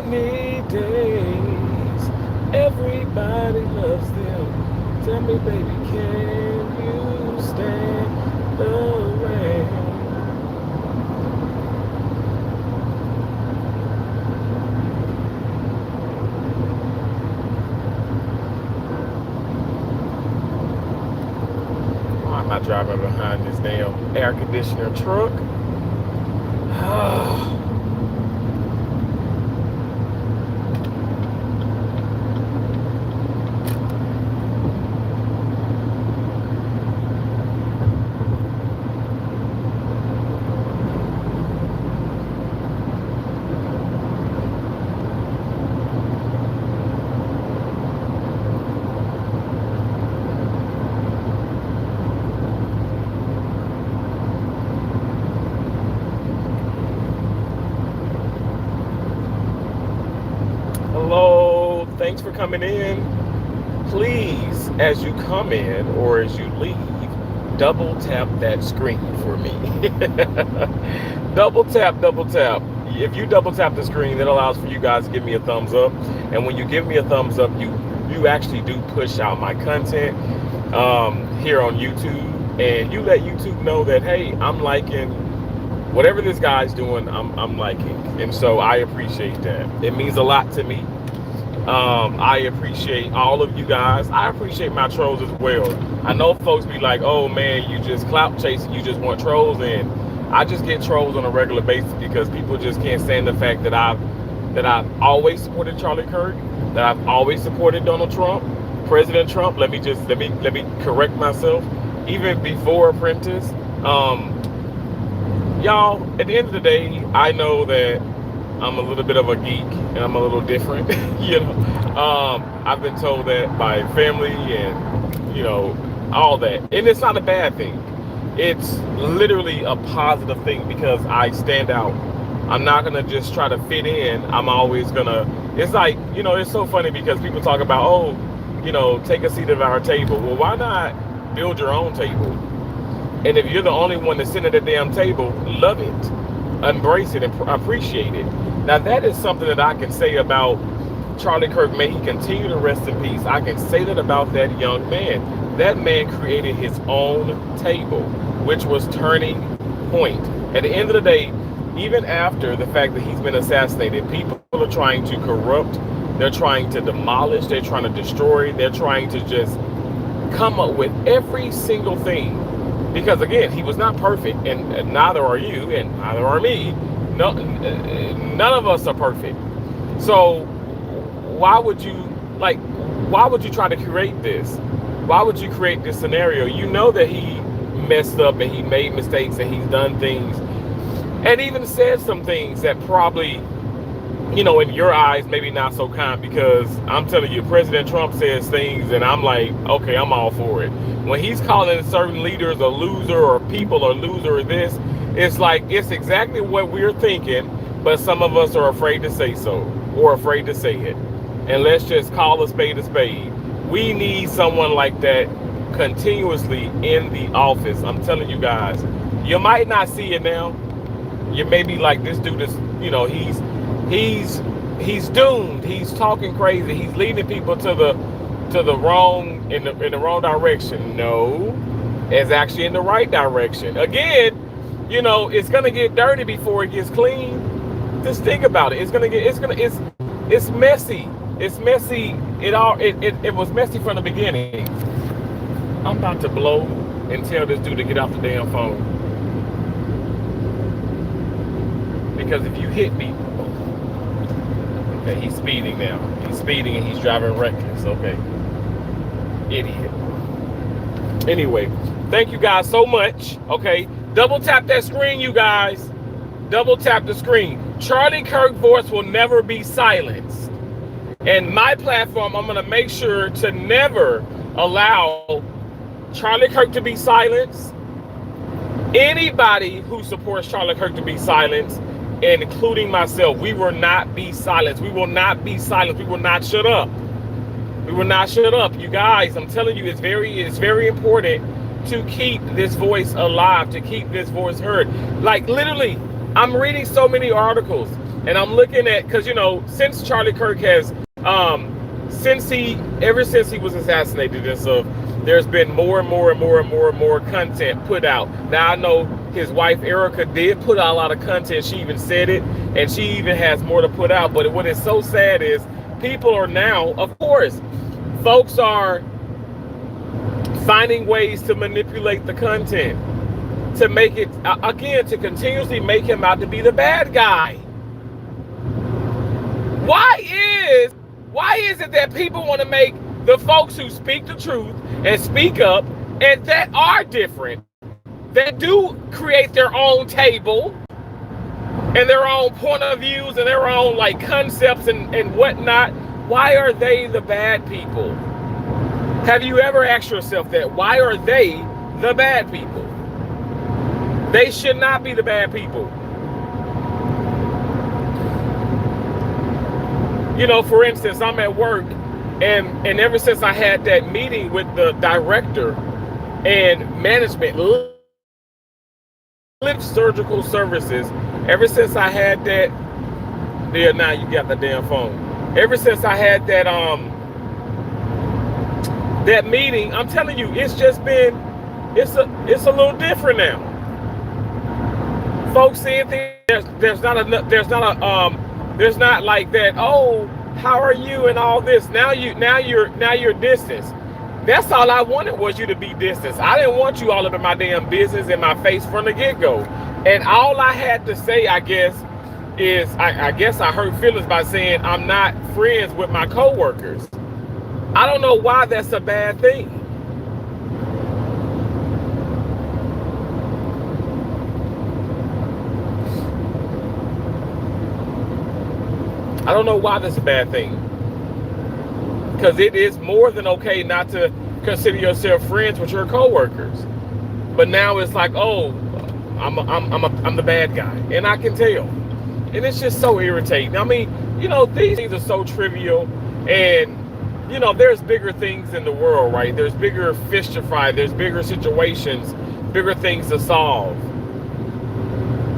rainy days, everybody loves them. Tell me, baby, can you stand the rain? Why am I driving behind this damn air conditioner truck? Hello, thanks for coming in. Please, as you come in or as you leave, double tap that screen for me. Double tap, double tap. If you double tap the screen, that allows for you guys to give me a thumbs up. And when you give me a thumbs up, you actually do push out my content here on YouTube, and you let YouTube know that, hey, I'm liking whatever this guy's doing. I'm liking, and so I appreciate that. It means a lot to me. I appreciate all of you guys. I appreciate my trolls as well. I know folks be like, oh man, you just clout chasing, you just want trolls, and I just get trolls on a regular basis because people just can't stand the fact that I've always supported Charlie Kirk, that I've always supported Donald Trump, President Trump. Let me correct myself. Even before Apprentice, y'all, at the end of the day, I know that I'm a little bit of a geek and I'm a little different. I've been told that by family and all that, and it's not a bad thing. It's literally a positive thing because I stand out. I'm not gonna just try to fit in. I'm always gonna. It's like, it's so funny because people talk about, take a seat at our table. Well, why not build your own table? And if you're the only one that's sitting at the damn table, love it, embrace it, and appreciate it. Now, that is something that I can say about Charlie Kirk. May he continue to rest in peace. I can say that about that young man. That man created his own table, which was Turning Point. At the end of the day, even after the fact that he's been assassinated, people are trying to corrupt, they're trying to demolish, they're trying to destroy, they're trying to just come up with every single thing. Because again, he was not perfect, and neither are you, and neither are me. No, none of us are perfect. So why would you try to create this? Why would you create this scenario? You know that he messed up and he made mistakes and he's done things and even said some things that probably, in your eyes, maybe not so kind, because I'm telling you, President Trump says things and I'm like, okay, I'm all for it. When he's calling certain leaders a loser or people a loser or this, it's like, it's exactly what we're thinking, but some of us are afraid to say so or afraid to say it. And let's just call a spade a spade. We need someone like that continuously in the office. I'm telling you guys, you might not see it now. You may be like, this dude is, he's doomed. He's talking crazy. He's leading people to the wrong, in the wrong direction. No, it's actually in the right direction. Again, it's gonna get dirty before it gets clean. Just think about it. It's messy. It's messy. It was messy from the beginning. I'm about to blow and tell this dude to get off the damn phone. Because if you hit me, okay, he's speeding now. He's speeding and he's driving reckless. Okay, idiot. Anyway, thank you guys so much. Okay, double tap that screen, you guys. Double tap the screen. Charlie Kirk's voice will never be silenced. And my platform, I'm going to make sure to never allow Charlie Kirk to be silenced. Anybody who supports Charlie Kirk to be silenced, including myself, we will not be silenced. We will not be silenced. We will not shut up. We will not shut up. You guys, I'm telling you, it's very important to keep this voice alive, to keep this voice heard. Like literally, I'm reading so many articles. And I'm looking at, because, since Charlie Kirk has, ever since he was assassinated and stuff, there's been more and more and more and more and more content put out. Now, I know his wife Erica did put out a lot of content. She even said it, and she even has more to put out. But what is so sad is people are now, of course, folks are finding ways to manipulate the content, to make it, again, to continuously make him out to be the bad guy. Why is it that people want to make the folks who speak the truth and speak up and that are different, that do create their own table and their own point of views and their own like concepts and whatnot, why are they the bad people? Have you ever asked yourself that? Why are they the bad people? They should not be the bad people. For instance, I'm at work, and ever since I had that meeting with the director and management, Lip Surgical Services, ever since I had that, yeah, now you got the damn phone. Ever since I had that that meeting, I'm telling you, it's just been, it's a little different now. Folks saying things, there's not like that, oh, how are you and all this. Now you're distanced. That's all I wanted, was you to be distanced. I didn't want you all up in my damn business in my face from the get-go. And all I had to say, I guess, is I guess I hurt feelings by saying I'm not friends with my coworkers. I don't know why that's a bad thing. I don't know why that's a bad thing. Because it is more than okay not to consider yourself friends with your coworkers. But now it's like, oh, I'm the bad guy, and I can tell. And it's just so irritating. I mean, these things are so trivial, and there's bigger things in the world, right? There's bigger fish to fry. There's bigger situations, bigger things to solve.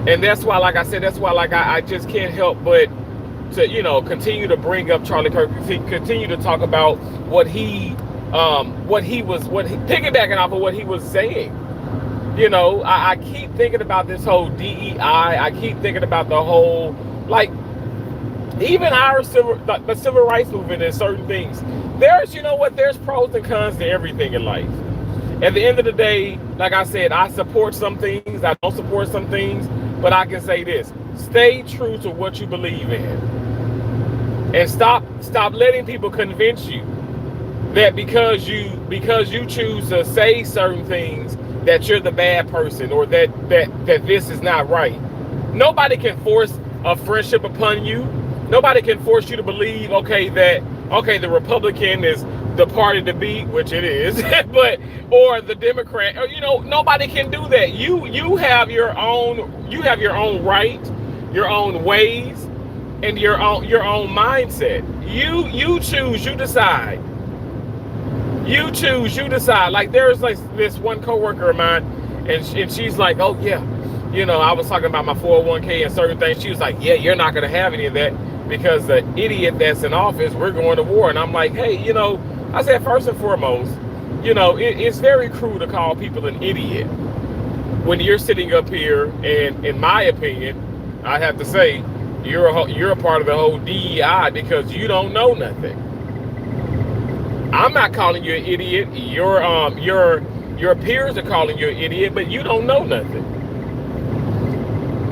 And that's why, like I said, I just can't help but to, continue to bring up Charlie Kirk, continue to talk about piggybacking off of what he was saying. I keep thinking about this whole DEI. I keep thinking about the whole, like, even our the civil rights movement and certain things. There's pros and cons to everything in life. At the end of the day, like I said, I support some things, I don't support some things, but I can say this: stay true to what you believe in, and stop letting people convince you that because you choose to say certain things that you're the bad person, or that this is not right. Nobody can force a friendship upon you. Nobody can force you to believe, the Republican is the party to beat, which it is, or the Democrat, or, nobody can do that. You have your own right, your own ways, and your own mindset. You choose, you decide. You choose, you decide. Like, there's like this one coworker of mine, and she's like, oh yeah, I was talking about my 401k and certain things. She was like, yeah, you're not gonna have any of that because the idiot that's in office, we're going to war. And I'm like, hey, I said, first and foremost, it's very cruel to call people an idiot when you're sitting up here, and in my opinion, I have to say, you're a part of the whole DEI because you don't know nothing. I'm not calling you an idiot. Your peers are calling you an idiot, but you don't know nothing.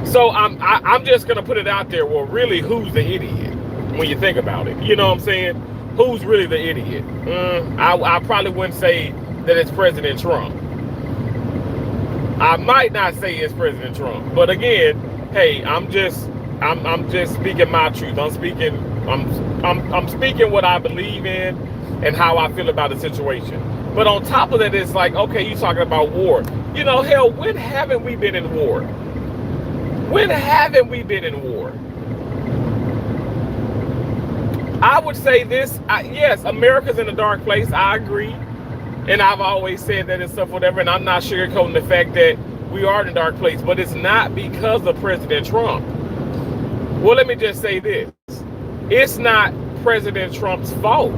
So I'm just gonna put it out there. Well, really, who's the idiot when you think about it? You know what I'm saying? Who's really the idiot? I probably wouldn't say that it's President Trump. I might not say it's President Trump, but again, hey, I'm just speaking my truth. I'm speaking what I believe in and how I feel about the situation. But on top of that, it's like, okay, you talking about war. Hell, when haven't we been in war? When haven't we been in war? I would say this, yes, America's in a dark place. I agree. And I've always said that and stuff, whatever. And I'm not sugarcoating the fact that we are in a dark place. But it's not because of President Trump. Well, let me just say this. It's not President Trump's fault.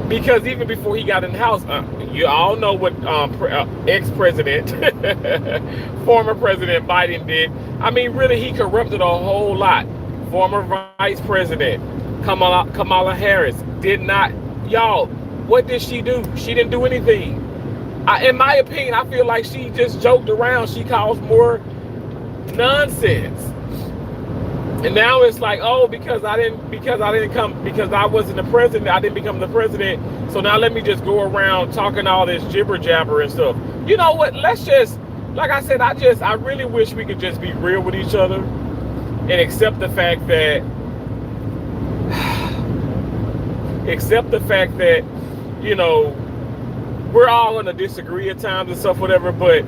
Because even before he got in the House, you all know what ex-president, former President Biden did. I mean, really, he corrupted a whole lot. Former Vice President Kamala Harris did not. Y'all, what did she do? She didn't do anything. In my opinion, I feel like she just joked around. She caused more nonsense. And now it's like, oh, because I wasn't the president, I didn't become the president. So now let me just go around talking all this jibber jabber and stuff. You know what? Let's just, like I said, I really wish we could just be real with each other and accept the fact that, you know, we're all going to disagree at times and stuff, whatever, but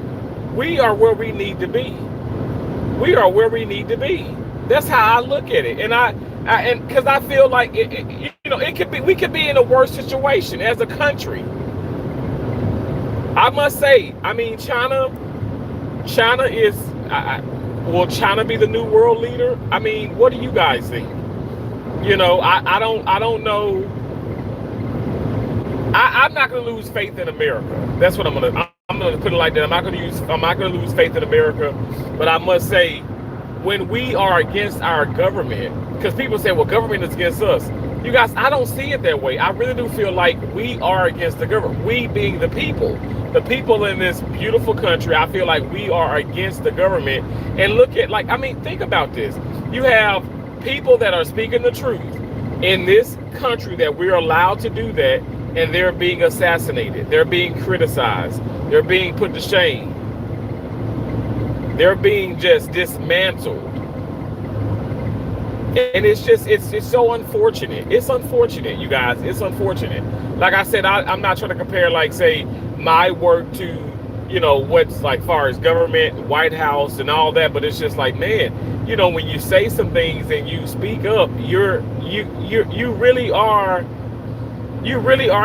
we are where we need to be. We are where we need to be. That's how I look at it, and because I feel like you know, we could be in a worse situation as a country. I must say, I mean, China is, will China be the new world leader? I mean, what do you guys think? You know, I don't know. I'm not going to lose faith in America. That's what I'm going to put it like that. I'm not going to lose faith in America, but I must say, when we are against our government, because people say, well, government is against us. You guys, I don't see it that way. I really do feel like we are against the government. We being the people in this beautiful country, I feel like we are against the government. And look at, like, I mean, think about this. You have people that are speaking the truth in this country that we're allowed to do that, and they're being assassinated. They're being criticized. They're being put to shame. They're being just dismantled. And it's just, it's so unfortunate. It's unfortunate, you guys. It's unfortunate. Like I said, I'm not trying to compare, like, say, my work to, you know, what's like far as government, White House and all that, but it's just like, man, you know, when you say some things and you speak up, you really are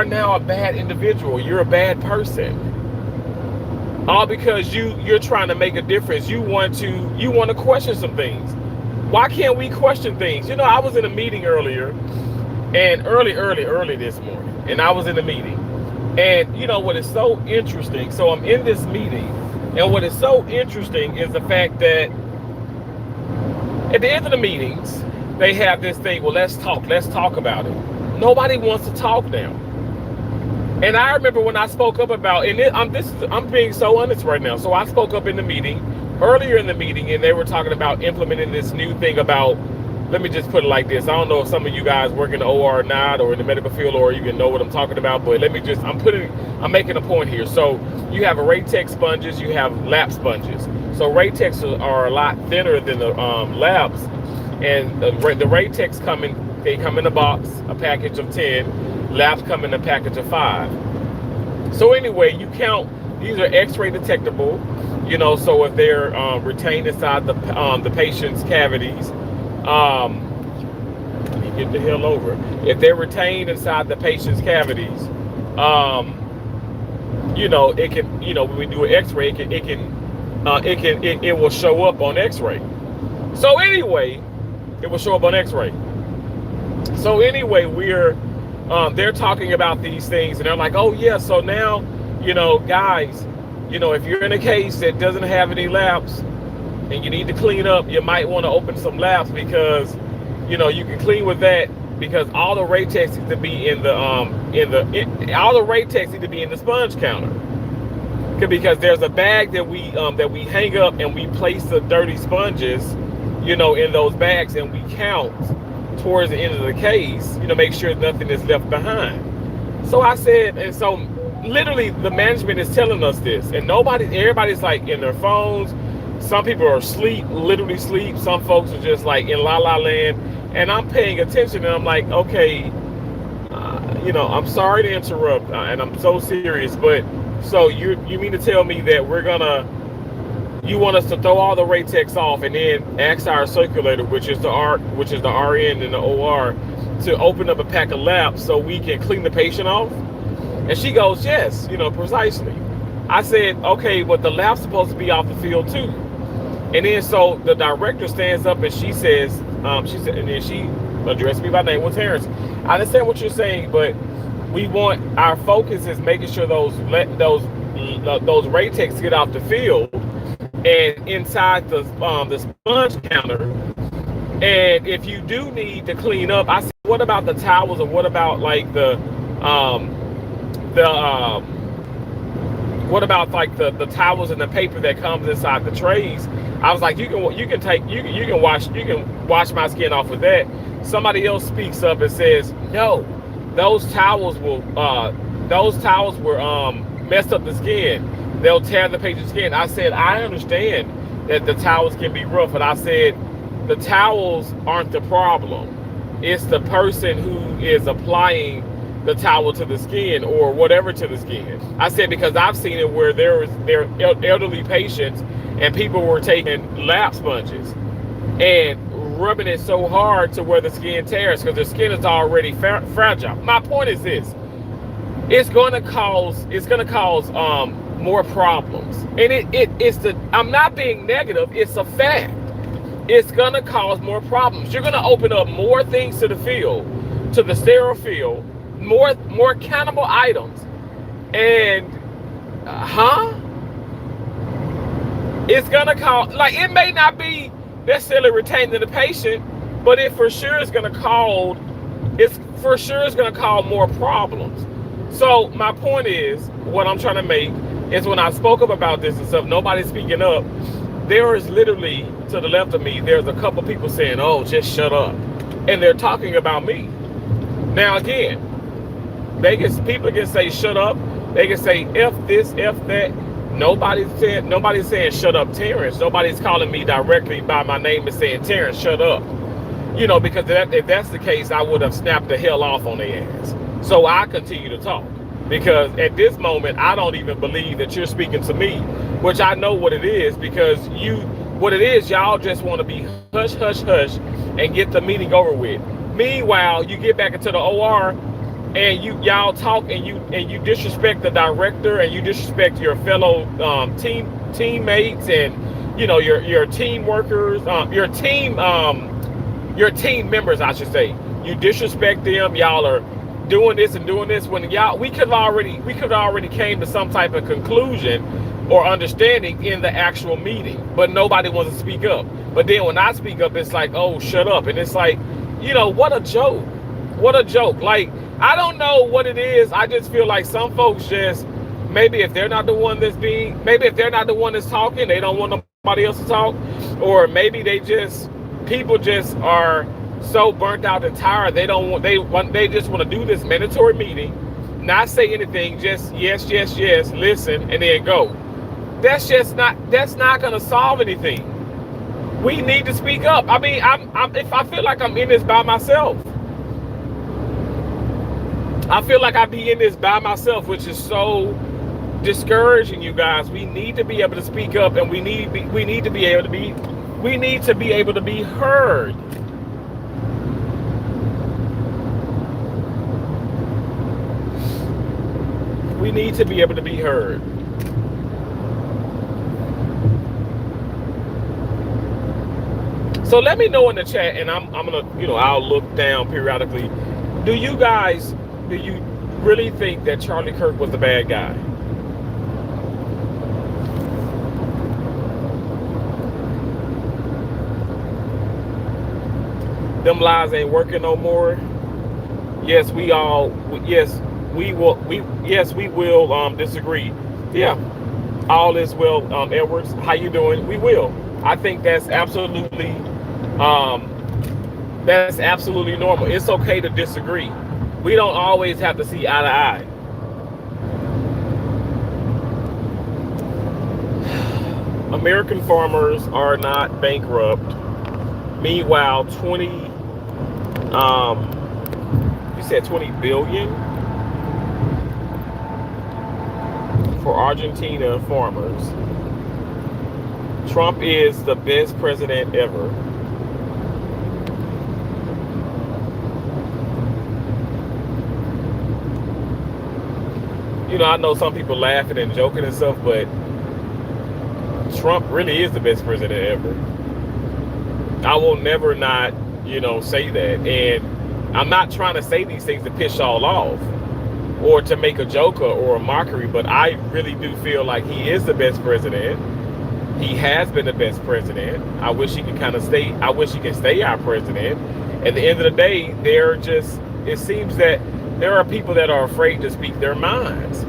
now a bad individual. You're a bad person. All because you're trying to make a difference. You want to question some things. Why can't we question things? You know, I was in a meeting earlier, and early this morning, and I was in a meeting, and you know what is so interesting? So I'm in this meeting, and what is so interesting is the fact that at the end of the meetings, they have this thing. Well, let's talk about it. Nobody wants to talk now. And I remember when I spoke up about, and I'm being so honest right now. So I spoke up in the meeting, earlier in the meeting, and they were talking about implementing this new thing about, let me just put it like this. I don't know if some of you guys work in the OR or not, or in the medical field, or even know what I'm talking about, but let me just, I'm making a point here. So you have Raytex sponges, you have lap sponges. So Raytex are a lot thinner than the laps, and the Raytex come in a box, a package of 10. Labs come in a package of 5. So anyway, you count, these are X-ray detectable, you know, so if they're retained inside the patient's cavities, let me get the hell over. If they're retained inside the patient's cavities, you know, it can, you know, when we do an X-ray, it will show up on X-ray. So anyway, it will show up on X-ray. So anyway, they're talking about these things, and they're like, oh yeah, so now, you know, guys, you know, if you're in a case that doesn't have any labs and you need to clean up, you might want to open some labs, because, you know, you can clean with that, because all the Raytex need to be in the Raytex need to be in the sponge counter, because there's a bag that we hang up, and we place the dirty sponges, you know, in those bags, and we count towards the end of the case, you know, make sure nothing is left behind. So I said, and so literally the management is telling us this, and everybody's like in their phones. Some people are asleep, literally sleep. Some folks are just like in la la land, and I'm paying attention, and I'm like, okay, you know, I'm sorry to interrupt, and I'm so serious, but so you mean to tell me that you want us to throw all the Raytex off and then ask our circulator, which is the RN and the OR, to open up a pack of labs so we can clean the patient off? And she goes, yes, you know, precisely. I said, okay, but the lab's supposed to be off the field too. And then so the director stands up and she says, She said, and then she addressed me by name with Terrence. I understand what you're saying, but we want our focus is making sure those Ray techs get off the field and inside the sponge counter. And if you do need to clean up, I said, what about the towels, or what about like the what about like the towels and the paper that comes inside the trays? I was like, you can wash my skin off with that. Somebody else speaks up and says, no, those towels were messed up the skin. They'll tear the patient's skin. I said, I understand that the towels can be rough, and I said the towels aren't the problem. It's the person who is applying the towel to the skin or whatever to the skin. I said, because I've seen it where there are elderly patients and people were taking lap sponges and rubbing it so hard to where the skin tears because the skin is already fragile. My point is this: it's going to cause more problems, and I'm not being negative. It's a fact. It's going to cause more problems. You're going to open up more things to the field, to the sterile field, more countable items, and it's going to cause, like, it may not be necessarily retaining the patient, but it for sure is going to cause more problems. So my point is, what I'm trying to make is, when I spoke up about this and stuff, nobody's speaking up. There is literally, to the left of me, there's a couple people saying, oh, just shut up. And they're talking about me. Now, again, people can say shut up. They can say F this, F that. Nobody's saying shut up, Terrence. Nobody's calling me directly by my name and saying, Terrence, shut up. Because if that's the case, I would have snapped the hell off on their ass. So I continue to talk. Because at this moment, I don't even believe that you're speaking to me, which I know what it is, because y'all just want to be hush, hush, hush and get the meeting over with. Meanwhile, you get back into the OR and y'all talk and you disrespect the director and you disrespect your fellow teammates and your team workers, your team members, I should say. You disrespect them. Y'all are doing this and doing this when we could already came to some type of conclusion or understanding in the actual meeting, but nobody wants to speak up. But then when I speak up, it's like, oh, shut up. And it's like, what a joke. Like, I don't know what it is. I just feel like some folks just, maybe if they're not the one that's talking, they don't want nobody else to talk, or maybe people just are so burnt out and tired. They just want to do this mandatory meeting, not say anything, just yes, listen, and then go. That's not going to solve anything. We need to speak up. I mean, if I feel like I'm in this by myself, I feel like I be in this by myself, which is so discouraging, you guys. We need to be able to speak up, and we need to be able to be heard. We need to be able to be heard. So let me know in the chat, and I'm gonna, I'll look down periodically. Do you really think that Charlie Kirk was the bad guy? Them lies ain't working no more. Yes, we will disagree. Yeah, all is well. Edwards, how you doing? We will. I think that's absolutely normal. It's okay to disagree. We don't always have to see eye to eye. American farmers are not bankrupt. Meanwhile, 20 billion for Argentina farmers. Trump is the best president ever. I know some people laughing and joking and stuff, but Trump really is the best president ever. I will never not say that. And I'm not trying to say these things to piss y'all off or to make a joke or a mockery, but I really do feel like he is the best president. He has been the best president. I wish he could I wish he could stay our president. At the end of the day, it seems that there are people that are afraid to speak their minds.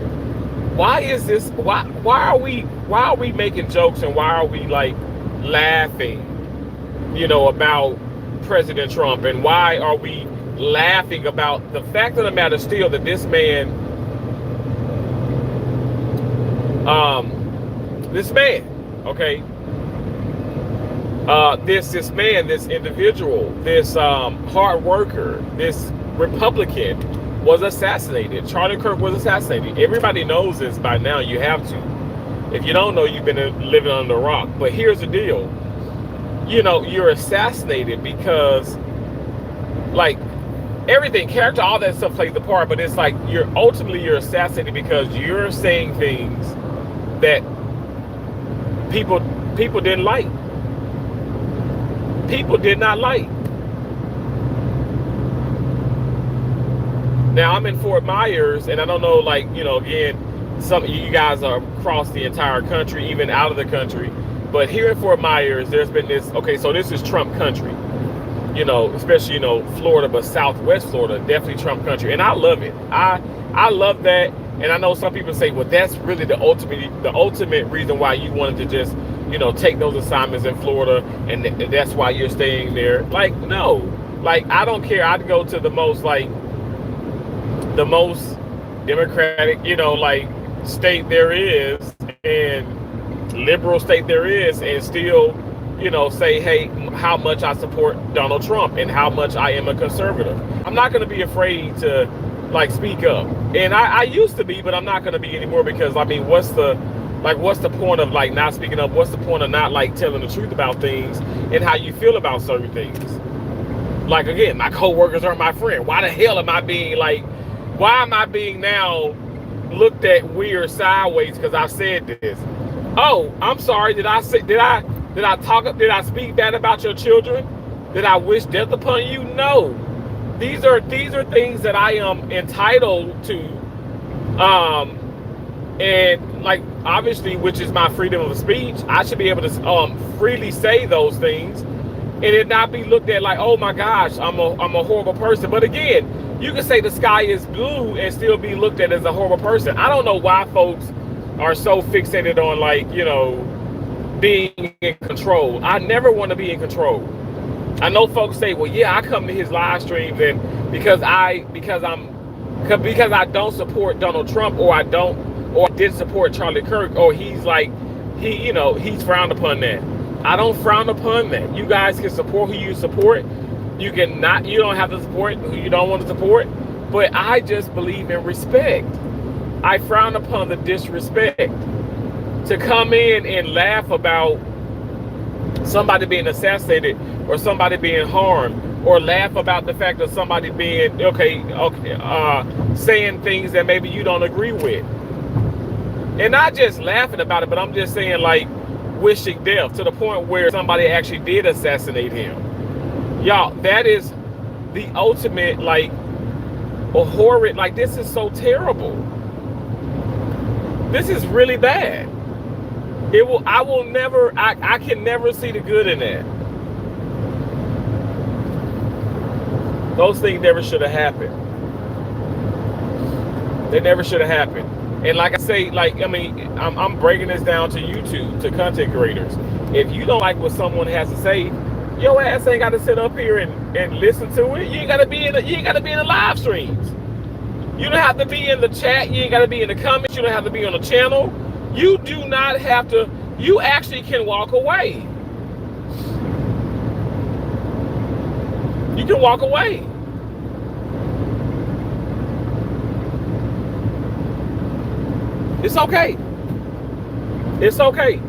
Why is this? Why are we making jokes, and why are we like laughing, about President Trump? And why are we laughing about the fact of the matter still that this man, okay, this individual, this hard worker, this Republican was assassinated. Charlie Kirk was assassinated. Everybody knows this by now. You have to. If you don't know, you've been living under a rock. But here's the deal. You're assassinated because, like, everything, character, all that stuff plays the part. But it's like you're assassinated because you're saying things that people didn't like. People did not like. Now, I'm in Fort Myers, and I don't know, again, some of you guys are across the entire country, even out of the country. But here in Fort Myers, there's been this, okay, so this is Trump country, especially, Florida, but Southwest Florida, definitely Trump country. And I love it. I love that. And I know some people say, well, that's really the ultimate reason why you wanted to just, take those assignments in Florida, and that's why you're staying there. Like, no, I don't care. I'd go to the most democratic, state there is, and liberal state there is, and still, say, hey, how much I support Donald Trump and how much I am a conservative. I'm not going to be afraid to, speak up. And I used to be, but I'm not going to be anymore, because, what's the point of, not speaking up? What's the point of not, telling the truth about things and how you feel about certain things? Again, my coworkers are my friend. Why the hell am I being, why am I being now looked at weird sideways because I said this? Oh, I'm sorry. Did I speak bad about your children? Did I wish death upon you? No. These are things that I am entitled to, and obviously, which is my freedom of speech. I should be able to freely say those things, and it not be looked at like, oh my gosh, I'm a horrible person. But again, you can say the sky is blue and still be looked at as a horrible person. I don't know why folks are so fixated on being in control. I never want to be in control. I know folks say, well, yeah, I come to his live streams and because I don't support Donald Trump, or I didn't support Charlie Kirk, or he's he's frowned upon that. I don't frown upon that. You guys can support who you support. You don't have to support who you don't want to support. But I just believe in respect. I frown upon the disrespect. To come in and laugh about somebody being assassinated or somebody being harmed, or laugh about the fact of somebody being saying things that maybe you don't agree with. And not just laughing about it, but I'm just saying wishing death, to the point where somebody actually did assassinate him. Y'all, that is the ultimate, a horrid, this is so terrible. This is really bad. I can never see the good in that. Those things never should have happened. They never should have happened. And like I say, I'm breaking this down to YouTube, to content creators. If you don't like what someone has to say, your ass ain't got to sit up here and listen to it. You ain't got to be in the live streams. You don't have to be in the chat. You ain't got to be in the comments. You don't have to be on the channel. You do not have to. You actually can walk away. You can walk away. It's okay. It's okay.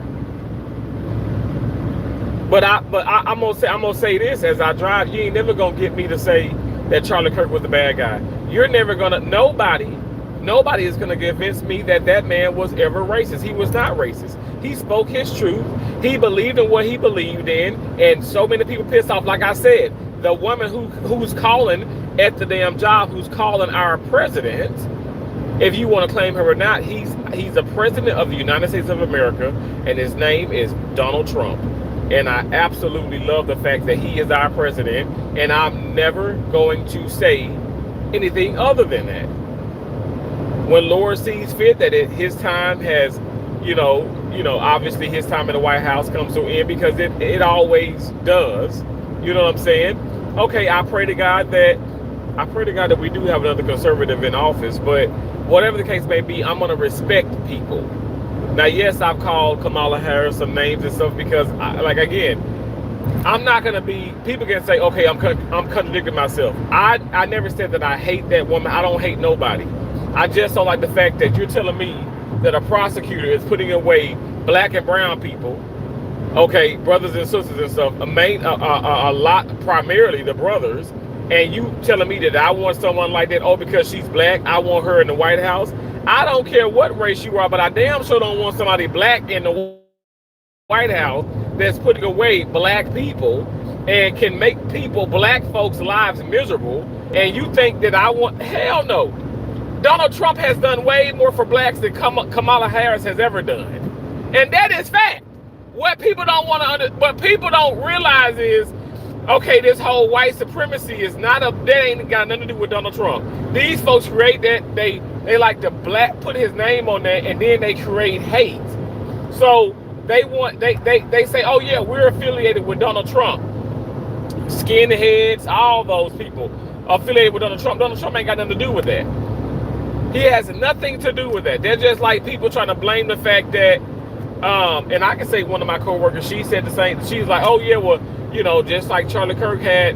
But I'm gonna say this as I drive. You ain't never gonna get me to say that Charlie Kirk was the bad guy. You're never gonna. Nobody is gonna convince me that man was ever racist. He was not racist. He spoke his truth. He believed in what he believed in, and so many people pissed off. Like I said, the woman who's calling at the damn job, who's calling our president, if you want to claim her or not, he's the president of the United States of America, and his name is Donald Trump. And I absolutely love the fact that he is our president, and I'm never going to say anything other than that. When Lord sees fit that his time has, obviously his time in the White House comes to an end, because it always does. You know what I'm saying? Okay, I pray to God that we do have another conservative in office, but whatever the case may be, I'm going to respect people. Now, yes, I've called Kamala Harris some names and stuff because, I'm not going to be, people can say, okay, I'm contradicting myself. I never said that I hate that woman. I don't hate nobody. I just don't like the fact that you're telling me that a prosecutor is putting away black and brown people, okay, brothers and sisters and stuff, a lot, primarily the brothers, and you telling me that I want someone like that, because she's black, I want her in the White House. I don't care what race you are, but I damn sure don't want somebody black in the White House that's putting away black people and can make black folks' lives miserable. And you think that I want, hell no. Donald Trump has done way more for blacks than Kamala Harris has ever done. And that is fact. What people don't what people don't realize is, okay, this whole white supremacy is that ain't got nothing to do with Donald Trump. These folks create that, they like to put his name on that, and then they create hate. So they say, oh yeah, we're affiliated with Donald Trump. Skinheads, all those people affiliated with Donald Trump. Donald Trump ain't got nothing to do with that. He has nothing to do with that. They're just like people trying to blame the fact that, and I can say one of my coworkers, she said the same. She's like, oh yeah, well, just like Charlie Kirk had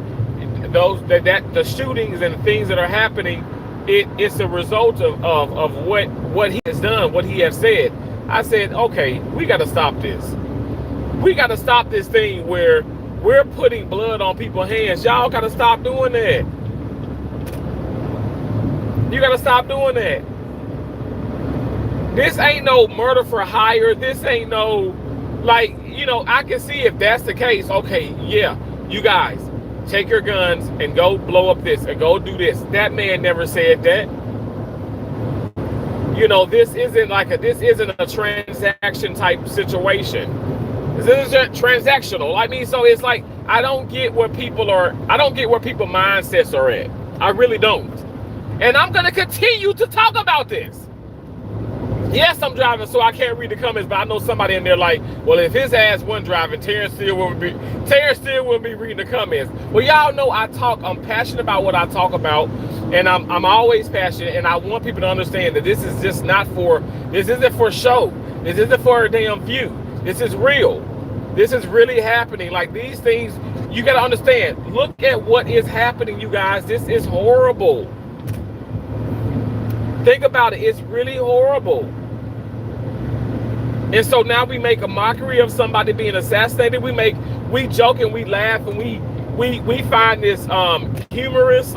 the shootings and the things that are happening, it's a result of what he has done, what he has said. I said, okay, we got to stop this. We got to stop this thing where we're putting blood on people's hands. Y'all got to stop doing that. You got to stop doing that. This ain't no murder for hire. This ain't no, I can see if that's the case. Okay, yeah, you guys take your guns and go blow up this and go do this. That man never said that. This isn't a transaction type situation. This isn't transactional. So it's like, I don't get where people's mindsets are at. I really don't. And I'm going to continue to talk about this. Yes, I'm driving, so I can't read the comments, but I know somebody in there like, well, if his ass wasn't driving, Terrence still wouldn't be reading the comments. Well, y'all know I'm passionate about what I talk about, and I'm always passionate, and I want people to understand that this is just this isn't for show. This isn't for a damn view. This is real. This is really happening. Like, these things, you got to understand. Look at what is happening, you guys. This is horrible. Think about it. It's really horrible. And so now we make a mockery of somebody being assassinated. We joke and we laugh and we find this humorous,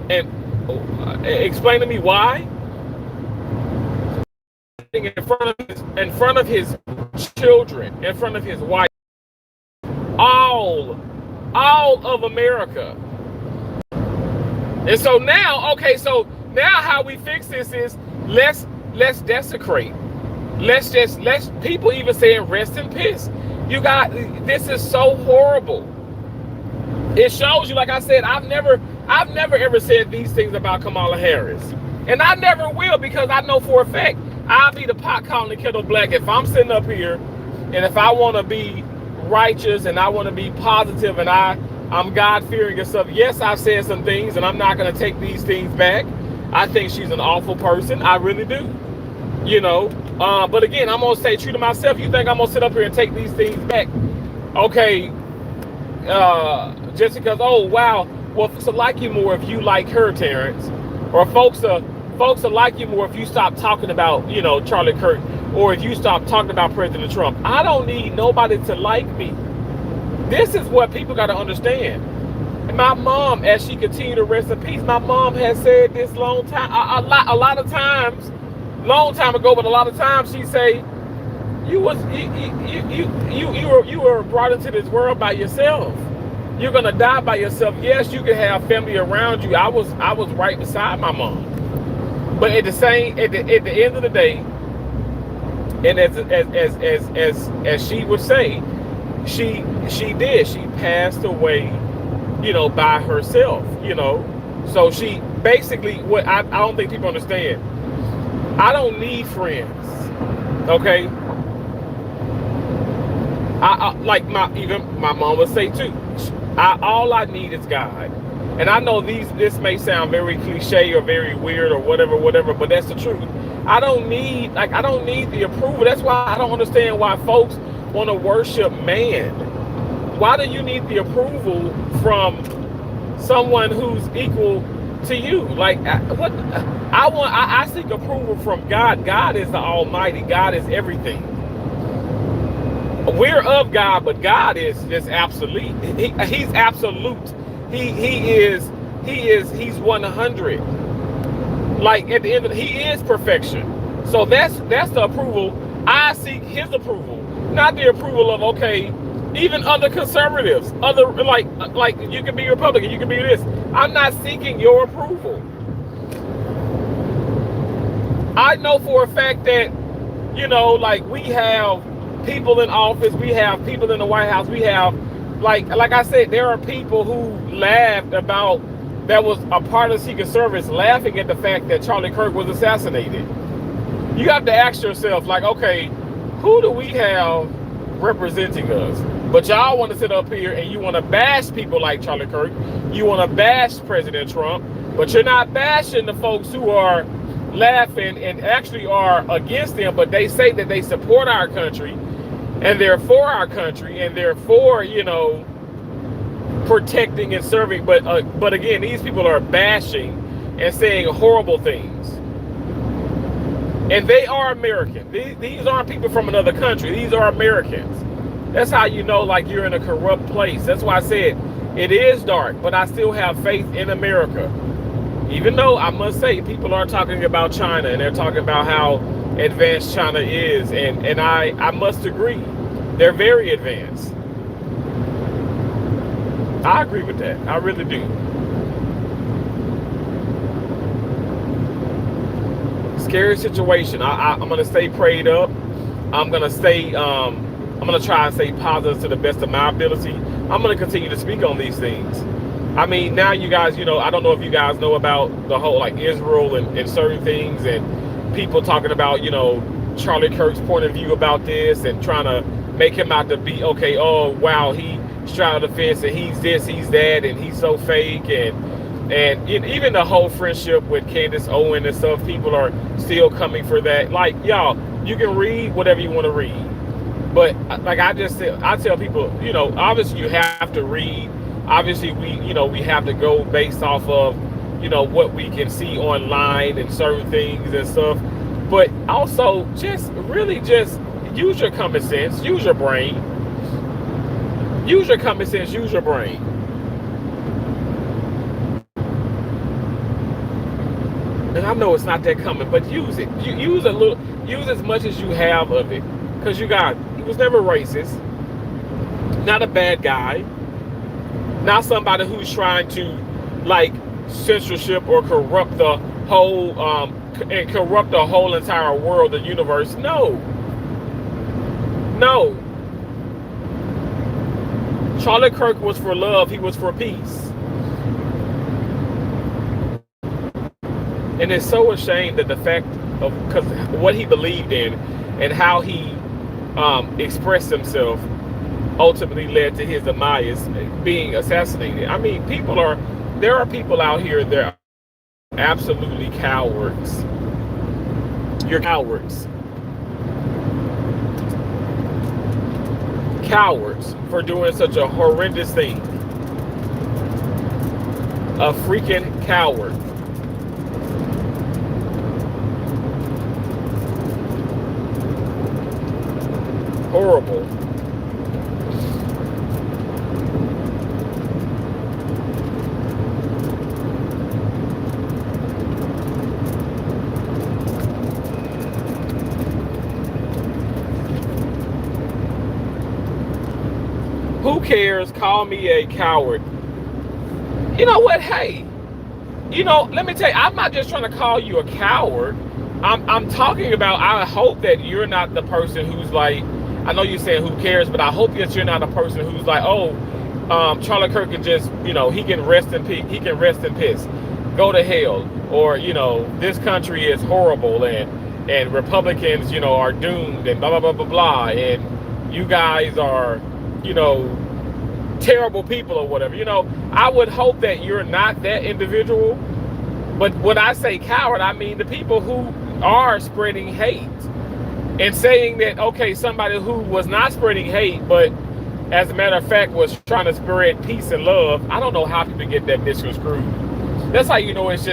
and explain to me why. In front of his children, in front of his wife, all of America. And so now, now how we fix this is let's desecrate. Let's people even saying rest in peace. You got, this is so horrible. It shows you, like I said, I've never ever said these things about Kamala Harris. And I never will, because I know for a fact I'll be the pot calling the kettle black if I'm sitting up here, and if I want to be righteous and I want to be positive and I'm God-fearing and stuff. Yes, I've said some things, and I'm not going to take these things back. I think she's an awful person. I really do. But again, I'm going to stay true to myself. You think I'm going to sit up here and take these things back? Okay. Just because, oh, wow. Well, folks will like you more if you like her, Terrence. Or folks will like you more if you stop talking about, Charlie Kirk. Or if you stop talking about President Trump. I don't need nobody to like me. This is what people got to understand. And my mom, as she continued to rest in peace, my mom has said this long time, a lot of times, long time ago, but a lot of times she say, you were brought into this world by yourself. You're gonna die by yourself. Yes, you can have family around you. I was right beside my mom. But at the end of the day, and as she would say, she passed away, by herself, So she basically, what I don't think people understand. I don't need friends. Okay. I like my mom would say too. All I need is God. And I know this may sound very cliche or very weird or whatever, but that's the truth. I don't need the approval. That's why I don't understand why folks want to worship man. Why do you need the approval from someone who's equal to you? Like, what I seek approval from God. God is the Almighty. God is everything. We're of God, but God is absolute. He's absolute. He's 100. Like, at the end of he is perfection. So that's the approval. I seek his approval, not the approval of, okay, even other conservatives, other like you can be Republican, you can be this. I'm not seeking your approval. I know for a fact that, like, we have people in office, we have people in the White House, we have, like I said, there are people who laughed about, that was a part of Secret Service, laughing at the fact that Charlie Kirk was assassinated. You have to ask yourself, like, okay, who do we have representing us? But y'all want to sit up here and you want to bash people like Charlie Kirk. You want to bash President Trump, but you're not bashing the folks who are laughing and actually are against them, but they say that they support our country and they're for our country and they're for, protecting and serving. But again, these people are bashing and saying horrible things. And they are American. These aren't people from another country. These are Americans. That's how you know, like, you're in a corrupt place. That's why I said it is dark, but I still have faith in America. Even though I must say people are talking about China and they're talking about how advanced China is, and I must agree, they're very advanced. I agree with that. I really do. Scary situation. I'm gonna stay prayed up. I'm gonna try and stay positive to the best of my ability. I'm gonna continue to speak on these things. I mean, now you guys, I don't know if you guys know about the whole, like, Israel and certain things, and people talking about, Charlie Kirk's point of view about this and trying to make him out to be, okay, oh wow, he straddled the fence and he's this, he's that, and he's so fake, and even the whole friendship with Candace Owen and stuff, people are still coming for that. Like, y'all, you can read whatever you want to read, but like I tell people, obviously you have to read. Obviously we have to go based off of, what we can see online and certain things and stuff. But also just use your common sense, use your brain. Use your common sense, use your brain. And I know it's not that common, but use it. Use as much as you have of it. Because he was never racist. Not a bad guy. Not somebody who's trying to, like, censorship or corrupt the whole entire world, the universe. No. Charlie Kirk was for love. He was for peace. And it's so ashamed that the fact of, because what he believed in and how he expressed himself ultimately led to his demise, being assassinated. I mean, there are people out here that are absolutely cowards. You're cowards. Cowards for doing such a horrendous thing. A freaking coward. Horrible. Who cares? Call me a coward. You know what? Hey, let me tell you, I'm not just trying to call you a coward. I'm talking about, I hope that you're not the person who's like, I know you're saying who cares, but I hope that you're not a person who's like, oh, Charlie Kirk can just, he can rest in peace. He can rest in peace. Go to hell. Or, this country is horrible and Republicans, are doomed and blah, blah, blah, blah, blah. And you guys are, terrible people or whatever. I would hope that you're not that individual. But when I say coward, I mean the people who are spreading hate and saying that, okay, somebody who was not spreading hate, but as a matter of fact was trying to spread peace and love. I don't know how people get that misconstrued. That's how it's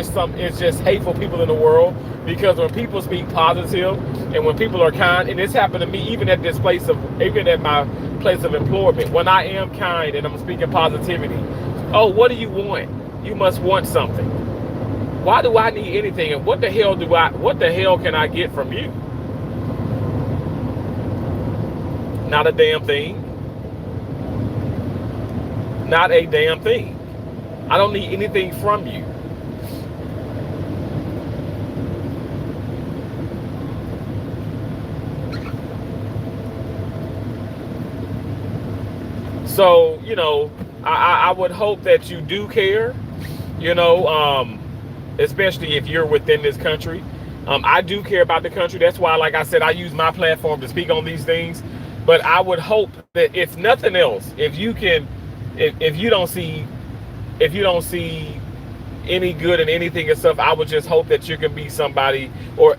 just hateful people in the world, because when people speak positive and when people are kind, and this happened to me even at my place of employment, when I am kind and I'm speaking positivity. Oh, what do you want? You must want something. Why do I need anything? And what the hell can I get from you? Not a damn thing. Not a damn thing. I don't need anything from you. So, I would hope that you do care, especially if you're within this country. I do care about the country. That's why, like I said, I use my platform to speak on these things. But I would hope that if nothing else, if you don't see any good in anything and stuff, I would just hope that you can be somebody, or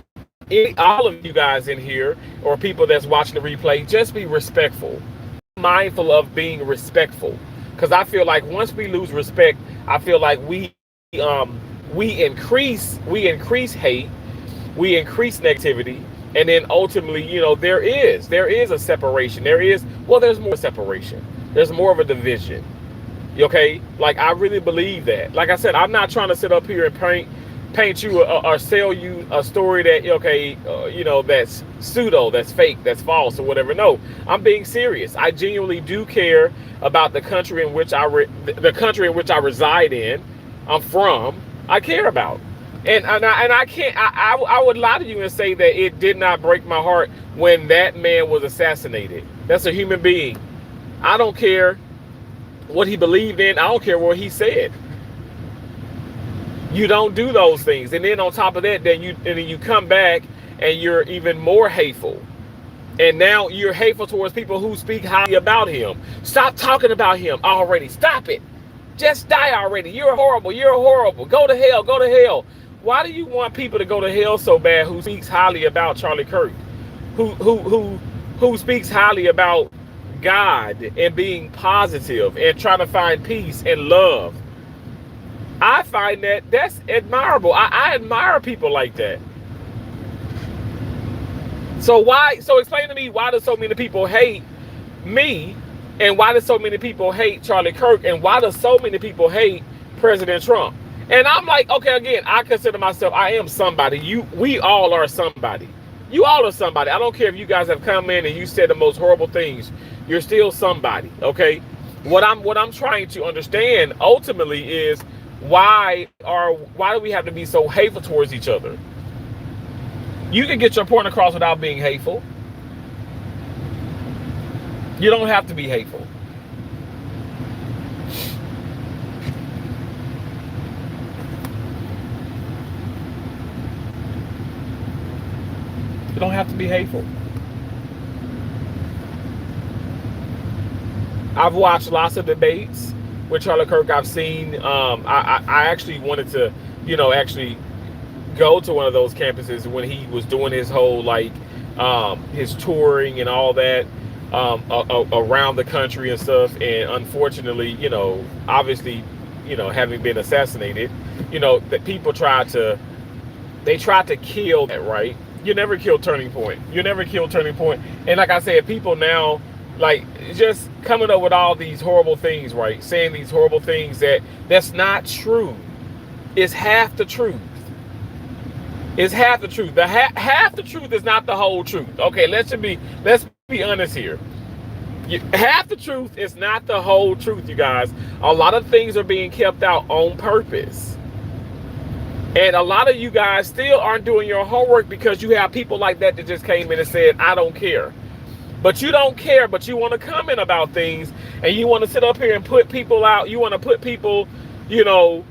all of you guys in here, or people that's watching the replay, just be respectful. Mindful of being respectful, because I feel like once we lose respect, I feel like we increase hate, we increase negativity, and then ultimately, there is a separation. There's more separation. There's more of a division. Okay, like I really believe that. Like I said, I'm not trying to sit up here and paint you or sell you a story that that's pseudo, that's fake, that's false, or whatever. No, I'm being serious. I genuinely do care about the country in which I reside in. I'm from. I care about, and I can't. I would lie to you and say that it did not break my heart when that man was assassinated. That's a human being. I don't care what he believed in. I don't care what he said. You don't do those things, and then on top of that, then you come back and you're even more hateful, and now you're hateful towards people who speak highly about him. Stop talking about him already. Stop it. Just die already. You're horrible. You're horrible. Go to hell. Go to hell. Why do you want people to go to hell so bad? Who speaks highly about Charlie Kirk? Who speaks highly about God and being positive and trying to find peace and love? I find that's admirable. I admire people like that. So explain to me, why do so many people hate me, and why do so many people hate Charlie Kirk, and why do so many people hate President Trump? And I'm like, okay, again, I consider myself, I am somebody. We all are somebody. You all are somebody. I don't care if you guys have come in and you said the most horrible things. You're still somebody, okay? What I'm trying to understand ultimately is why do we have to be so hateful towards each other? You can get your point across without being hateful. You don't have to be hateful. You don't have to be hateful. I've watched lots of debates with Charlie Kirk. I've seen, I actually wanted to, actually go to one of those campuses when he was doing his whole, his touring and all that, around the country and stuff. And unfortunately, obviously, having been assassinated, that people tried to kill that, right? You never kill Turning Point. You never kill Turning Point. And like I said, people now, just coming up with all these horrible things, right? Saying these horrible things that's not true. It's half the truth. It's half the truth. Half the truth is not the whole truth. Okay, let's be honest here. Half the truth is not the whole truth, you guys. A lot of things are being kept out on purpose. And a lot of you guys still aren't doing your homework because you have people like that that just came in and said, I don't care. But you don't care, but you want to comment about things, and you want to sit up here and put people out. You want to put people, you know,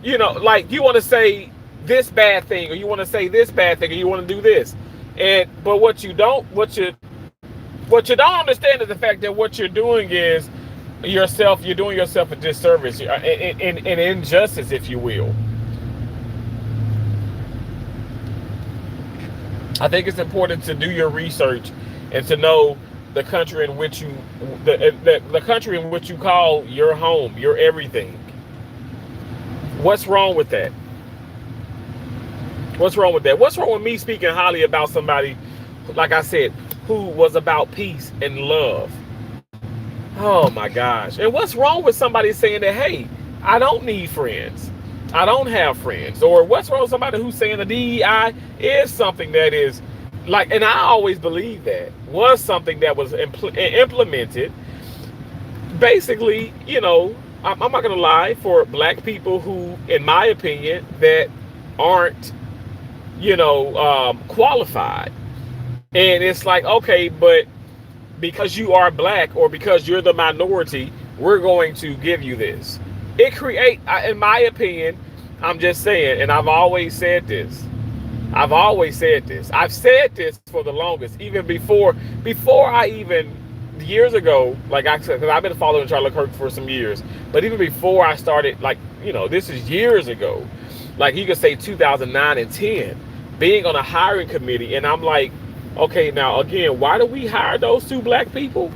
like you want to say this bad thing, or you want to say this bad thing, or you want to do this. And but what you don't understand is the fact that what you're doing is you're doing yourself a disservice, an injustice, if you will. I think it's important to do your research and to know the country in which the country in which you call your home, your everything. What's wrong with that? What's wrong with that? What's wrong with me speaking highly about somebody, like I said, who was about peace and love? Oh my gosh. And what's wrong with somebody saying that, hey, I don't need friends. I don't have friends. Or what's wrong with somebody who's saying the DEI is something that is like, and I always believe that was something that was implemented basically, I'm not going to lie, for black people who, in my opinion, that aren't, qualified. And it's like, okay, but because you are black or because you're the minority, we're going to give you this. It create, in my opinion, I'm just saying, and I've always said this. I've said this for the longest, even before I even, years ago, like I said, because I've been following Charlie Kirk for some years, but even before I started, like, this is years ago, like you could say 2009 and 10, being on a hiring committee, and I'm like, okay, now again, why do we hire those two black people?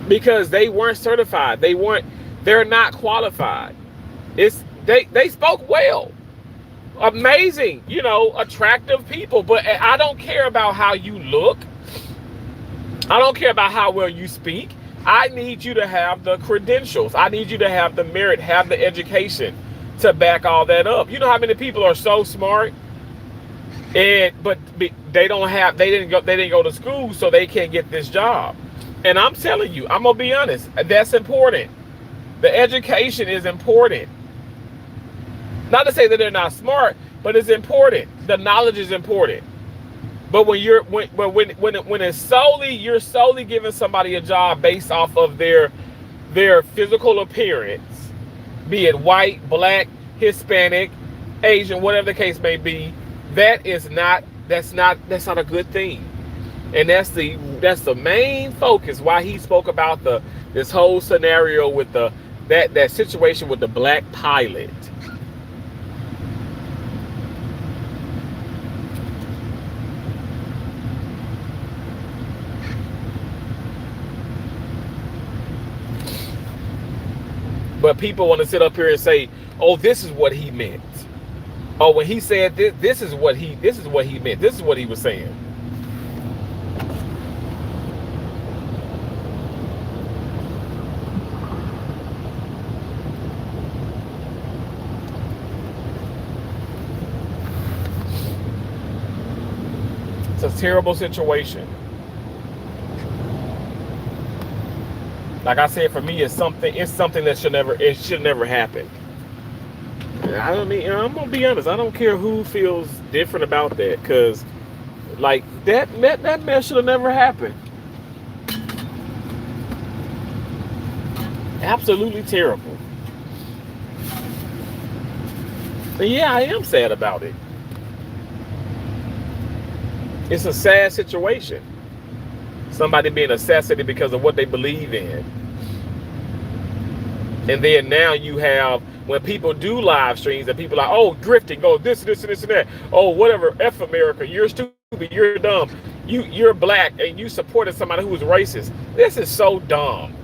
Because they weren't certified. They're not qualified. They spoke well. Amazing, attractive people. But I don't care about how you look. I don't care about how well you speak. I need you to have the credentials. I need you to have the merit, have the education to back all that up. You know how many people are so smart, but they didn't go to school, so they can't get this job. And I'm telling you, I'm gonna be honest, that's important. The education is important. Not to say that they're not smart, but it's important. The knowledge is important. But when it's solely, you're solely giving somebody a job based off of their physical appearance, be it white, black, Hispanic, Asian, whatever the case may be, that's not a good thing. And that's the main focus why he spoke about this whole scenario with that situation with the black pilot. But people want to sit up here and say, "Oh, this is what he meant." Oh, when he said this, this is what he meant. This is what he was saying. It's a terrible situation. Like I said, for me, it's something that should never happen. I'm gonna be honest. I don't care who feels different about that, because like that mess should have never happened. Absolutely terrible. And yeah, I am sad about it. It's a sad situation. Somebody being assassinated because of what they believe in. And then now you have, when people do live streams and people are like, oh, drifting, oh, this, and that. Oh, whatever, F America, you're stupid, you're dumb. You're black and you supported somebody who was racist. This is so dumb.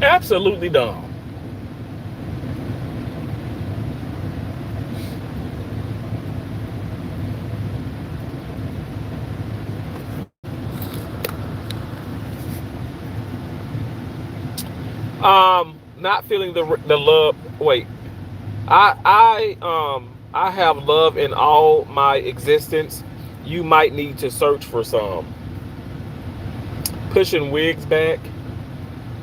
Absolutely dumb. Not feeling the love. Wait, I have love in all my existence. You might need to search for some. Pushing wigs back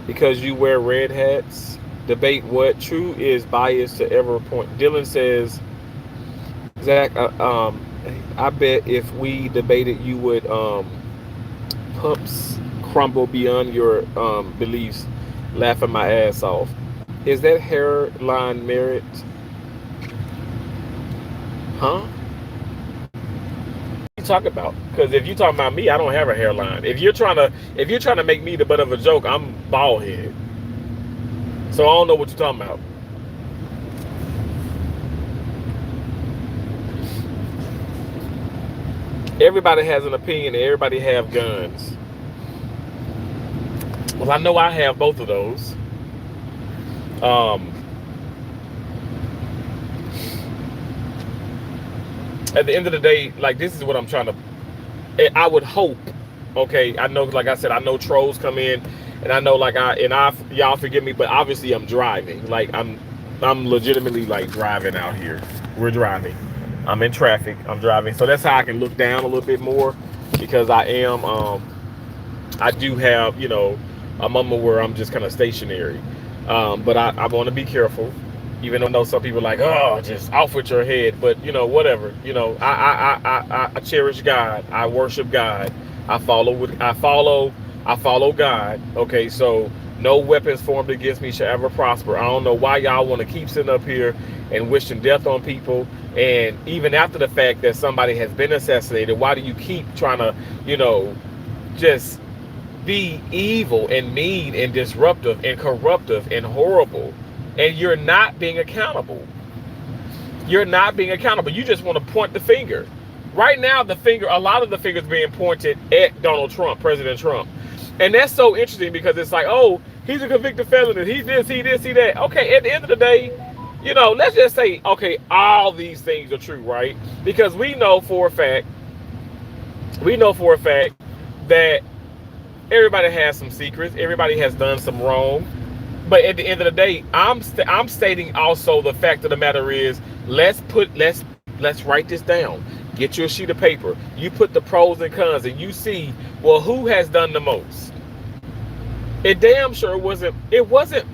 because you wear red hats. Debate what true is biased to ever point. Dylan says, Zach, I bet if we debated, you would pumps crumble beyond your beliefs, laughing my ass off. Is that hairline merit? Huh? You talk about? Because if you talking about me, I don't have a hairline. If you're trying to make me the butt of a joke, I'm bald head. So I don't know what you're talking about. Everybody has an opinion and everybody have guns. Well, I know I have both of those. Um, at the end of the day, like this is what I'm trying to. I would hope. Okay, I know, like I said, I know trolls come in, and I know, like y'all forgive me, but obviously I'm driving. Like I'm legitimately like driving out here. We're driving. I'm in traffic. I'm driving, so that's how I can look down a little bit more because I am. I do have, a moment where I'm just kind of stationary. But I want to be careful, even though some people are like, oh, just off with your head. But whatever. I cherish God. I worship God. I follow God. Okay, so no weapons formed against me shall ever prosper. I don't know why y'all want to keep sitting up here and wishing death on people. And even after the fact that somebody has been assassinated, why do you keep trying to, just be evil and mean and disruptive and corruptive and horrible? And you're not being accountable. You're not being accountable. You just want to point the finger. Right now, a lot of the fingers being pointed at Donald Trump, President Trump. And that's so interesting because it's like, oh, he's a convicted felon and he's this, he this, he that. Okay, at the end of the day, let's just say, okay, all these things are true, right? Because we know for a fact that everybody has some secrets. Everybody has done some wrong. But at the end of the day, I'm stating also the fact of the matter is, let's write this down. Get you a sheet of paper. You put the pros and cons, and you see, well, who has done the most? It damn sure wasn't. It wasn't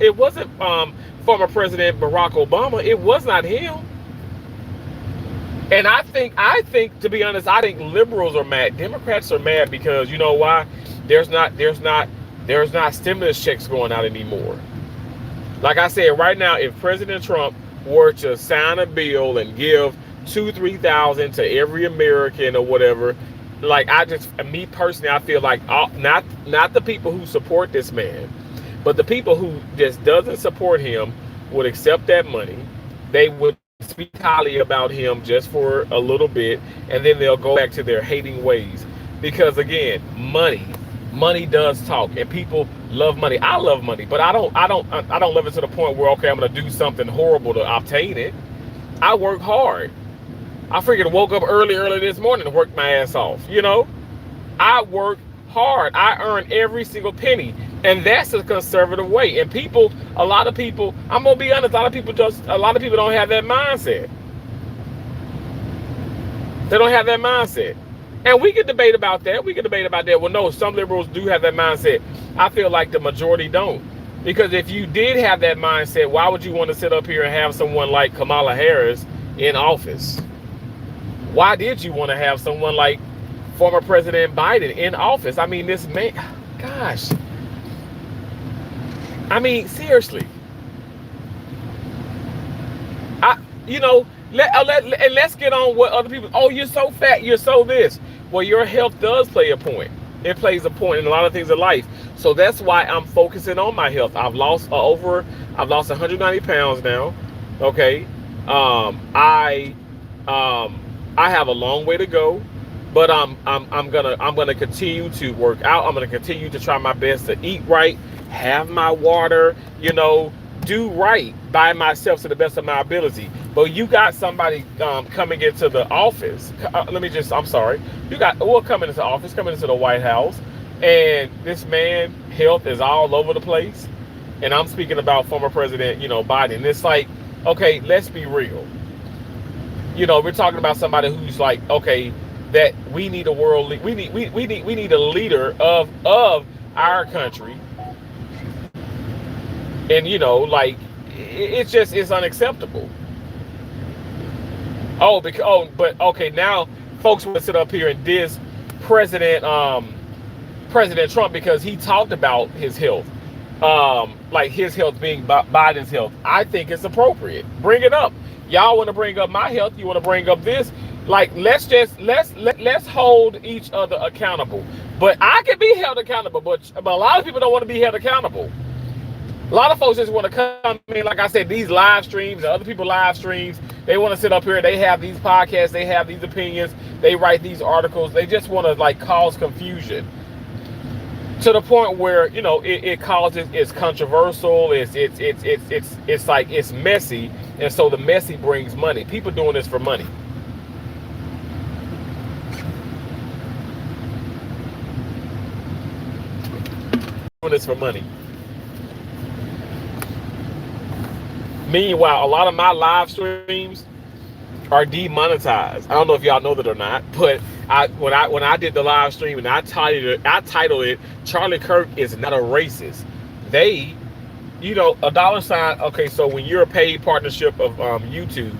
former President Barack Obama. It was not him. And I think, to be honest, I think liberals are mad. Democrats are mad because you know why? There's not stimulus checks going out anymore. Like I said, right now, if President Trump were to sign a bill and give $2,000-3,000 to every American or whatever, like me personally, I feel like not the people who support this man, but the people who just doesn't support him would accept that money. They would speak highly about him just for a little bit, and then they'll go back to their hating ways. Because again, money does talk, and people love money. I love money, but I don't love it to the point where, okay, I'm gonna do something horrible to obtain it. I work hard. I freaking woke up early this morning and worked my ass off. I work hard. I earn every single penny, and that's a conservative way. And a lot of people, I'm gonna be honest, a lot of people don't have that mindset. They don't have that mindset. And we can debate about that. Well, no, some liberals do have that mindset. I feel like the majority don't. Because if you did have that mindset, why would you want to sit up here and have someone like Kamala Harris in office? Why did you want to have someone like former President Biden in office? I mean, this man, gosh. I mean, seriously. Let's get on what other people, oh, you're so fat, you're so this. Well, your health does play a point. It plays a point in a lot of things in life. So that's why I'm focusing on my health. I've lost 190 pounds now. Okay. I have a long way to go, but I'm gonna continue to work out. I'm gonna continue to try my best to eat right, have my water, do right by myself to the best of my ability. But you got somebody coming into the office. Coming into the office, coming into the White House, and this man health is all over the place. And I'm speaking about former President, Biden. It's like, okay, let's be real. We're talking about somebody who's like, okay, that we need a world, we need a leader of our country, and like it's unacceptable. But okay, now folks want to sit up here and diss President President Trump because he talked about his health, like his health being Biden's health. I think it's appropriate. Bring it up. Y'all want to bring up my health? You want to bring up this? Like, let's hold each other accountable. But I can be held accountable, but a lot of people don't want to be held accountable. A lot of folks just want to come in, like I said, these live streams, other people live streams. They want to sit up here. They have these podcasts. They have these opinions. They write these articles. They just want to like cause confusion to the point where it causes, it's controversial. It's like it's messy, and so the messy brings money. People doing this for money. Doing this for money. Meanwhile, a lot of my live streams are demonetized. I don't know if y'all know that or not, but when I did the live stream and I titled it Charlie Kirk is not a racist. They, a dollar sign. Okay, so when you're a paid partnership of YouTube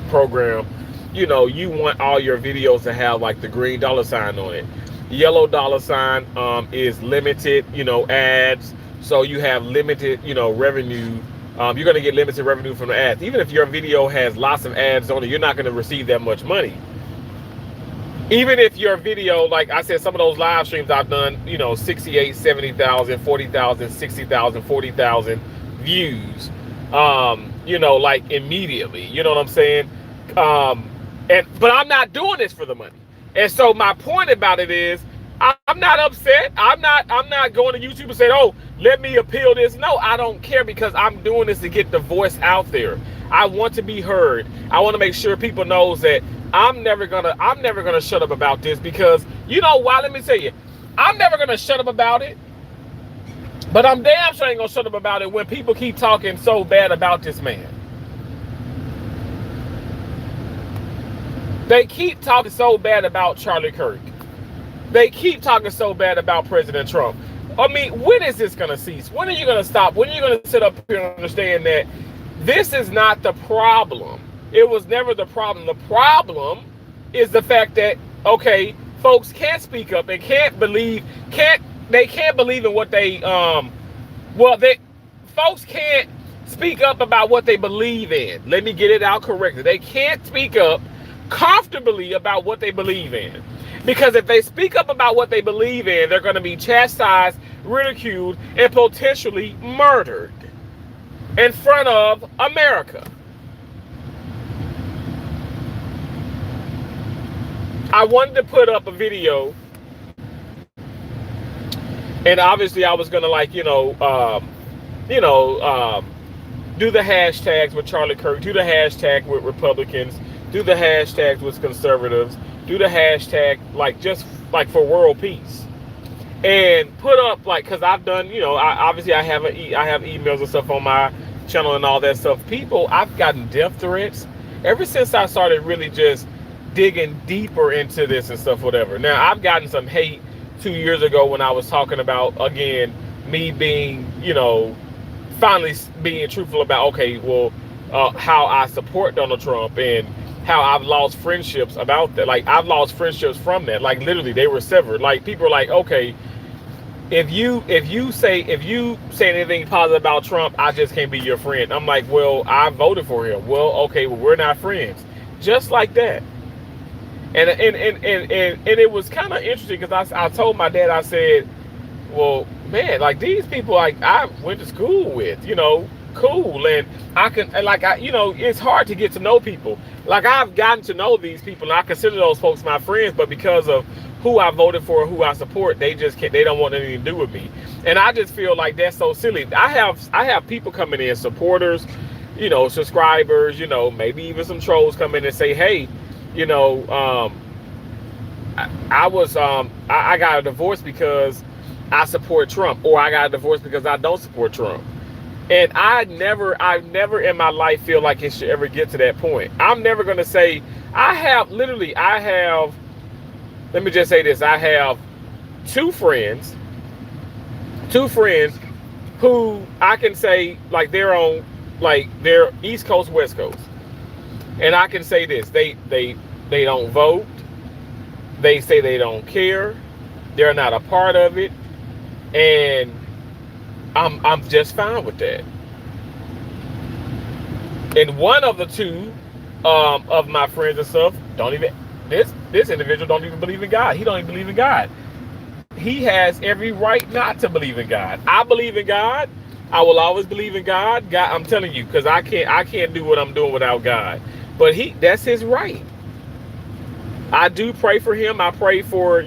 program, you want all your videos to have like the green dollar sign on it. Yellow dollar sign is limited, ads. So you have limited, revenue. You're going to get limited revenue from the ads. Even if your video has lots of ads on it, you're not going to receive that much money. Even if your video, like I said, some of those live streams I've done, 68, 70,000, 40,000, 60,000, 40,000 views, like immediately, you know what I'm saying? But I'm not doing this for the money. And so my point about it is, I'm not upset. I'm not going to YouTube and saying, oh, let me appeal this. No, I don't care, because I'm doing this to get the voice out there. I want to be heard. I want to make sure people knows that I'm never gonna shut up about this, because you know why? Let me tell you, I'm never gonna shut up about it. But I'm damn sure ain't gonna shut up about it when people keep talking so bad about this man. They keep talking so bad about Charlie Kirk. They keep talking so bad about President Trump. I mean, when is this going to cease? When are you going to stop? When are you going to sit up here and understand that this is not the problem? It was never the problem. The problem is the fact that, okay, folks can't speak up and can't believe in what they, folks can't speak up about what they believe in. Let me get it out correctly. They can't speak up comfortably about what they believe in. Because if they speak up about what they believe in, they're going to be chastised, ridiculed, and potentially murdered in front of America. I wanted to put up a video, and obviously I was going to do the hashtags with Charlie Kirk, do the hashtag with Republicans, do the hashtags with conservatives, do the hashtag just for world peace, and put up because I've done I have emails and stuff on my channel and all that stuff. I've gotten death threats ever since I started really just digging deeper into this and stuff, whatever. Now I've gotten some hate 2 years ago when I was talking about, again, me being finally being truthful about how I support Donald Trump, and how I've lost friendships about that. I've lost friendships from that. Literally, they were severed. People are like, okay, if you say anything positive about Trump, I just can't be your friend. I'm like, well, I voted for him. Well, okay, well, we're not friends. Just like that. And it was kind of interesting, because I told my dad, I said, well, man, these people I went to school with, cool, and I can, it's hard to get to know people. I've gotten to know these people, and I consider those folks my friends, but because of who I voted for, who I support, they just can't, they don't want anything to do with me. And I just feel like that's so silly. I have people coming in, supporters, subscribers, maybe even some trolls come in and say, hey, I got a divorce because I support Trump, or I got a divorce because I don't support Trump. And I never in my life feel like it should ever get to that point. I'm never going to say, let me just say this. I have two friends who I can say, like, they're East Coast, West Coast. And I can say this, they don't vote. They say they don't care. They're not a part of it. And I'm just fine with that. And one of the two of my friends and stuff this individual don't even believe in God. He don't even believe in God. He has every right not to believe in God. I believe in God. I will always believe in God. God, I'm telling you, because I can't do what I'm doing without God. But that's his right. I do pray for him. I pray for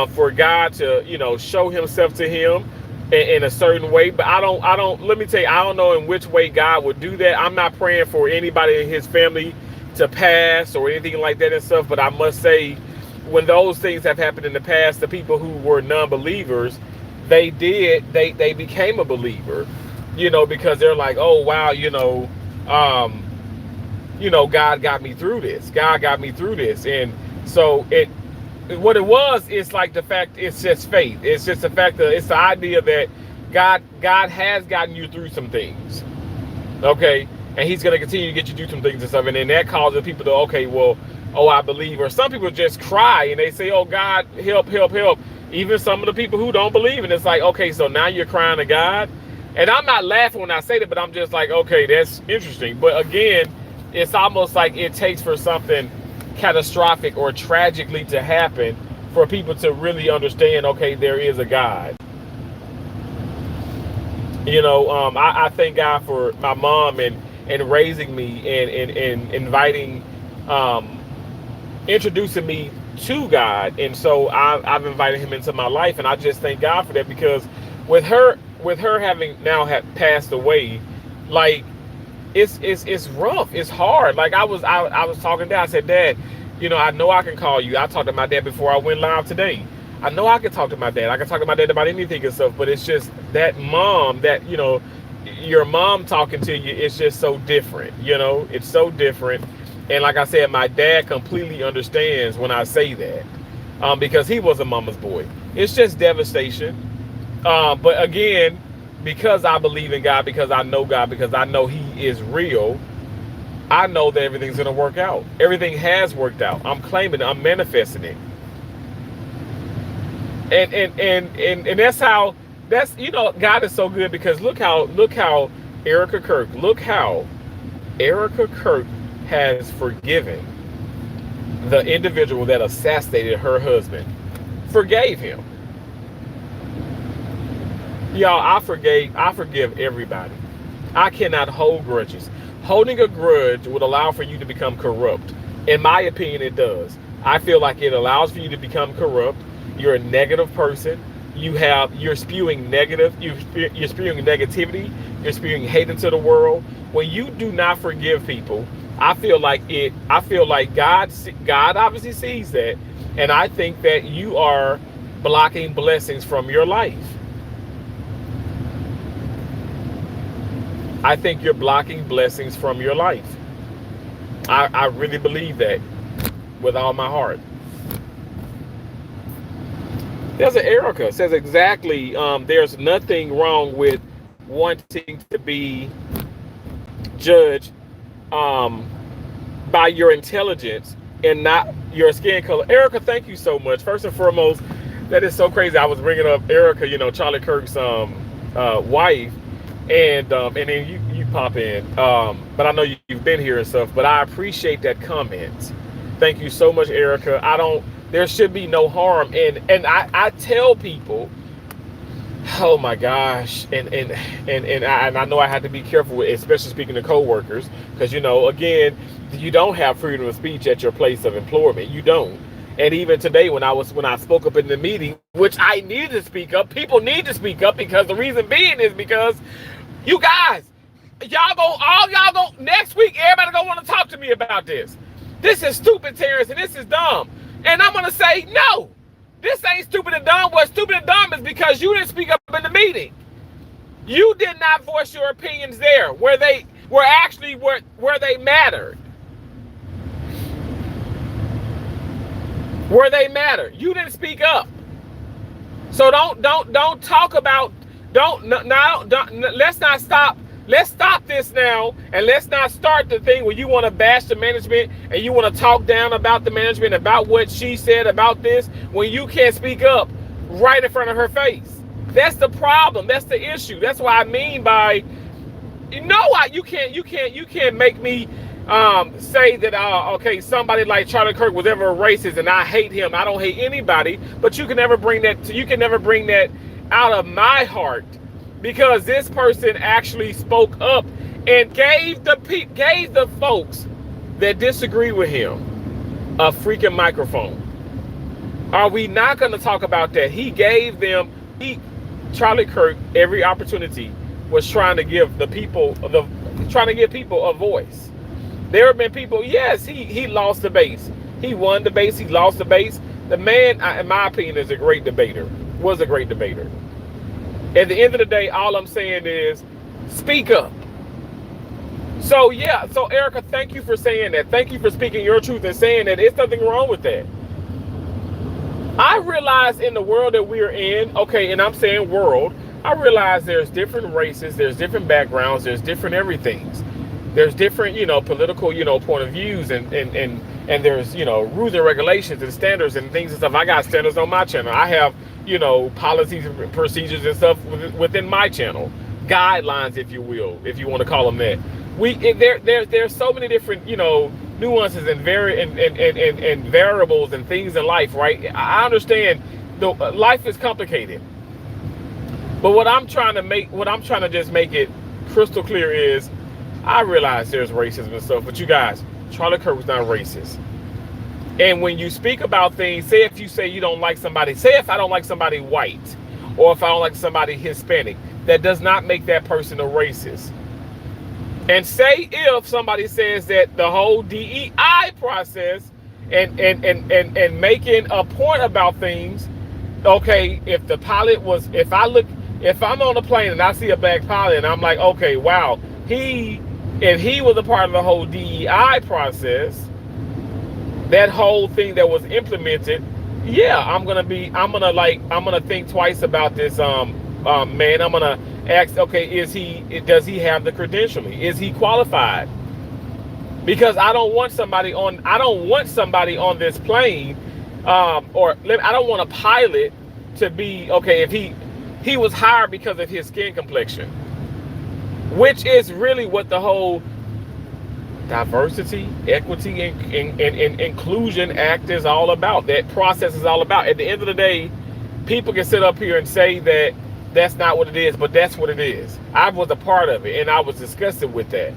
for God to show himself to him in a certain way. But I don't. Let me tell you, I don't know in which way God would do that. I'm not praying for anybody in his family to pass or anything like that and stuff. But I must say, when those things have happened in the past, the people who were non-believers, they became a believer, because they're like, oh wow, God got me through this. God got me through this. And so what it was, it's like the fact, it's just faith. It's just the fact that it's the idea that God has gotten you through some things. Okay. And he's going to continue to get you through some things and stuff. And then that causes people to, okay, well, oh, I believe. Or some people just cry and they say, oh, God, help, help, help. Even some of the people who don't believe. And it's like, okay, so now you're crying to God. And I'm not laughing when I say that, but I'm just like, okay, that's interesting. But again, it's almost like it takes for something catastrophic or tragically to happen for people to really understand, okay, there is a God. I thank God for my mom and raising me and inviting, introducing me to God. And so I've invited him into my life, and I just thank God for that, because with her having now passed away, like, it's rough. It's hard. Like I was talking to Dad. I said, Dad, I know I can call you. I talked to my dad before I went live today. I know I can talk to my dad. I can talk to my dad about anything and stuff, but it's just that mom, that, your mom talking to you, it's just so different. It's so different. And like I said, my dad completely understands when I say that, because he was a mama's boy. It's just devastation. But again, because I believe in God, because I know God, because I know he is real, I know that everything's going to work out. Everything has worked out. I'm claiming it. I'm manifesting it. And that's God is so good, because look how Erica Kirk has forgiven the individual that assassinated her husband. Forgave him. Y'all, I forgive everybody. I cannot hold grudges. Holding a grudge would allow for you to become corrupt. In my opinion, it does. I feel like it allows for you to become corrupt. You're a negative person. You're spewing negative. You're spewing negativity. You're spewing hate into the world. When you do not forgive people, I feel like God obviously sees that, and I think that you are blocking blessings from your life. I think you're blocking blessings from your life. I really believe that with all my heart. There's an Erica says exactly. There's nothing wrong with wanting to be judged by your intelligence and not your skin color. Erica, thank you so much. First and foremost, that is so crazy. I was bringing up Erica, Charlie Kirk's wife. And then you pop in, but I know you've been here and stuff, but I appreciate that comment. Thank you so much, Erica. There should be no harm. And I tell people, oh my gosh. And I know I have to be careful, especially speaking to coworkers, because, again, you don't have freedom of speech at your place of employment. You don't. And even today, when I spoke up in the meeting, which I needed to speak up, people need to speak up, because the reason being is because you guys, y'all go next week, everybody gonna want to talk to me about this. This is stupid, Terrence, and this is dumb. And I'm gonna say no. This ain't stupid and dumb. What's stupid and dumb is because you didn't speak up in the meeting. You did not voice your opinions there where they were actually where they mattered. Where they mattered. You didn't speak up. So don't talk about let's not stop. Let's stop this now, and let's not start the thing where you want to bash the management and you want to talk down about the management, about what she said about this, when you can't speak up right in front of her face. That's the problem. That's the issue. That's what I mean by, you can't make me say that okay, somebody like Charlie Kirk was ever racist and I hate him. I don't hate anybody, but you can never bring that out of my heart. Because this person actually spoke up and gave the folks that disagree with him a freaking microphone. Are we not going to talk about that? He gave them, Charlie Kirk, every opportunity was trying to give people a voice. There have been people, yes, he lost debates. He won debates, he lost debates. The man, in my opinion, was a great debater. At the end of the day, all I'm saying is speak up. So yeah, so Erica, thank you for saying that. Thank you for speaking your truth and saying that there's nothing wrong with that. I realize in the world that we're in, okay, and I'm saying world, I realize there's different races, there's different backgrounds, there's different everythings. There's different, political, point of views and there's, rules and regulations and standards and things and stuff. I got standards on my channel. I have, policies and procedures and stuff within my channel. Guidelines, if you will, if you want to call them that. There's so many different, nuances and variables and things in life, right? I understand life is complicated. But what I'm trying to just make it crystal clear is, I realize there's racism and stuff, but you guys, Charlie Kirk was not racist. And when you speak about things, say if you say you don't like somebody, say if I don't like somebody white, or if I don't like somebody Hispanic, that does not make that person a racist. And say if somebody says that the whole DEI process and making a point about things, okay, if the pilot was, if I'm on a plane and I see a black pilot and I'm like, okay, wow, if he was a part of the whole DEI process, that whole thing that was implemented, yeah, I'm gonna think twice about this man. I'm gonna ask, okay, does he have the credentialing? Is he qualified? Because I don't want somebody on this plane, or I don't want a pilot to be, okay, if he was hired because of his skin complexion, which is really what the whole Diversity, Equity, and Inclusion Act is all about. That process is all about. At the end of the day, people can sit up here and say that that's not what it is, but that's what it is. I was a part of it, and I was disgusted with that.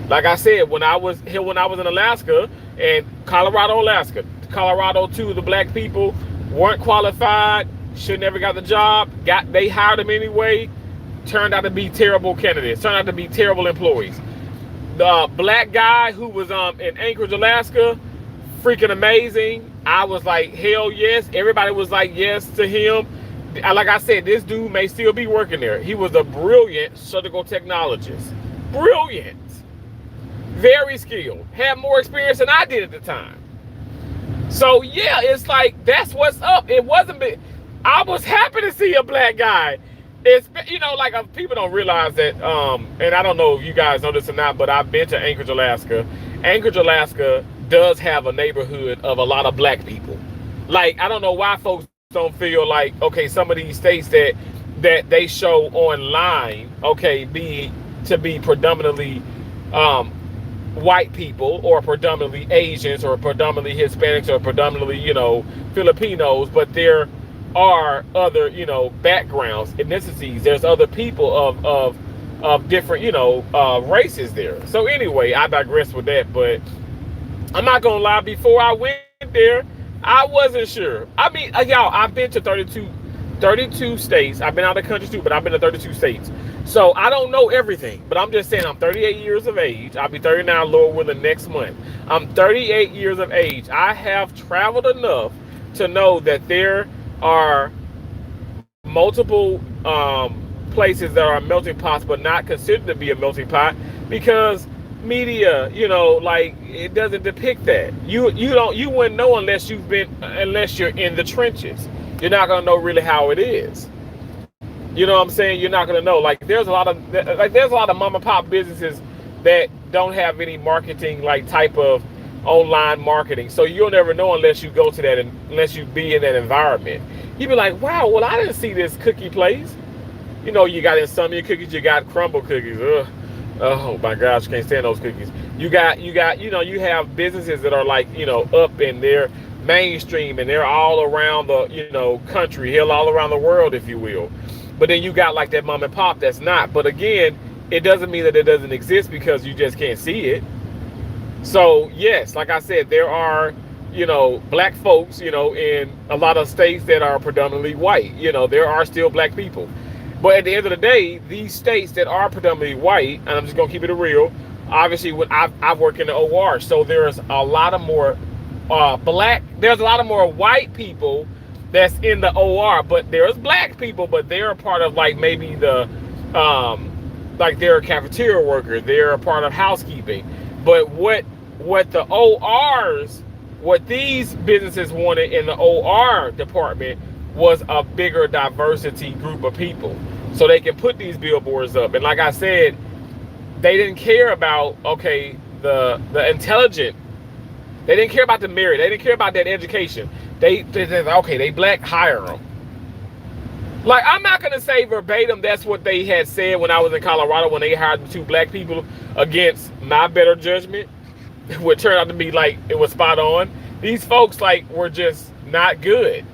Like I said, when I was in Alaska and Colorado too, the black people weren't qualified, should never got the job, they hired them anyway, turned out to be terrible candidates, turned out to be terrible employees. The black guy who was in Anchorage, Alaska, freaking amazing. I was like, hell yes. Everybody was like yes to him. Like I said, this dude may still be working there. He was a brilliant surgical technologist. Brilliant. Very skilled. Had more experience than I did at the time. So yeah, it's like, that's what's up. It wasn't big. I was happy to see a black guy. It's, people don't realize that, and I don't know if you guys know this or not, but I've been to Anchorage, Alaska. Anchorage, Alaska does have a neighborhood of a lot of black people. Like, I don't know why folks don't feel like, okay, some of these states that they show online, okay, be predominantly white people, or predominantly Asians, or predominantly Hispanics, or predominantly, Filipinos, but they're are other, backgrounds, ethnicities. There's other people of different, races there. So anyway, I digress with that, but I'm not gonna lie, before I went there, I wasn't sure. I mean, y'all, I've been to 32 states. I've been out of the country too, but I've been to 32 states. So I don't know everything, but I'm just saying I'm 38 years of age. I'll be 39, Lord willing, next month. I'm 38 years of age. I have traveled enough to know that there are multiple places that are melting pots, but not considered to be a melting pot because media, like it doesn't depict that. You wouldn't know unless you're in the trenches. You're not gonna know really how it is. You know what I'm saying? You're not gonna know. Like there's a lot of mom and pop businesses that don't have any marketing like type of online marketing. So you'll never know unless you go to that and unless you be in that environment. You'd be like, wow, well I didn't see this cookie place. You got insomnia cookies, you got crumble cookies. Ugh. Oh my gosh, can't stand those cookies. You have businesses that are like, up and they're mainstream and they're all around the, country, hell, all around the world, if you will. But then you got like that mom and pop that's not. But again, it doesn't mean that it doesn't exist because you just can't see it. So yes, like I said, there are, black folks, in a lot of states that are predominantly white. There are still black people. But at the end of the day, these states that are predominantly white, and I'm just gonna keep it real, obviously when I've worked in the OR, so there's a lot of more there's a lot of more white people that's in the OR, but there's black people, but they're a part of like maybe the like they're a cafeteria worker, they're a part of housekeeping. But what the ORs, what these businesses wanted in the OR department was a bigger diversity group of people, so they can put these billboards up. And like I said, they didn't care about the intelligent. They didn't care about the merit. They didn't care about that education. They okay, they black, hire them. Like I'm not gonna say verbatim that's what they had said when I was in Colorado when they hired the 2 black people against my better judgment, which turned out to be like it was spot on. These folks like were just not good.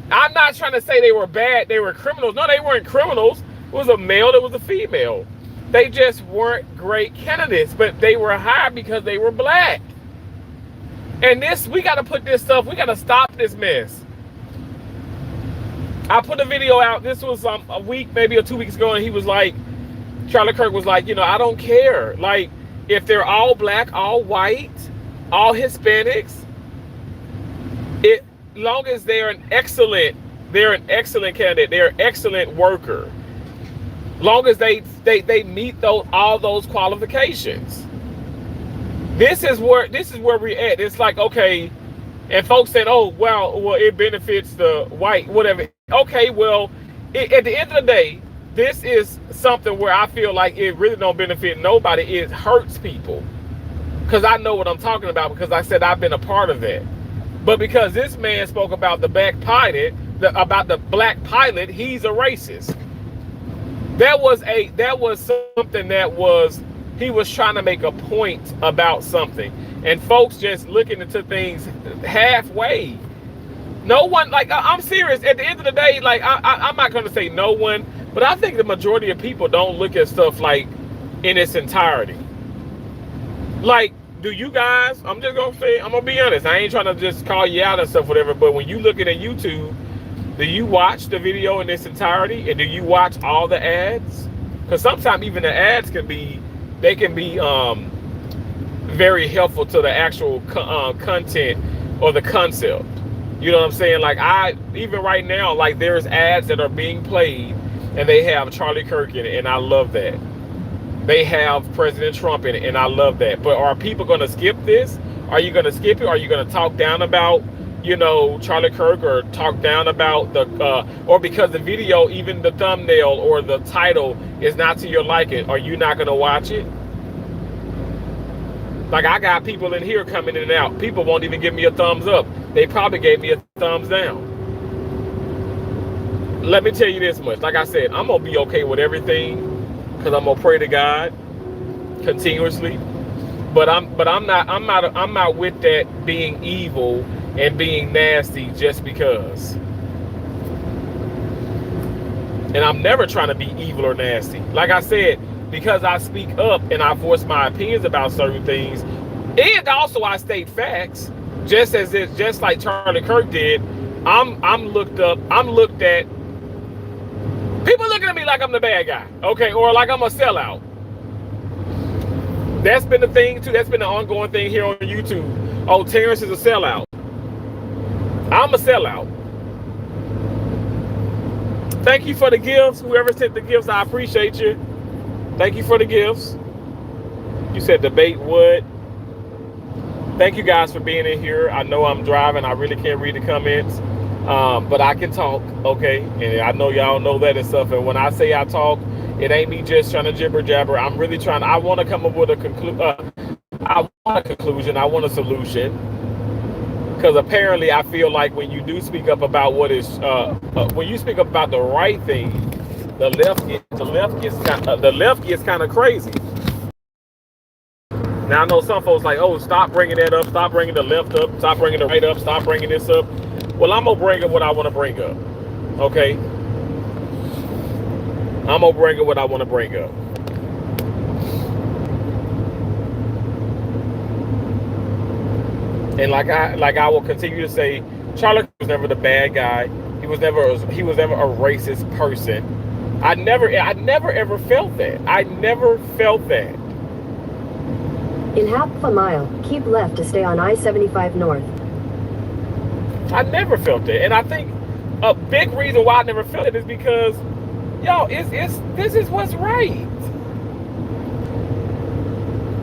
I'm not trying to say they were bad, they were criminals. No, they weren't criminals. It was a male, it was a female. They just weren't great candidates, but they were hired because they were black. And we got to put this stuff, we got to stop this mess. I put a video out, this was a week, maybe 2 weeks ago, and he was like, Charlie Kirk was like, I don't care. Like, if they're all black, all white, all Hispanics, long as they're an excellent candidate, they're an excellent worker, long as they meet all those qualifications. This is where we're at. It's like, okay, and folks said, oh well it benefits the white, whatever. Okay, well at the end of the day, this is something where I feel like it really don't benefit nobody. It hurts people, because I know what I'm talking about, because I said I've been a part of that. But because this man spoke about the black pilot, he's a racist. That was something that he was trying to make a point about something, and folks just looking into things halfway. No one, like, I'm serious. At the end of the day, like, I'm not going to say no one, but I think the majority of people don't look at stuff like in its entirety. Like, do you guys? I'm just gonna say, I'm gonna be honest. I ain't trying to just call you out and stuff, whatever. But when you looking at YouTube, do you watch the video in its entirety, and do you watch all the ads? Because sometimes even the ads can be very helpful to the actual content or the concept. You know what I'm saying? Like even right now, like there's ads that are being played, and they have Charlie Kirk in it, and I love that. They have President Trump in it, and I love that. But are people going to skip this? Are you going to skip it? Are you going to talk down about, Charlie Kirk, or talk down about or because the video, even the thumbnail or the title is not to your liking, are you not going to watch it? Like, I got people in here coming in and out. People won't even give me a thumbs up. They probably gave me a thumbs down. Let me tell you this much. Like I said, I'm going to be okay with everything, because I'm gonna pray to God continuously, but I'm not with that being evil and being nasty just because. And I'm never trying to be evil or nasty. Like I said, because I speak up and I voice my opinions about certain things, and also I state facts, just like Charlie Kirk did. I'm looked at. People looking at me like I'm the bad guy, okay, or like I'm a sellout. That's been the thing too. That's been the ongoing thing here on YouTube. Oh, Terrence is a sellout. I'm a sellout. Thank you for the gifts. Whoever sent the gifts, I appreciate you. Thank you for the gifts. You said debate would. Thank you guys for being in here. I know I'm driving. I really can't read the comments. But I can talk, okay? And I know y'all know that and stuff. And when I say I talk, it ain't me just trying to jibber jabber. I'm really trying. I want to come up with a I want a conclusion. I want a solution. Because apparently, I feel like when you do speak up about what is, when you speak up about the right thing, the left gets kind of crazy. Now I know some folks like, oh, stop bringing that up, stop bringing the left up, stop bringing the right up, stop bringing this up. Well, I'm gonna bring up what I want to bring up. Okay, I'm gonna bring up what I want to bring up. And like I will continue to say, Charlie was never the bad guy. He was never a racist person. I never ever felt that. I never felt that. In half a mile, keep left to stay on I-75 North. I never felt that. And I think a big reason why I never felt it is because, yo, this is what's right.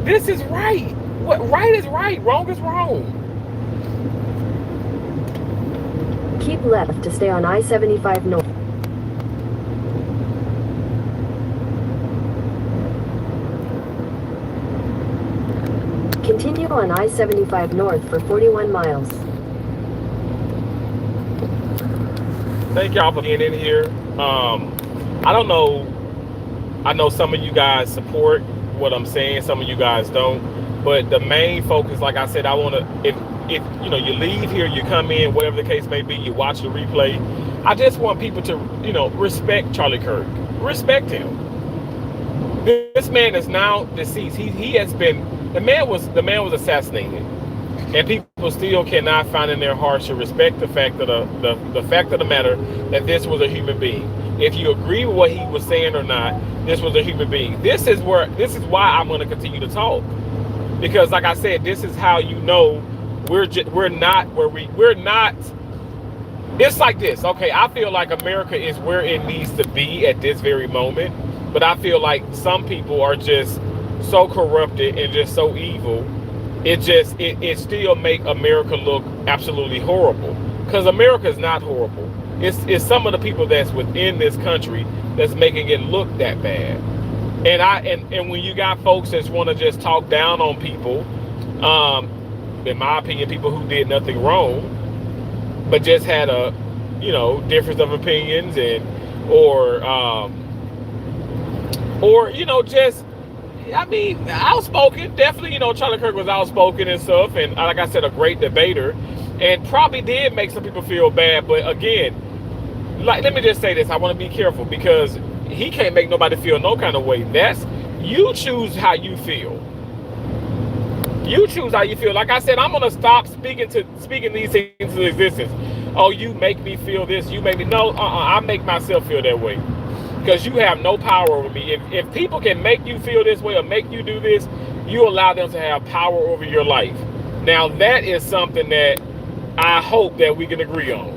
This is right. What right is right, wrong is wrong. Keep left to stay on I-75 North. Continue on I-75 North for 41 miles. Thank y'all for being in here. I don't know. I know some of you guys support what I'm saying. Some of you guys don't. But the main focus, like I said, I want to, if you know, you leave here, you come in, whatever the case may be, you watch the replay. I just want people to, you know, respect Charlie Kirk. Respect him. This man is now deceased. He has been, the man was assassinated. And people still cannot find in their hearts to respect the fact of the fact of the matter that this was a human being. If you agree with what he was saying or not, this was a human being. This is why I'm going to continue to talk, because like I said, this is how you know we're not. It's like this. Okay, I feel like America is where it needs to be at this very moment, but I feel like some people are just so corrupted and just so evil. It still make America look absolutely horrible, because America is not horrible. It's some of the people that's within this country that's making it look that bad. And when you got folks that want to just talk down on people, in my opinion, people who did nothing wrong, but just had a, you know, difference of opinions or you know, just, I mean, outspoken. Definitely, you know, Charlie Kirk was outspoken and stuff, and like I said, a great debater, and probably did make some people feel bad. But again, like, let me just say this: I want to be careful, because he can't make nobody feel no kind of way. That's, you choose how you feel. You choose how you feel. Like I said, I'm gonna stop speaking these things into existence. Oh, you make me feel this. You make me, no. I make myself feel that way. Because you have no power over me. If people can make you feel this way or make you do this, you allow them to have power over your life. Now, that is something that I hope that we can agree on.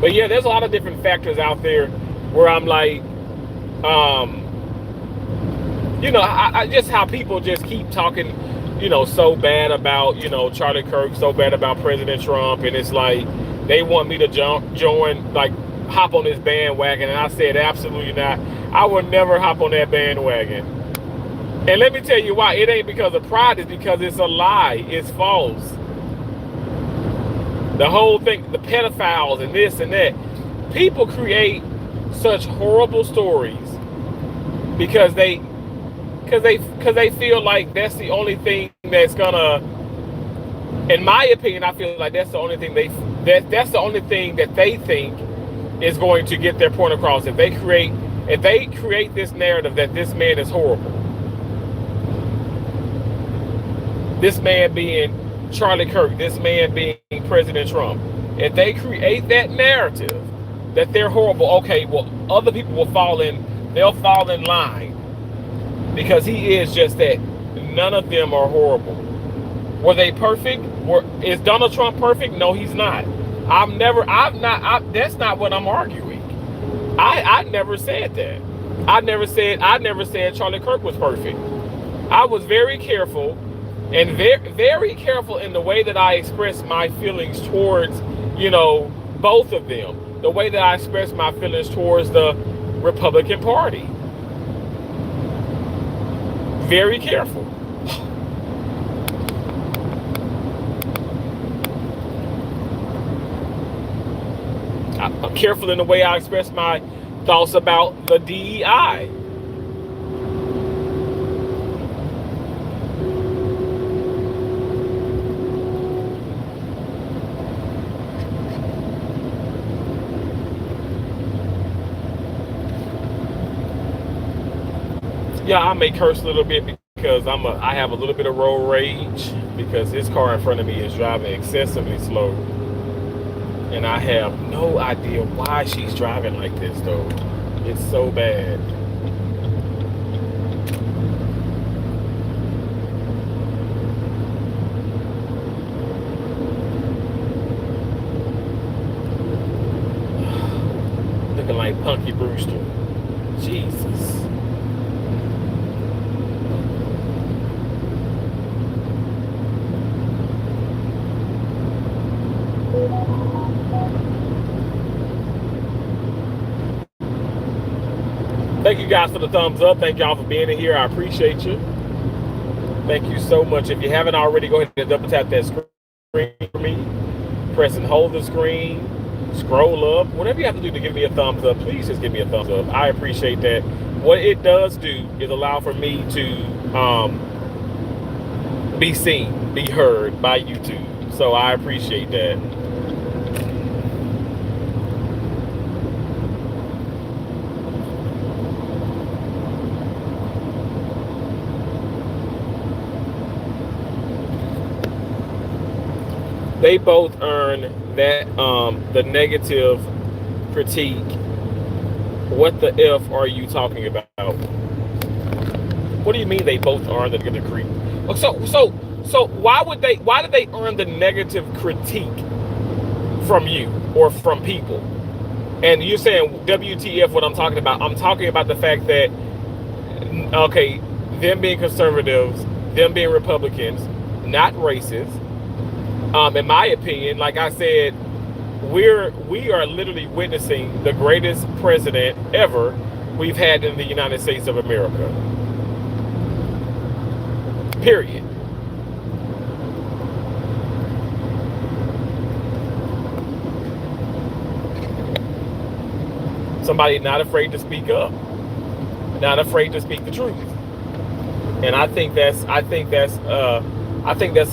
But yeah, there's a lot of different factors out there where I'm like, you know, I just how people just keep talking, you know, so bad about, you know, Charlie Kirk, so bad about President Trump, and it's like they want me to join, like, hop on this bandwagon, and I said absolutely not. I would never hop on that bandwagon. And let me tell you why. It ain't because of pride, it's because it's a lie. It's false. The whole thing, the pedophiles and this and that, people create such horrible stories because they feel like that's the only thing that's gonna, in my opinion, I feel like that's the only thing that's the only thing that they think is going to get their point across. If they create this narrative that this man is horrible, this man being Charlie Kirk, this man being President Trump, if they create that narrative that they're horrible, okay, well, other people will fall in They'll fall in line because he is just that. None of them are horrible. Were they perfect? Is Donald Trump perfect? No, he's not. That's not what I'm arguing. I never said that. I never said Charlie Kirk was perfect. I was very careful and very, very careful in the way that I expressed my feelings towards, both of them. The way that I expressed my feelings towards the Republican Party. Very careful. I'm careful in the way I express my thoughts about the DEI. Yeah, I may curse a little bit because I have a little bit of road rage because this car in front of me is driving excessively slow. And I have no idea why she's driving like this though. It's so bad. Looking like Punky Brewster. Jesus. Thank you guys for the thumbs up. Thank y'all for being in here. I appreciate you. Thank you so much. If you haven't already, go ahead and double tap that screen for me. Press and hold the screen. Scroll up. Whatever you have to do to give me a thumbs up, please just give me a thumbs up. I appreciate that. What it does do is allow for me to be seen, be heard by YouTube. So I appreciate that. They both earn that the negative critique. What the F are you talking about? What do you mean they both earn the negative critique? So why did they earn the negative critique from you or from people? And you're saying WTF what I'm talking about? I'm talking about the fact that okay, them being conservatives, them being Republicans, not racist. In my opinion, like I said, we are literally witnessing the greatest president ever we've had in the United States of America. Period. Somebody not afraid to speak up, not afraid to speak the truth, and I think that's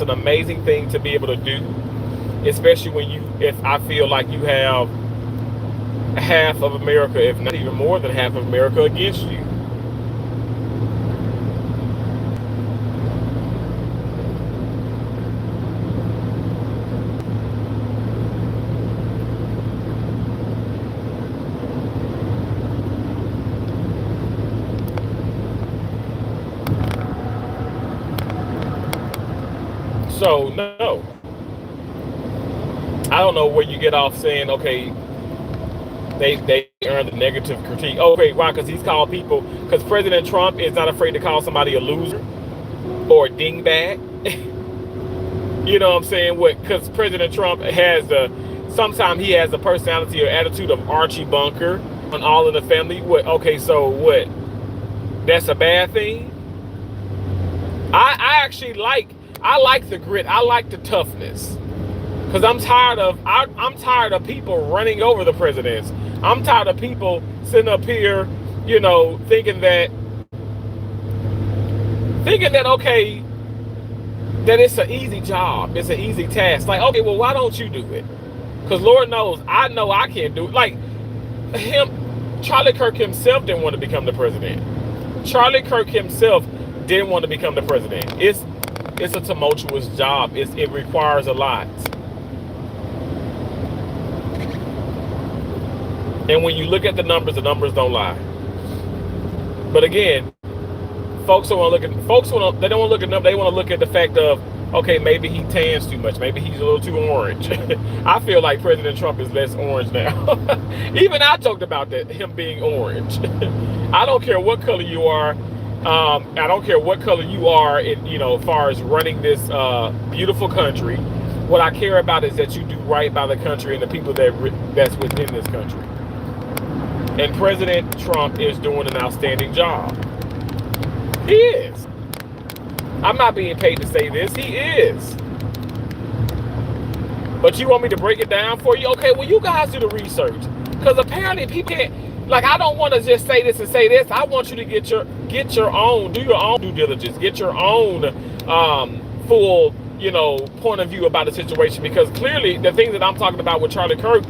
an amazing thing to be able to do, especially if I feel like you have half of America, if not even more than half of America against you. So no, I don't know where you get off saying, okay, they earn the negative critique. Okay, why? Because he's called people. Because President Trump is not afraid to call somebody a loser or a dingbat. You know what I'm saying? Because President Trump sometimes he has the personality or attitude of Archie Bunker on All in the Family. What? Okay, so what? That's a bad thing. I like the grit. I like the toughness. Because I'm tired of people running over the presidents. I'm tired of people sitting up here, thinking that okay, that it's an easy job, it's an easy task. Like, okay, well, why don't you do it? Because Lord knows, I know I can't do it. Like Charlie Kirk himself didn't want to become the president. Charlie Kirk himself didn't want to become the president. It's a tumultuous job. It requires a lot. And when you look at the numbers don't lie. But again, folks don't want to look at folks want to, they don't want to look at them. They want to look at the fact of, okay, maybe he tans too much, maybe he's a little too orange. I feel like President Trump is less orange now. Even I talked about that, him being orange. I don't care what color you are. I don't care what color you are in, as far as running this beautiful country. What I care about is that you do right by the country and the people that's within this country. And President Trump is doing an outstanding job. He is. I'm not being paid to say this. He is. But you want me to break it down for you? Okay, well, you guys do the research. Because apparently people can't, I don't want to just say this and say this. I want you to get your own, do your own due diligence. Get your own full, point of view about the situation. Because clearly the things that I'm talking about with Charlie Kirk,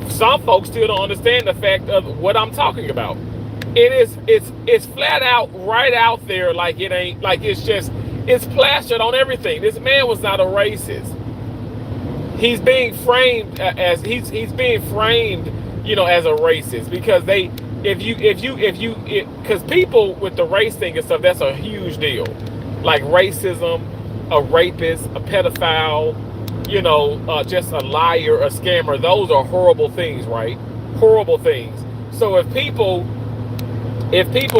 some folks still don't understand the fact of what I'm talking about. It's flat out right out there, like it ain't, like it's plastered on everything. This man was not a racist. He's being framed as he's being framed, as a racist because because people with the race thing and stuff, that's a huge deal. Like racism, a rapist, a pedophile, just a liar, a scammer. Those are horrible things, right? Horrible things. So if people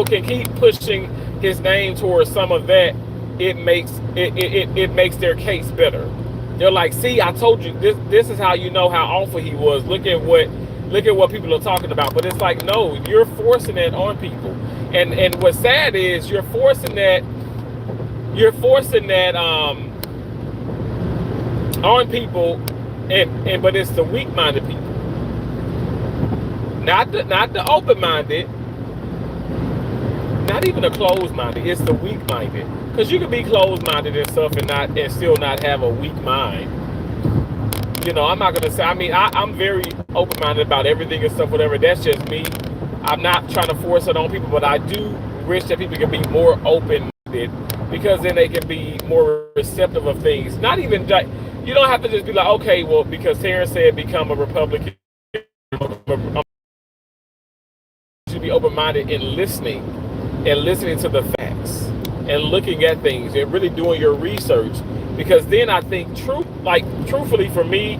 can keep pushing his name towards some of that, it makes their case better. They're like, see, I told you this is how you know how awful he was. Look at what people are talking about. But it's like, no, you're forcing that on people. And what's sad is you're forcing that on people, and but it's the weak-minded people. Not the open-minded. Not even the closed-minded. It's the weak-minded. Because you can be closed-minded and stuff and still not have a weak mind. I'm not gonna say. I'm very open-minded about everything and stuff. Whatever. That's just me. I'm not trying to force it on people, but I do wish that people can be more open-minded because then they can be more receptive of things. Not even you don't have to just be like, okay, well, because Terrence said become a Republican. You should be open-minded in listening to the facts and looking at things and really doing your research, because then I think truthfully for me,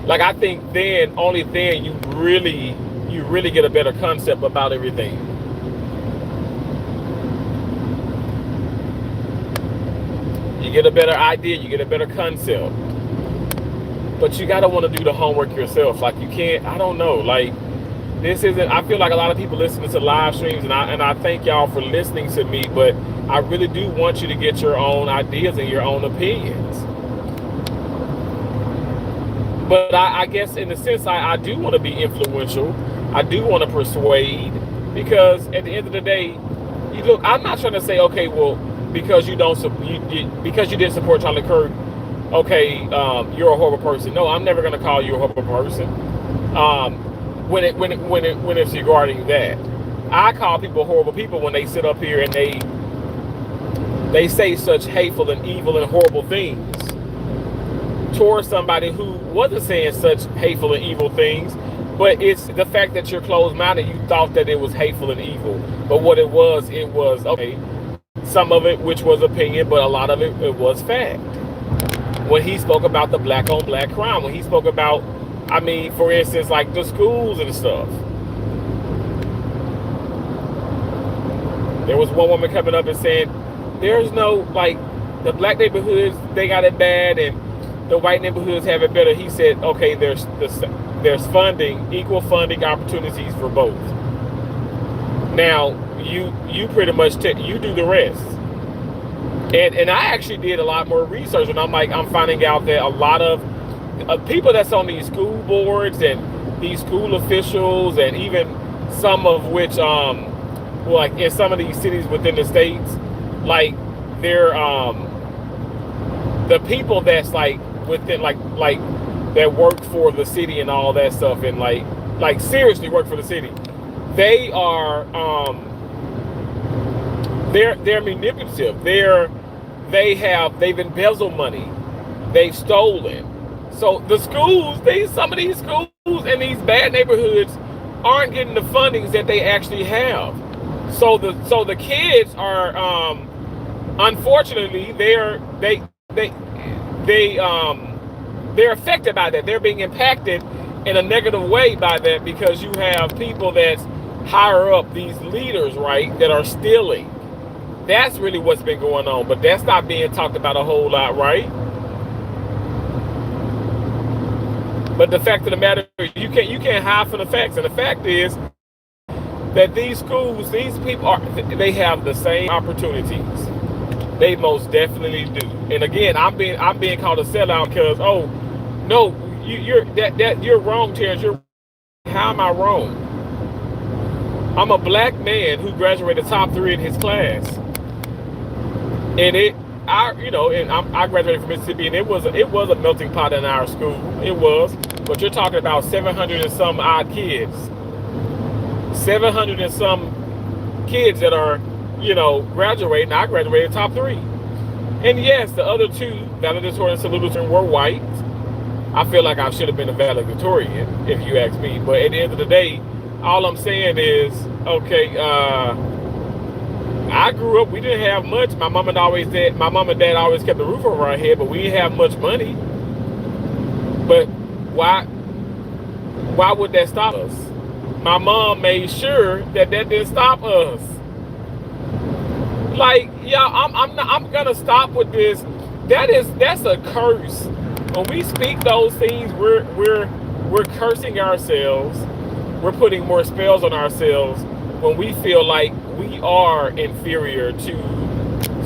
I think only then you really get a better concept about everything. You get a better idea, you get a better concept. But you gotta want to do the homework yourself. You can't, I don't know, this isn't, I feel like a lot of people listening to live streams, and I thank y'all for listening to me, but I really do want you to get your own ideas and your own opinions. But I guess in a sense, I do want to be influential. I do want to persuade, because at the end of the day, look, I'm not trying to say, okay, well, because you didn't support Charlie Kirk, okay, you're a horrible person. No, I'm never going to call you a horrible person. When it's regarding that, I call people horrible people when they sit up here and they say such hateful and evil and horrible things towards somebody who wasn't saying such hateful and evil things. But it's the fact that you're closed-minded. You thought that it was hateful and evil, but what it was okay. Some of it, which was opinion, but a lot of it was fact. When he spoke about the black-on-black crime, when he spoke about, for instance, the schools and stuff. There was one woman coming up and saying, there's no, the black neighborhoods, they got it bad, and the white neighborhoods have it better. He said, okay, there's funding, equal funding opportunities for both. Now, you pretty much, you do the rest. And I actually did a lot more research, and I'm finding out that a lot of people that's on these school boards and these school officials, and even some of which, in some of these cities within the states, they're the people that's within that work for the city and all that stuff, and seriously work for the city. They are they're manipulative. They've embezzled money. They've stolen. So the schools, some of these schools in these bad neighborhoods aren't getting the fundings that they actually have. So the kids are unfortunately they're affected by that. They're being impacted in a negative way by that because you have people that's higher up, these leaders, right, that are stealing. That's really what's been going on, but that's not being talked about a whole lot, right? But the fact of the matter, you can't hide from the facts, and the fact is that these schools, these people they have the same opportunities. They most definitely do. And again, I'm being called a sellout because no, you're wrong, Terrence. How am I wrong? I'm a black man who graduated top 3 in his class, and I graduated from Mississippi, and it was a melting pot in our school. It was, but you're talking about 700 and some odd kids, 700 and some kids that are graduating. I graduated top 3, and yes, the other 2, valedictorian and salutatorian, were white. I feel like I should have been a valedictorian, if you ask me. But at the end of the day, all I'm saying is, okay, I grew up, we didn't have much. My mom and dad always kept the roof over our head, but we didn't have much money. But why would that stop us? My mom made sure that didn't stop us. Like, yeah, I'm gonna stop with this. That's a curse. When we speak those things, we're cursing ourselves. We're putting more spells on ourselves when we feel like we are inferior to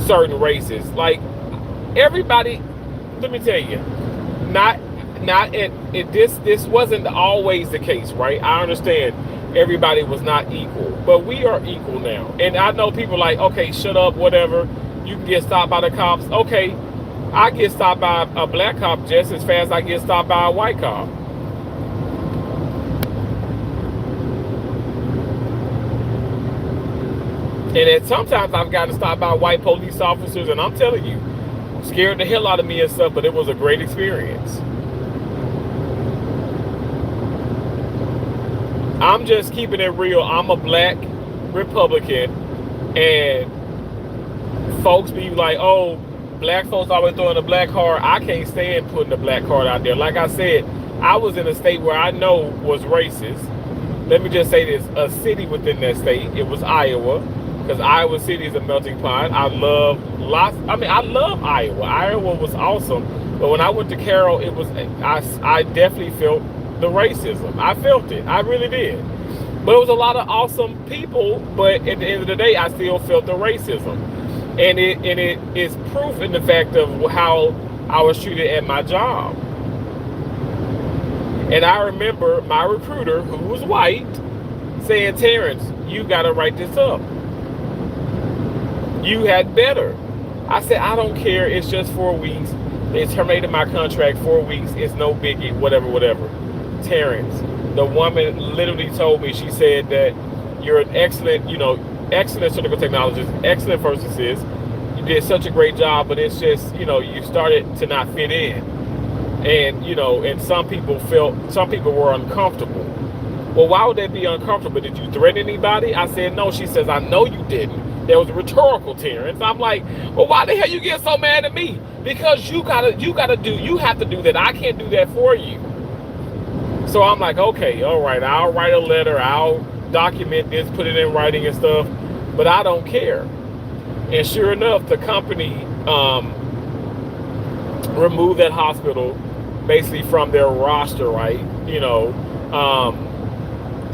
certain races. Like, everybody, let me tell you, this wasn't always the case, right? I understand everybody was not equal, but we are equal now. And I know people like, okay, shut up, whatever. You can get stopped by the cops. Okay, I get stopped by a black cop just as fast as I get stopped by a white cop. And then sometimes I've gotten stopped by white police officers, and I'm telling you, scared the hell out of me and stuff, but it was a great experience. I'm just keeping it real. I'm a black Republican, and folks be like, oh, black folks always throwing a black card. I can't stand putting a black card out there. Like I said, I was in a state where I know was racist. Let me just say this, a city within that state, it was Iowa, because Iowa City is a melting pot. I love Iowa. Iowa was awesome. But when I went to Carroll, I definitely felt the racism. I felt it. I really did. But it was a lot of awesome people, but at the end of the day, I still felt the racism. And it is proof in the fact of how I was treated at my job. And I remember my recruiter, who was white, saying, Terrence, you got to write this up. You had better. I said, I don't care. It's just 4 weeks. They terminated my contract 4 weeks. It's no biggie, whatever. Terrence, the woman literally told me, she said that you're an excellent surgical technologist, excellent first assist. You did such a great job, but it's just, you started to not fit in. And, and some people were uncomfortable. Well, why would they be uncomfortable? Did you threaten anybody? I said, no. She says, I know you didn't. That was a rhetorical, Terrence. I'm like, well, why the hell you get so mad at me? Because you have to do that. I can't do that for you. So I'm like, okay, all right, I'll write a letter, I'll document this, put it in writing and stuff, but I don't care. And sure enough, the company removed that hospital basically from their roster, right?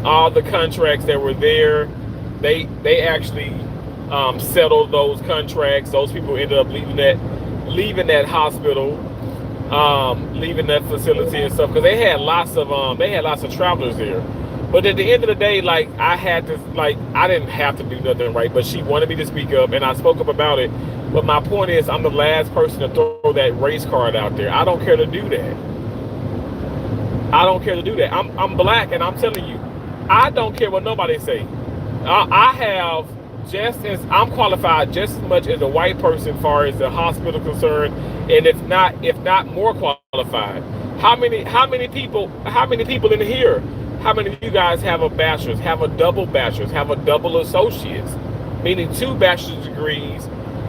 All the contracts that were there, they actually settled those contracts. Those people ended up leaving that hospital, leaving that facility and stuff, because they had lots of travelers there. But at the end of the day, like, I didn't have to do nothing, right? But she wanted me to speak up, and I spoke up about it. But my point is, I'm the last person to throw that race card out there. I don't care to do that. I'm black, and I'm telling you, I don't care what nobody say. I'm qualified just as much as a white person as far as the hospital concerned, and if not more qualified. How many people in here How many of you guys have a bachelor's, have a double bachelor's, have a double associate's, meaning 2 bachelor's degrees,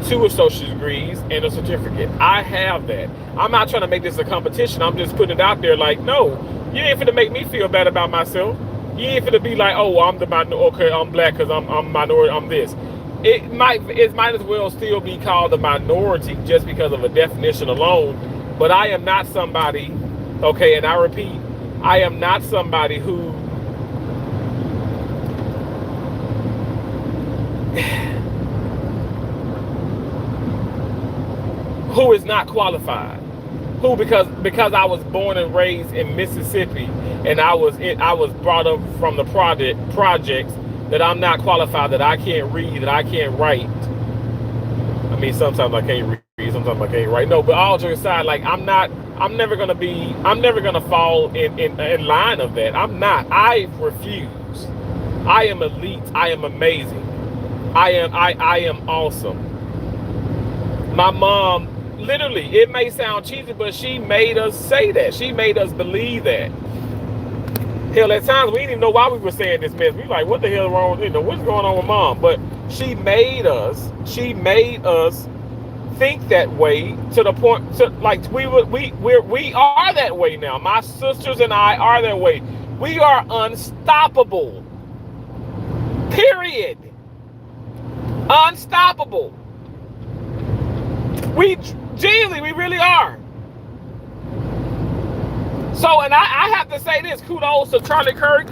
2 associate degrees, and a certificate? I have that. I'm not trying to make this a competition. I'm just putting it out there like, no, you ain't finna make me feel bad about myself. You ain't finna be like, oh, I'm the minority, okay, I'm black because I'm minority, I'm this. It might as well still be called a minority just because of a definition alone. But I am not somebody, okay, and I repeat, I am not somebody who is not qualified. Who because I was born and raised in Mississippi and I was brought up from the projects, that I'm not qualified, that I can't read, that I can't write. I mean, sometimes I can't read, sometimes I can't write. No, but all joking aside, like I'm never gonna fall in line of that. I'm not. I refuse. I am elite. I am amazing. I am awesome. My mom, literally, it may sound cheesy, but she made us say that. She made us believe that. Hell, at times we didn't even know why we were saying this mess. We were like, what the hell is wrong with, what's going on with mom? But she made us think that way, to the point to like we are that way now. My sisters and I are that way. We are unstoppable. Period. Unstoppable. We really are. So, and I have to say this, kudos to Charlie Kirk,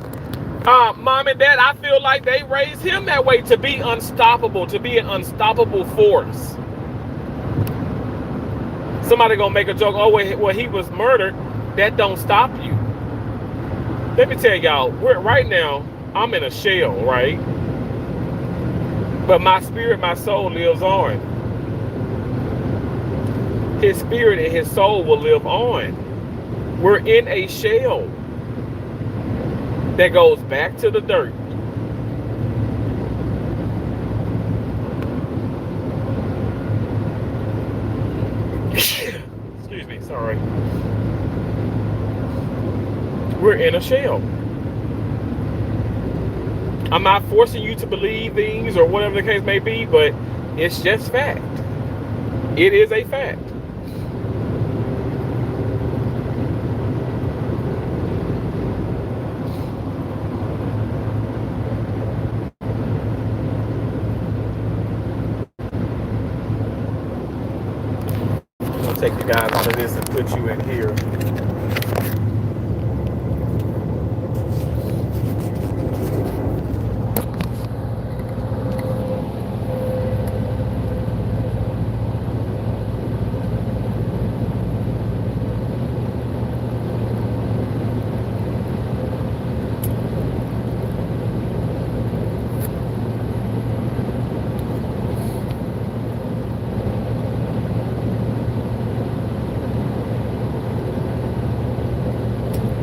mom and dad. I feel like they raised him that way, to be unstoppable, to be an unstoppable force. Somebody gonna make a joke, oh, well, he was murdered. That don't stop you. Let me tell y'all, right now, I'm in a shell, right? But my spirit, my soul lives on. His spirit and his soul will live on. We're in a shell that goes back to the dirt. Excuse me, sorry. We're in a shell. I'm not forcing you to believe things or whatever the case may be, but it's just fact. It is a fact. Take you guys out of this and put you in here.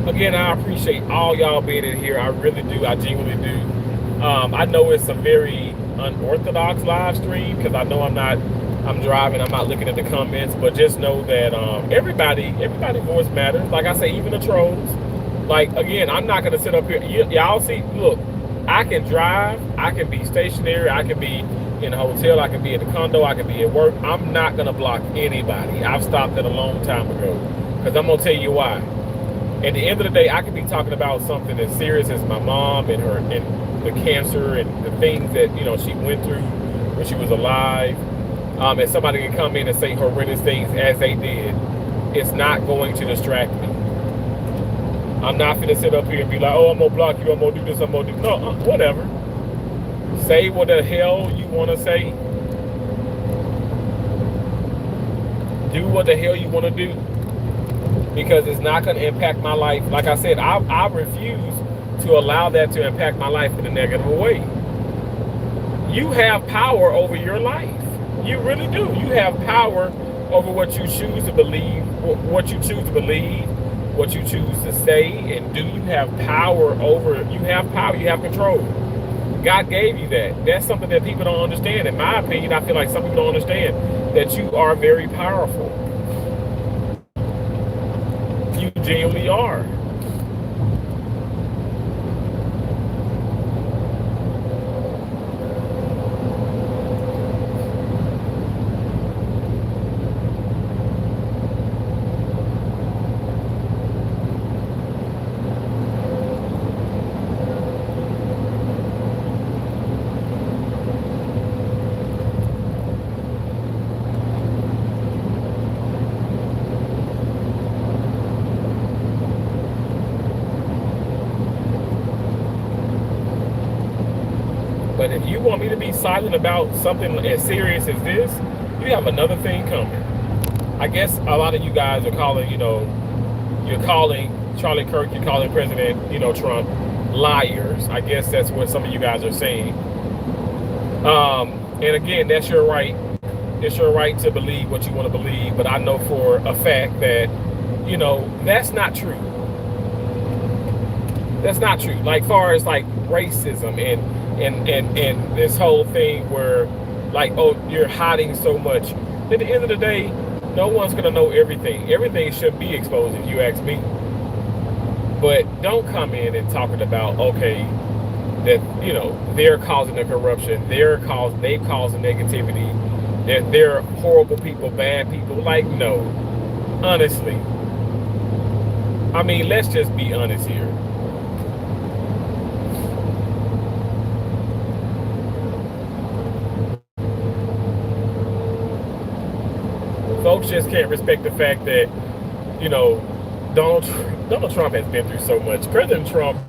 Again, I appreciate all y'all being in here. I really do. I genuinely do. I know it's a very unorthodox live stream because I know I'm driving, I'm not looking at the comments, but just know that everybody voice matters. Like I say, even the trolls. Like, again, I'm not going to sit up here. Y'all see, look, I can drive, I can be stationary, I can be in a hotel, I can be in a condo, I can be at work. I'm not going to block anybody. I've stopped that a long time ago because I'm going to tell you why. At the end of the day, I could be talking about something as serious as my mom and the cancer and the things that she went through when she was alive. And somebody can come in and say horrendous things as they did. It's not going to distract me. I'm not gonna sit up here and be like, oh, I'm gonna block you, I'm gonna do this, I'm gonna do no, whatever. Say what the hell you want to say. Do what the hell you want to do. Because it's not going to impact my life. Like I said, I refuse to allow that to impact my life in a negative way. You have power over your life. You really do. You have power over what you choose to believe, what you choose to say and do. You have power over it. You have power. You have control. God gave you that. That's something that people don't understand. In my opinion, I feel like some people don't understand that you are very powerful. You genuinely are. be silent about something as serious as this, you have another thing coming. I guess a lot of you guys are calling, you're calling Charlie Kirk, you're calling President, Trump liars. I guess that's what some of you guys are saying. And again, that's your right. It's your right to believe what you want to believe. But I know for a fact that, that's not true. That's not true. Like far as like racism and this whole thing where like, oh, you're hiding so much. At the end of the day, no one's gonna know everything. Everything should be exposed if you ask me. But don't come in and talking about, okay, that they're causing the corruption, they've caused the negativity, that they're horrible people, bad people. Like, no. Honestly. I mean, let's just be honest here. Folks just can't respect the fact that, Donald Trump has been through so much. President Trump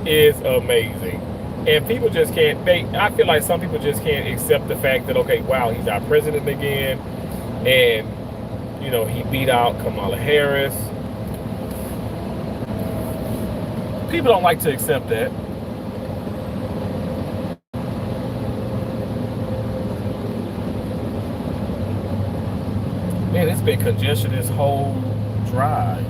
is amazing. And people just can't, I feel like some people just can't accept the fact that, okay, wow, he's our president again. And, he beat out Kamala Harris. People don't like to accept that. Man, it's been congestion this whole drive.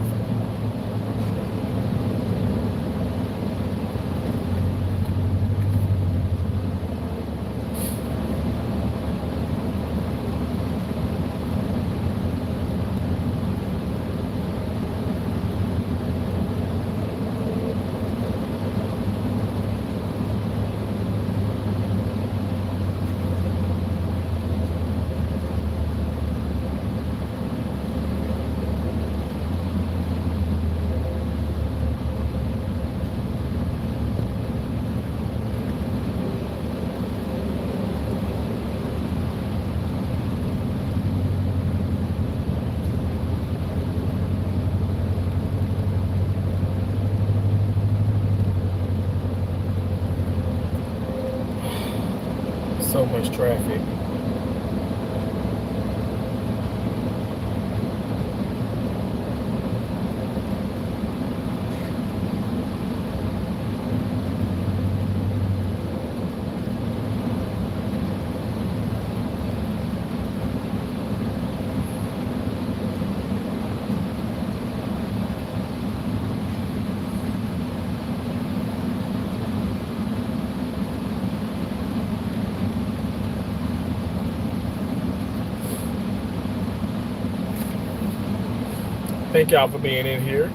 So much traffic. Thank y'all for being in here.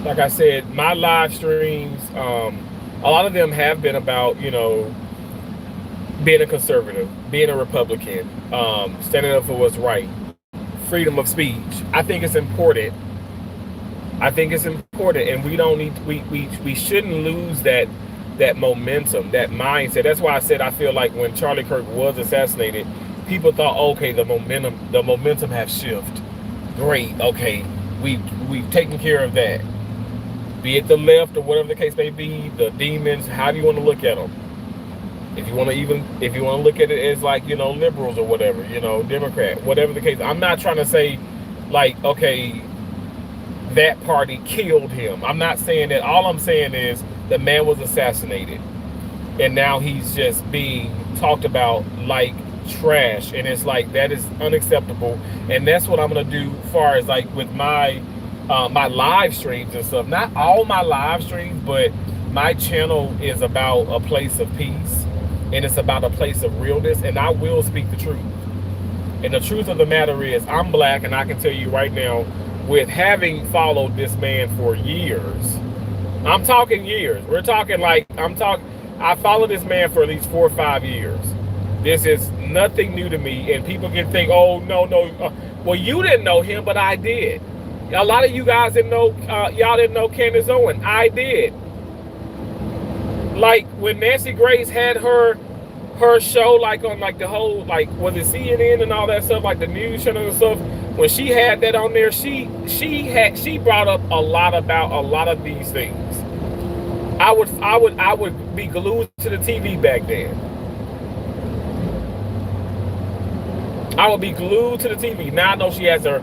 Like I said, my live streams, a lot of them have been about, being a conservative, being a Republican, standing up for what's right, freedom of speech. I think it's important. And we don't need, we shouldn't lose that momentum, that mindset. That's why I said I feel like when Charlie Kirk was assassinated, people thought, okay, the momentum has shifted. Great, okay, we've taken care of that. Be it the left or whatever the case may be, the demons, however you want to look at them. If you want to look at it as like, liberals or whatever, Democrat, whatever the case. I'm not trying to say like, okay, that party killed him. I'm not saying that. All I'm saying is the man was assassinated, and now he's just being talked about like trash, and it's like that is unacceptable. And that's what I'm gonna do far as like with my my live streams and stuff. Not all my live streams, but my channel is about a place of peace, and it's about a place of realness, and I will speak the truth. And the truth of the matter is I'm black, and I can tell you right now, with having followed this man for years, I'm talking years, we're talking like I followed this man for at least 4 or 5 years. This is nothing new to me, and people can think, oh, no. Well, you didn't know him, but I did. A lot of you guys didn't know, y'all didn't know Candace Owen. I did. Like, when Nancy Grace had her show, like, on, like, the whole, like, was it CNN and all that stuff, like, the news channel and stuff, when she had that on there, she brought up a lot about a lot of these things. I would be glued to the TV back then. I would be glued to the TV. Now I know she has her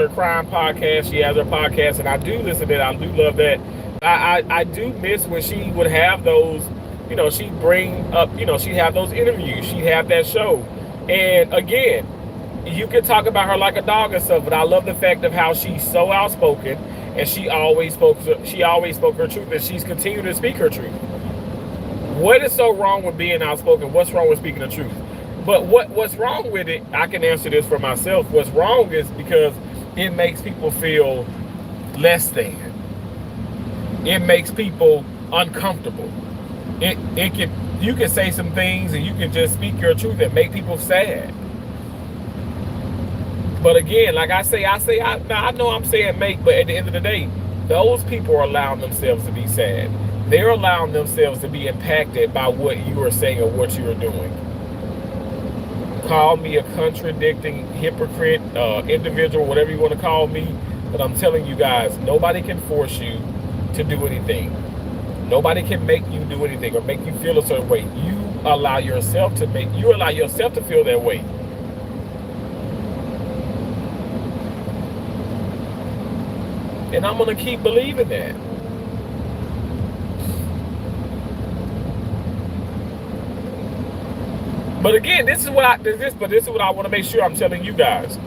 crime podcast. She has her podcast, and I do listen to that. I do love that. I do miss when she would have those. She'd bring up. She'd have those interviews. She'd have that show, and again, you can talk about her like a dog and stuff, but I love the fact of how she's so outspoken, and she always spoke. She always spoke her truth, and she's continued to speak her truth. What is so wrong with being outspoken? What's wrong with speaking the truth? But what's wrong with it? I can answer this for myself. What's wrong is because it makes people feel less than. It makes people uncomfortable. You can say some things and you can just speak your truth and make people sad. But again, like I know I'm saying make, but at the end of the day, those people are allowing themselves to be sad. They're allowing themselves to be impacted by what you are saying or what you are doing. Call me a contradicting hypocrite, individual, whatever you want to call me. But I'm telling you guys, nobody can force you to do anything. Nobody can make you do anything or make you feel a certain way. You allow yourself to feel that way. And I'm gonna keep believing that. But again, this is what I want to make sure I'm telling you guys.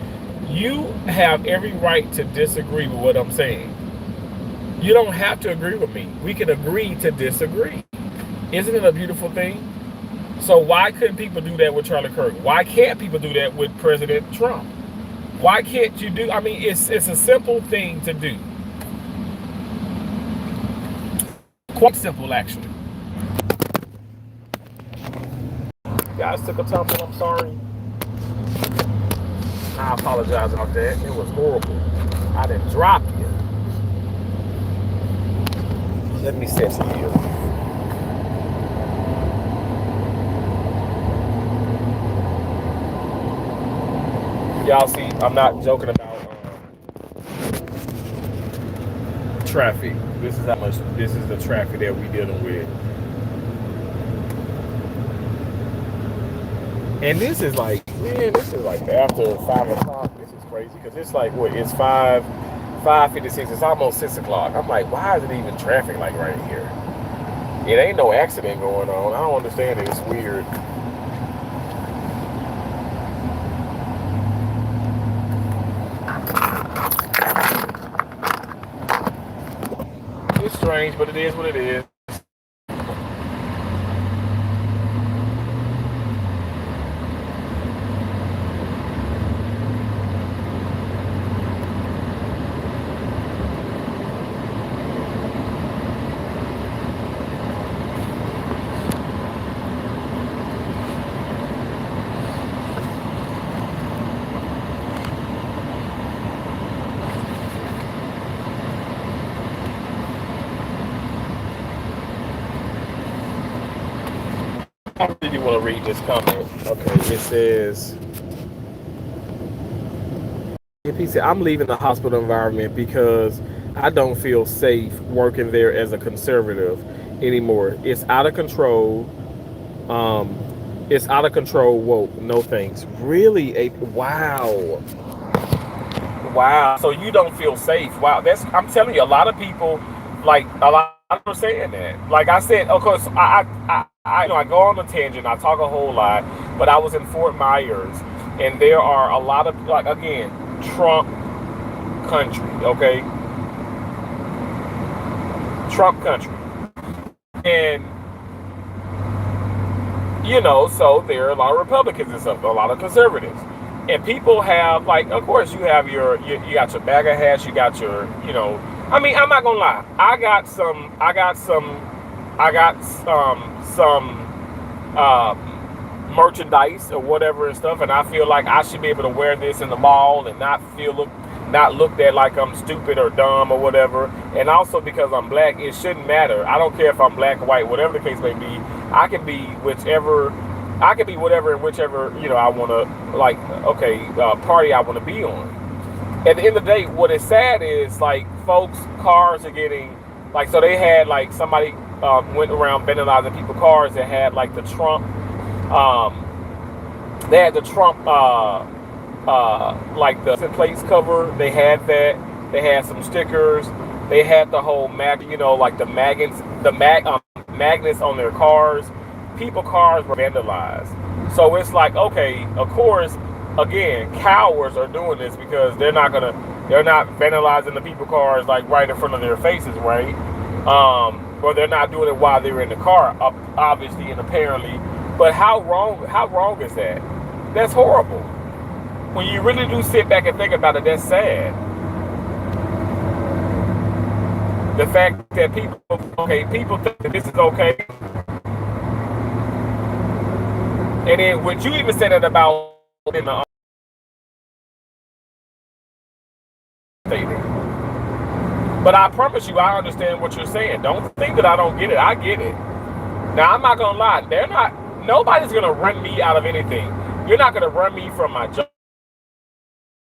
You have every right to disagree with what I'm saying. You don't have to agree with me. We can agree to disagree. Isn't it a beautiful thing? So why couldn't people do that with Charlie Kirk? Why can't people do that with President Trump? Why can't you do? I mean, it's a simple thing to do. Quite simple, actually. Guys took a tumble. I'm sorry. I apologize about that. It was horrible. I didn't drop you. Let me set some here. Y'all see, I'm not joking about traffic. This is the traffic that we dealing with. And this is like after 5 o'clock. This is crazy because it's like what? It's 5:56. It's almost 6 o'clock. I'm like, why is it even traffic like right here? It ain't no accident going on. I don't understand it. It's weird. It's strange, but it is what it is. I really want to read this comment. Okay, it says, he said, I'm leaving the hospital environment because I don't feel safe working there as a conservative anymore. It's out of control. It's out of control woke. No thanks. Really? Wow. Wow. So you don't feel safe. Wow. I'm telling you, a lot of people, like a lot of people are saying that. Like I said, of course, I go on a tangent. I talk a whole lot, but I was in Fort Myers, and there are a lot of, like, again, Trump country, okay? Trump country. And, so there are a lot of Republicans and stuff, a lot of conservatives. And people have, like, of course, you have you got your MAGA hats, you got your, I mean, I'm not gonna lie. I got some merchandise or whatever and stuff, and I feel like I should be able to wear this in the mall and not looked at like I'm stupid or dumb or whatever. And also because I'm black, it shouldn't matter. I don't care if I'm black or white, whatever the case may be. I can be whatever and whichever I want to party I want to be on. At the end of the day, what is sad is, like, folks' cars are getting Like, so they had like somebody went around vandalizing people's cars that had like the Trump. Um, they had the Trump like the plates cover. They had that. They had some stickers. They had the whole like the magnets, magnets on their cars. People cars were vandalized. So it's like, okay, of course, again, cowards are doing this because they're not vandalizing the people cars like right in front of their faces, right? Or they're not doing it while they're in the car, obviously and apparently. But how wrong is that? That's horrible. When you really do sit back and think about it, that's sad. The fact that people think that this is okay. And then would you even say that about in the stating? But I promise you, I understand what you're saying. Don't think that I don't get it. I get it. Now, I'm not gonna lie. Nobody's gonna run me out of anything. You're not gonna run me from my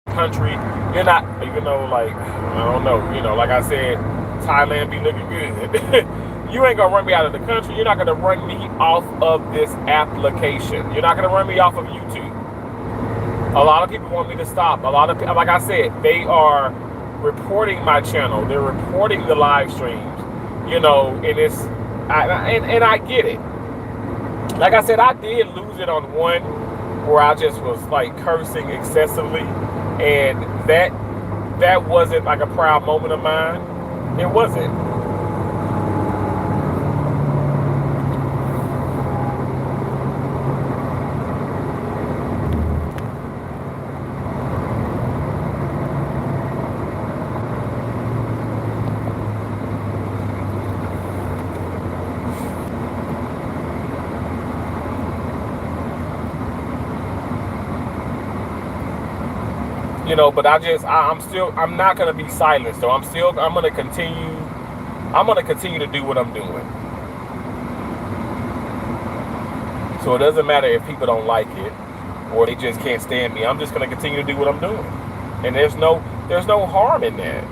country. You're not, even though, like, I don't know, like I said, Thailand be looking good. You ain't gonna run me out of the country. You're not gonna run me off of this application. You're not gonna run me off of YouTube. A lot of people want me to stop. A lot of, like I said, they are reporting my channel. They're reporting the live streams, and and I get it. Like I said, I did lose it on one where I just was like cursing excessively, and that wasn't like a proud moment of mine. It wasn't. But I'm not going to be silenced. So I'm going to continue to do what I'm doing. So it doesn't matter if people don't like it or they just can't stand me. I'm just going to continue to do what I'm doing. And there's no harm in that.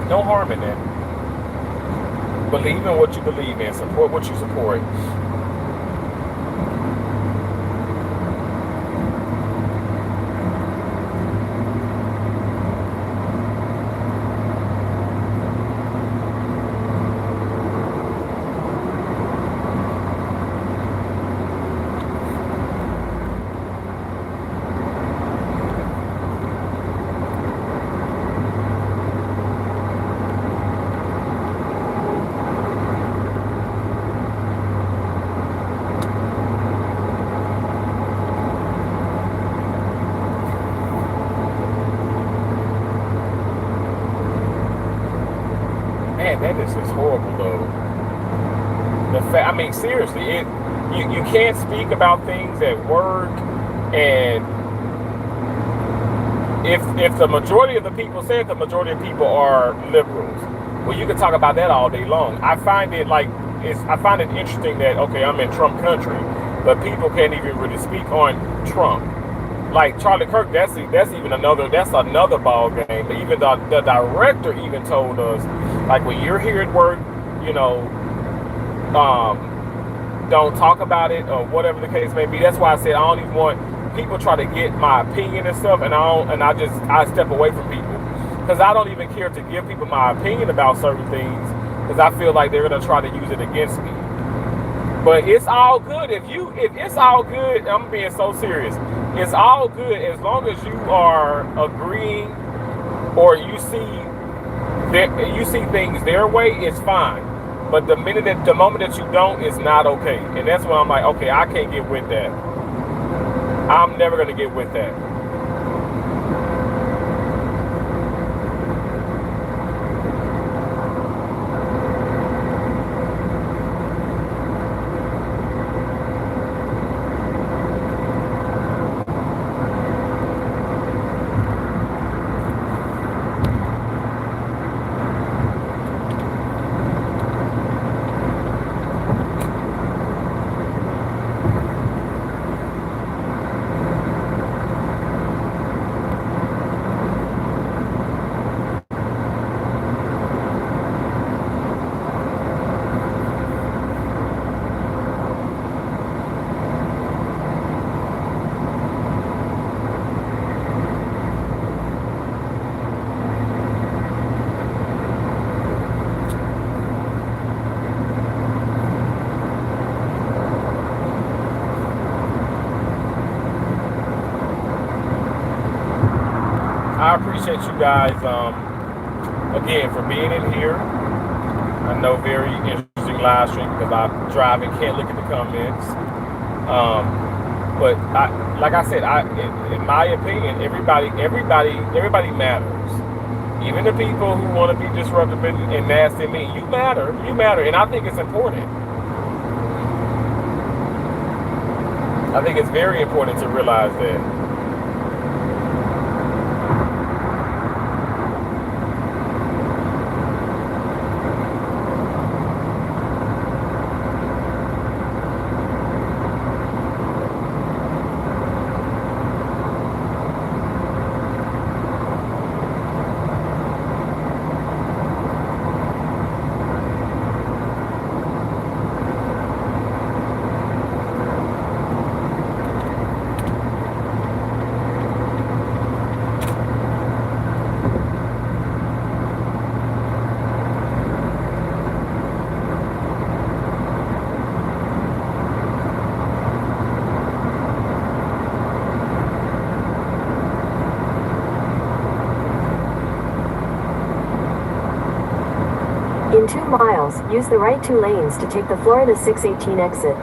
No harm in that. Believe in what you believe in. Support what you support. Man, that is just horrible, though. Seriously, you can't speak about things at work, and if the majority of the people say the majority of people are liberals, well, you can talk about that all day long. I find it interesting that, okay, I'm in Trump country, but people can't even really speak on Trump. Like Charlie Kirk, that's another ball game. But even the director even told us, like, when you're here at work, don't talk about it or whatever the case may be. That's why I said I don't even want people try to get my opinion and stuff, and I step away from people because I don't even care to give people my opinion about certain things because I feel like they're gonna try to use it against me. But it's all good if it's all good. I'm being so serious. It's all good as long as you are agreeing or you see things their way. It's fine. But the moment that you don't, it's not okay. And that's when I'm like, okay, I can't get with that. I'm never gonna get with that. I appreciate you guys again for being in here. I know very interesting live stream because I'm driving, can't look at the comments. But like I said, in my opinion, everybody matters. Even the people who want to be disruptive and nasty and mean, you matter, and I think it's important. I think it's very important to realize that. In 2 miles, use the right 2 lanes to take the Florida 618 exit.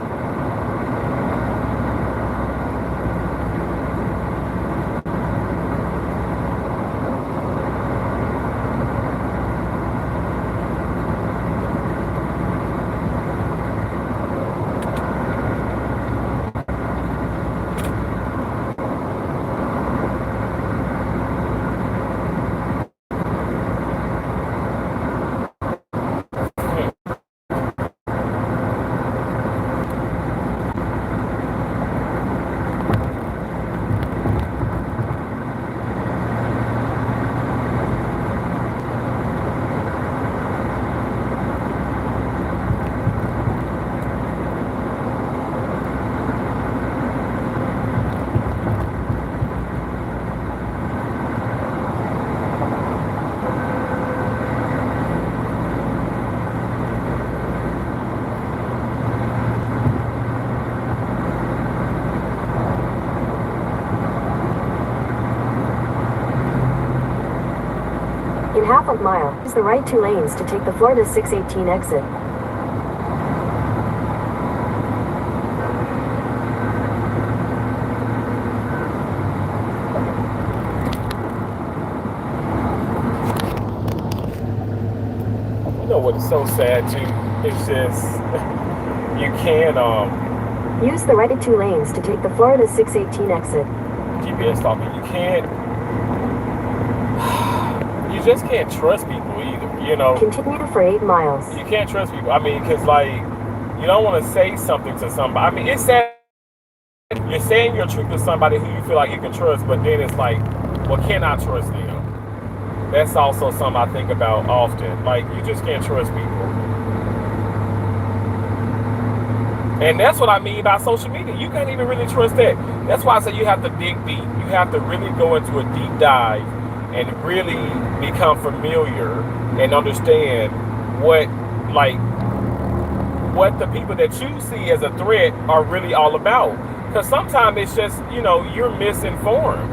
In half a mile, use the right 2 lanes to take the Florida 618 exit. You know what is so sad too? It's just you can't Use the right 2 lanes to take the Florida 618 exit. GPS talking. You just can't trust people either. You know. Continue for 8 miles. You can't trust people. I mean, because like you don't want to say something to somebody. I mean, it's sad. You're saying your truth to somebody who you feel like you can trust, but then it's like, well, can I trust them? That's also something I think about often. Like, you just can't trust people. And that's what I mean by social media. You can't even really trust that. That's why I say you have to dig deep. You have to really go into a deep dive and really become familiar and understand what, like, what the people that you see as a threat are really all about. Because sometimes it's just, you're misinformed.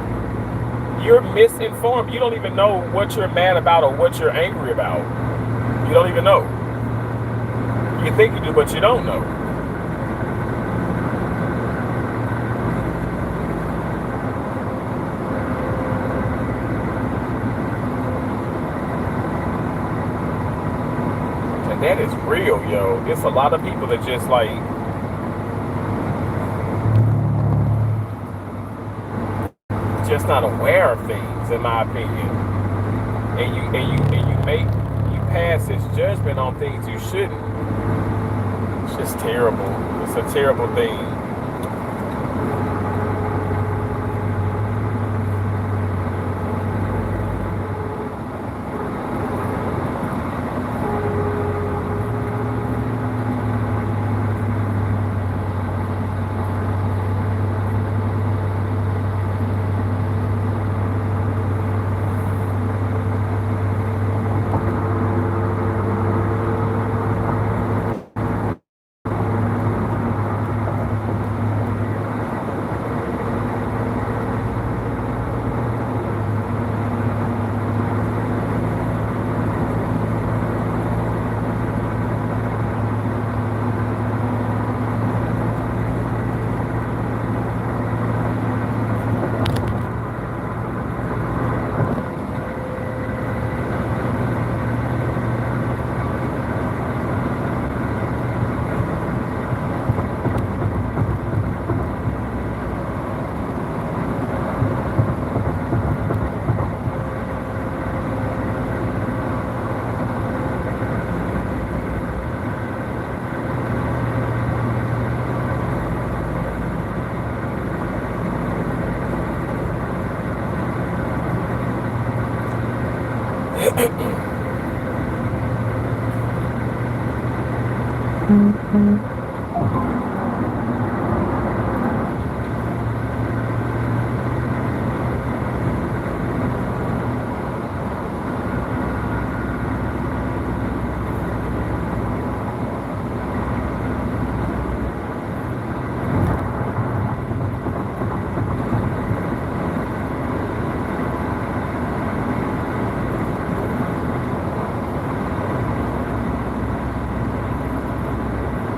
You're misinformed. You don't even know what you're mad about or what you're angry about. You don't even know. You think you do, but you don't know. And that is real, yo. It's a lot of people that just like just not aware of things, in my opinion. And you pass this judgment on things you shouldn't. It's just terrible. It's a terrible thing.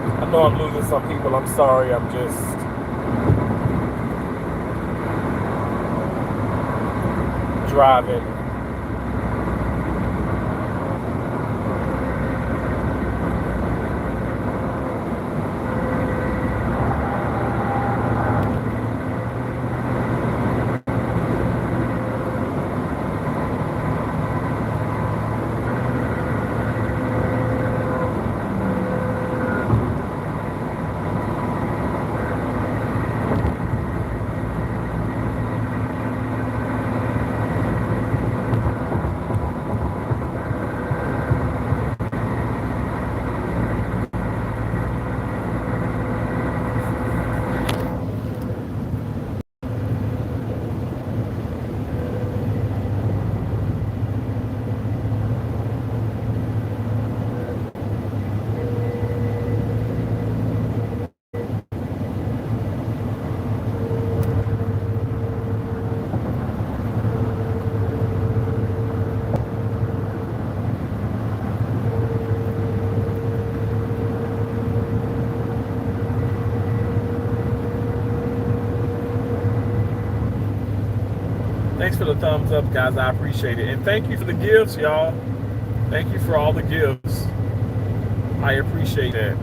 I know I'm losing some people. I'm sorry. I'm just driving. Thanks for the thumbs up, guys. I appreciate it. And thank you for the gifts, y'all. Thank you for all the gifts. I appreciate that.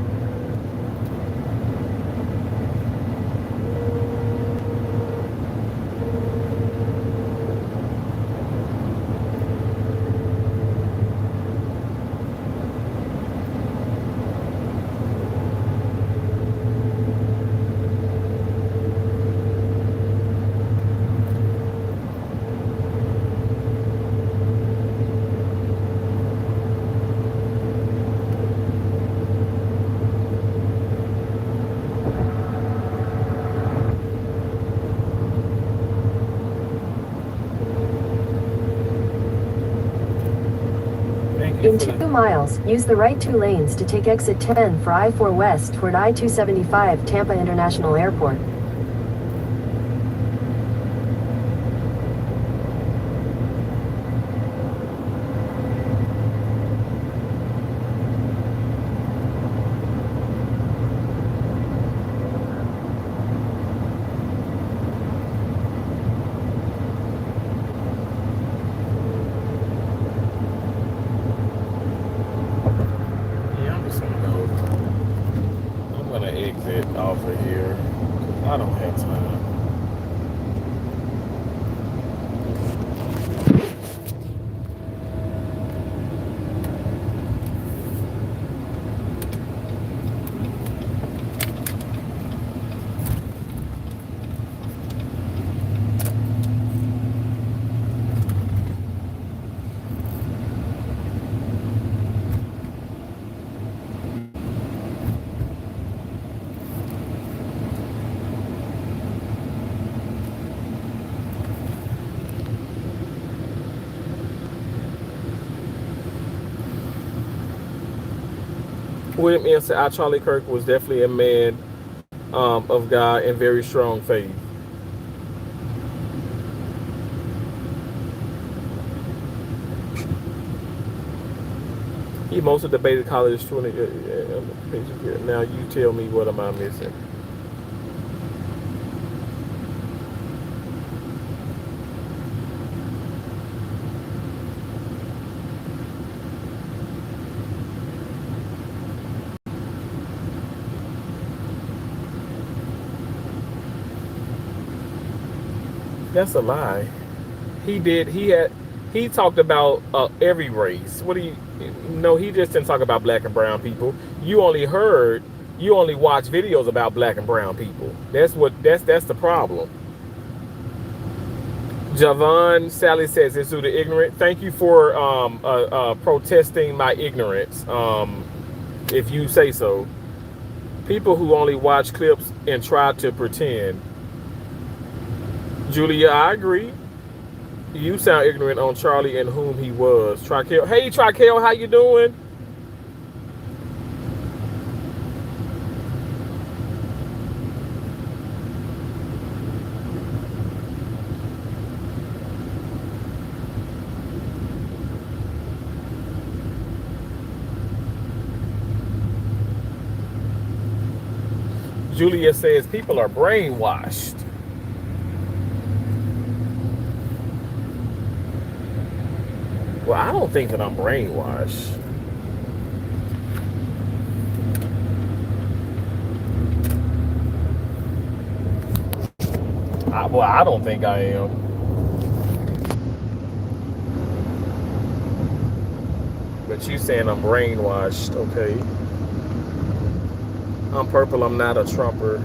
In 2 miles, use the right 2 lanes to take exit 10 for I-4 West toward I-275 Tampa International Airport. Yeah, I'm just gonna go. I'm gonna exit off of here. I don't have time. William M. said, Charlie Kirk was definitely a man of God and very strong faith. He mostly debated college 20 pages here. Now you tell me, what am I missing? That's a lie. He talked about every race. What do you? No, he just didn't talk about black and brown people. You only watch videos about black and brown people. That's the problem. Javon Sally says it's due to ignorant. Thank you for protesting my ignorance. If you say so. People who only watch clips and try to pretend. Julia, I agree. You sound ignorant on Charlie and whom he was. Trikel. Hey, Trikel, how you doing? Julia says people are brainwashed. Well, I don't think that I'm brainwashed. I don't think I am. But you saying I'm brainwashed, okay. I'm purple, I'm not a Trumper.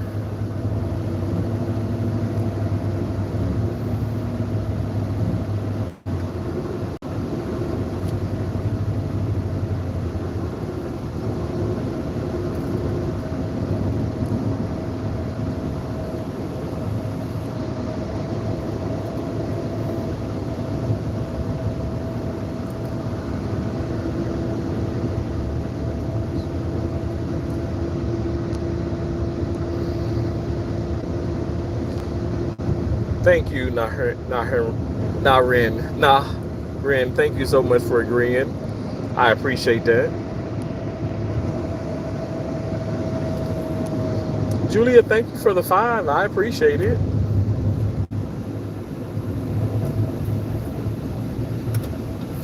Thank you, Ren. Thank you so much for agreeing. I appreciate that. Julia, thank you for the 5. I appreciate it.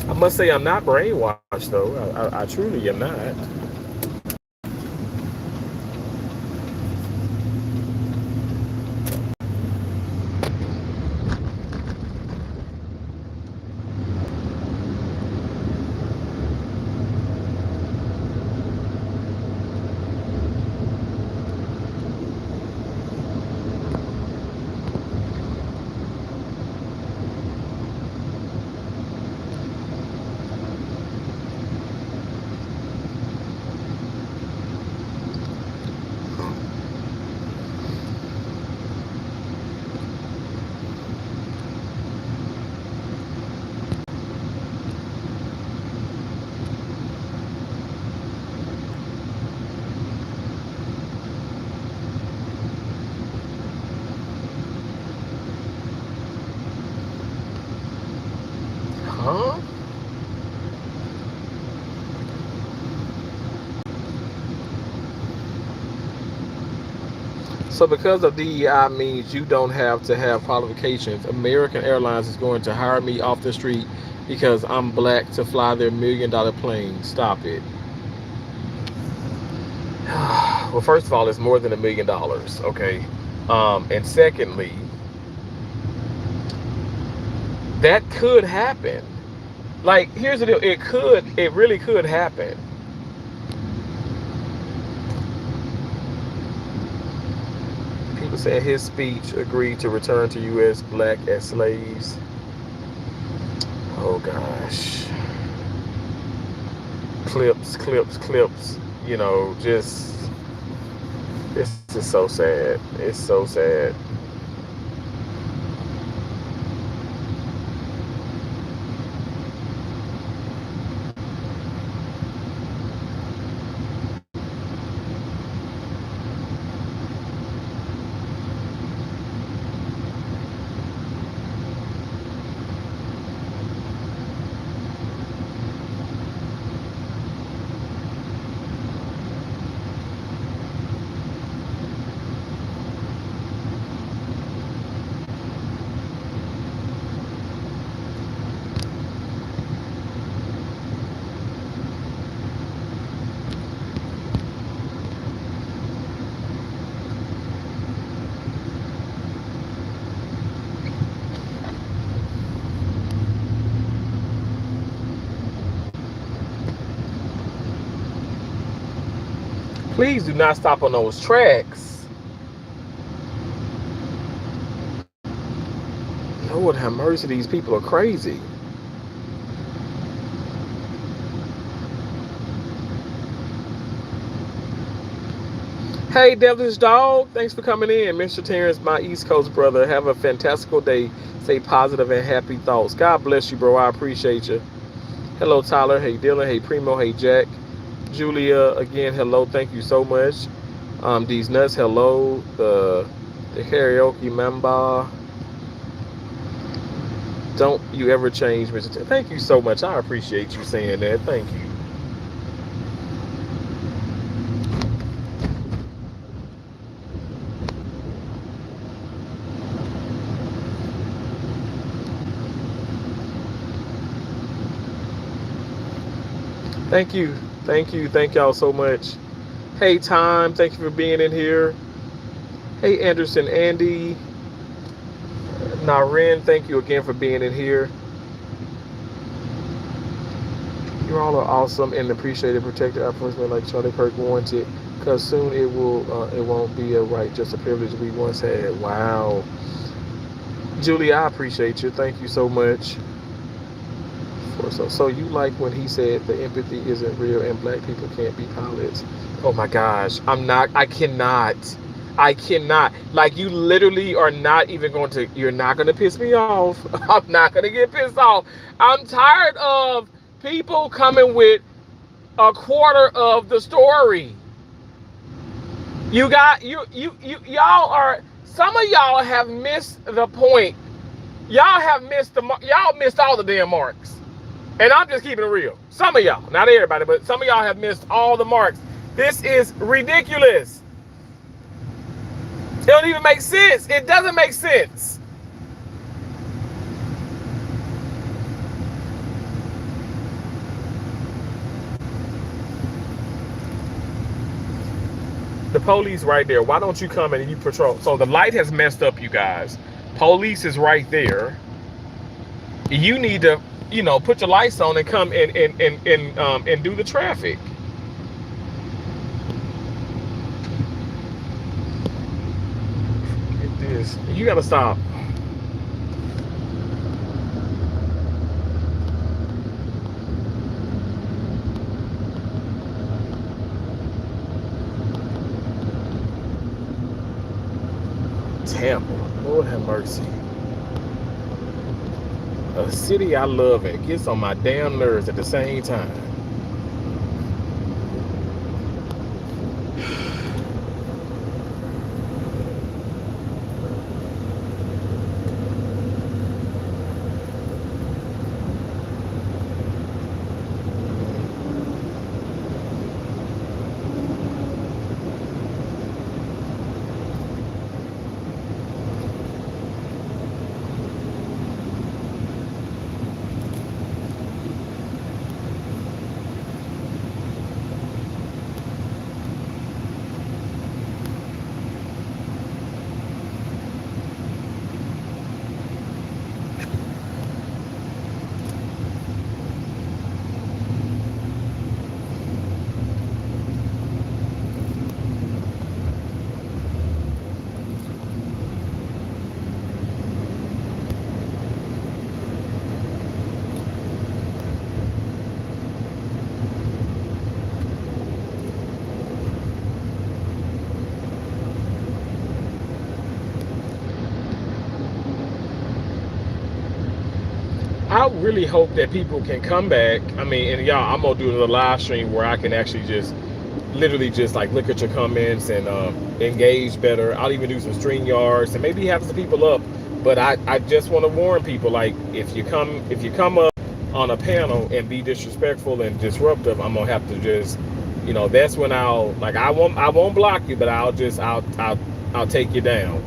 I must say I'm not brainwashed, though. I truly am not. So because of DEI means you don't have to have qualifications, American Airlines is going to hire me off the street because I'm black to fly their $1 million plane. Stop it. Well, first of all, it's more than $1 million, okay? And secondly, that could happen. Like, here's the deal. It really could happen. People said his speech agreed to return to U.S. black as slaves. Oh, gosh. Clips. You know, just, this is so sad. It's so sad. Please do not stop on those tracks. Lord have mercy, these people are crazy. Hey, Devilish Dog, thanks for coming in. Mr. Terrence, my East Coast brother, have a fantastical day. Stay positive and happy thoughts. God bless you, bro. I appreciate you. Hello, Tyler. Hey, Dylan. Hey, Primo. Hey, Jack. Julia, again, hello. Thank you so much. These nuts, hello. The karaoke member. Don't you ever change, Mr. Terrence. Thank you so much. I appreciate you saying that. Thank you. Thank you. Thank y'all so much. Hey, Time. Thank you for being in here. Hey, Anderson, Andy. Naren, thank you again for being in here. You all are awesome and appreciated. Protected our first man like Charlie Kirk wanted. Because soon it won't be a right, just a privilege we once had. Wow. Julie, I appreciate you. Thank you so much. So you like when he said the empathy isn't real and black people can't be pilots? Oh my gosh, I cannot. Like, you literally are not even going to, you're not going to piss me off. I'm not going to get pissed off. I'm tired of people coming with a quarter of the story. Y'all are, some of y'all have missed the point. Y'all missed all the damn marks. And I'm just keeping it real. Some of y'all, not everybody, but some of y'all have missed all the marks. This is ridiculous. It don't even make sense. It doesn't make sense. The police right there. Why don't you come and you patrol? So the light has messed up, you guys. Police is right there. You need to, put your lights on and come and do the traffic. It is. You gotta stop. Tampa, Lord have mercy. A city I love and gets on my damn nerves at the same time. really hope that people can come back. I mean, and y'all, I'm gonna do a live stream where I can actually just literally just like look at your comments and engage better. I'll even do some stream yards and maybe have some people up. But I just want to warn people, like, if you come up on a panel and be disrespectful and disruptive, I'm gonna have to just, that's when I won't block you, but I'll take you down,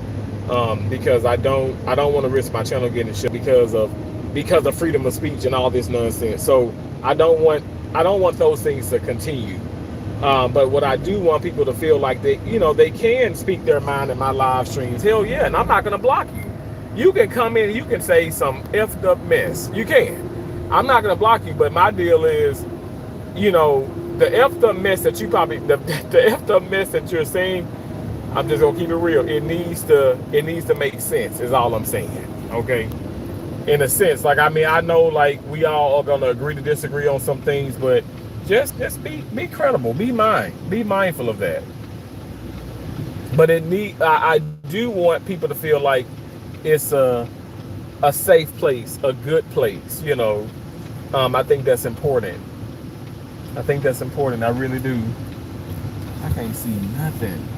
because I don't want to risk my channel getting shut because of freedom of speech and all this nonsense. So I don't want those things to continue. But what I do want people to feel like they can speak their mind in my live streams. Hell yeah, and I'm not gonna block you. You can come in, you can say some effed up mess. You can. I'm not gonna block you, but my deal is, the effed up mess that you probably the effed up mess that you're saying. I'm just gonna keep it real. It needs to make sense. Is all I'm saying. Okay. In a sense, like, I mean, I know, like, we all are gonna agree to disagree on some things, but just be credible. Be mindful of that. But I do want people to feel like it's a safe place, a good place. I think that's important. I really do. I can't see nothing.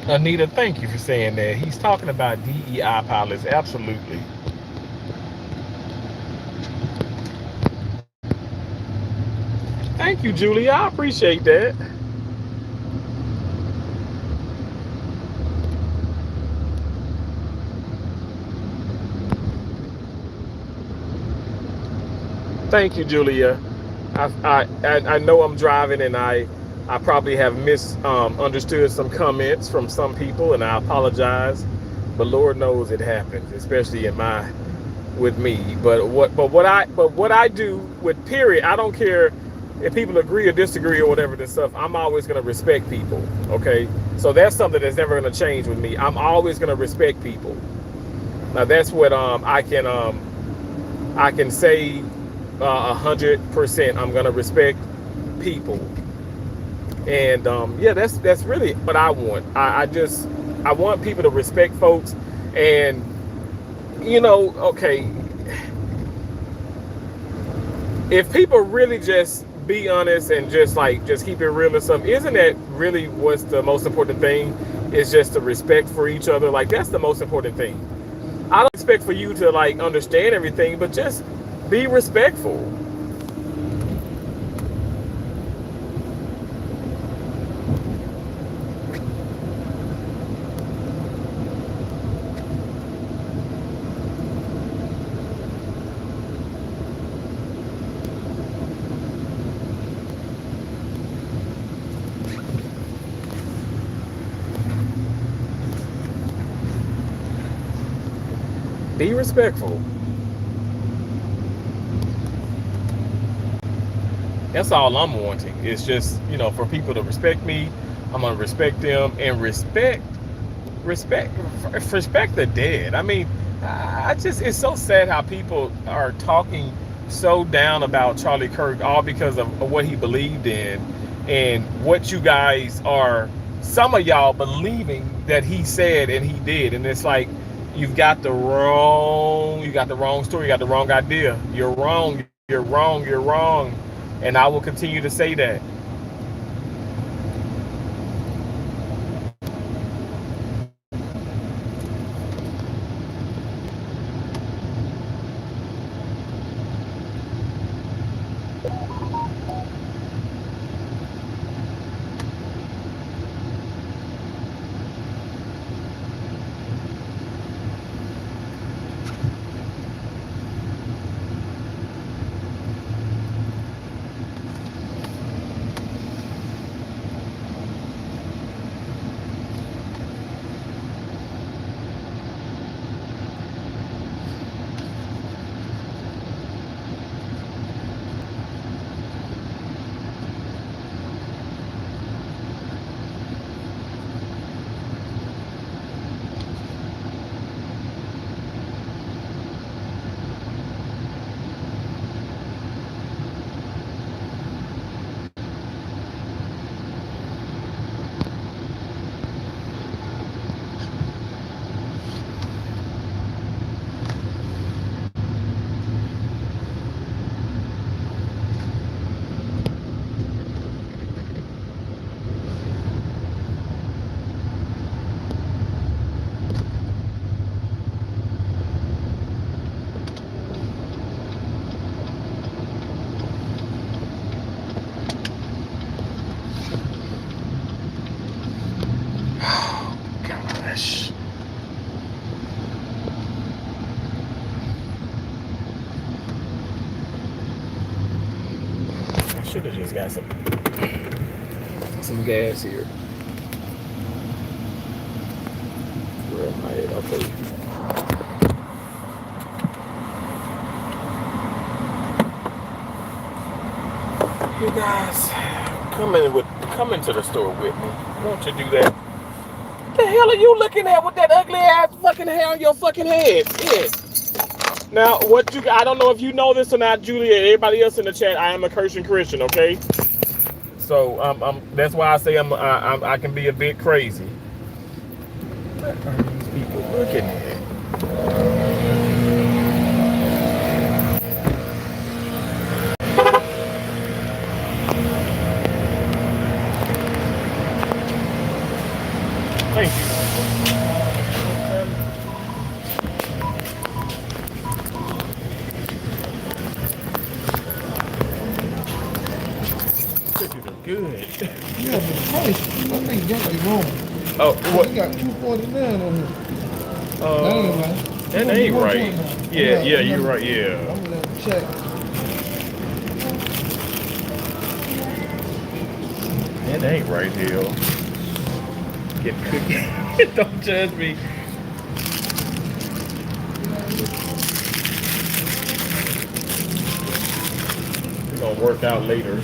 Anita, thank you for saying that. He's talking about DEI pilots. Absolutely. Thank you, Julie. I appreciate that. Thank you, Julia. I know I'm driving, and I probably have misunderstood some comments from some people, and I apologize. But Lord knows it happens, especially with me. But what I do with period, I don't care if people agree or disagree or whatever this stuff. I'm always gonna respect people. Okay, so that's something that's never gonna change with me. I'm always gonna respect people. Now that's what I can say 100%. I'm gonna respect people. And yeah, that's really what I want. I want people to respect folks, and okay, if people really just be honest and just keep it real and stuff, isn't that really what's the most important thing? Is just the respect for each other. Like, that's the most important thing. I don't expect for you to understand everything, but just be respectful. Be respectful. That's all I'm wanting. It's just, for people to respect me. I'm gonna respect them, and respect the dead. I mean, I just, it's so sad how people are talking so down about Charlie Kirk, all because of what he believed in and what you guys are, some of y'all believing that he said and he did. And it's like, you got the wrong story, you got the wrong idea. You're wrong, you're wrong, you're wrong. And I will continue to say that. Gosh. I should have just got some gas here. Where am I at? Okay. You guys, come into the store with me. Won't you do that? The hell are you looking at with that ugly ass fucking hair on your fucking head? Yeah. Now, I don't know if you know this or not, Julia, everybody else in the chat, I am a Christian, okay? So, that's why I say I can be a bit crazy. What are these people looking at? Thank you. Good. Yeah, the price, I think that be wrong. Oh, what? You got 249 on here. That ain't right. Yeah, you're right. Yeah. I'm gonna have to check. That ain't right, hell. Get cookie. Don't judge me. We're gonna work out later.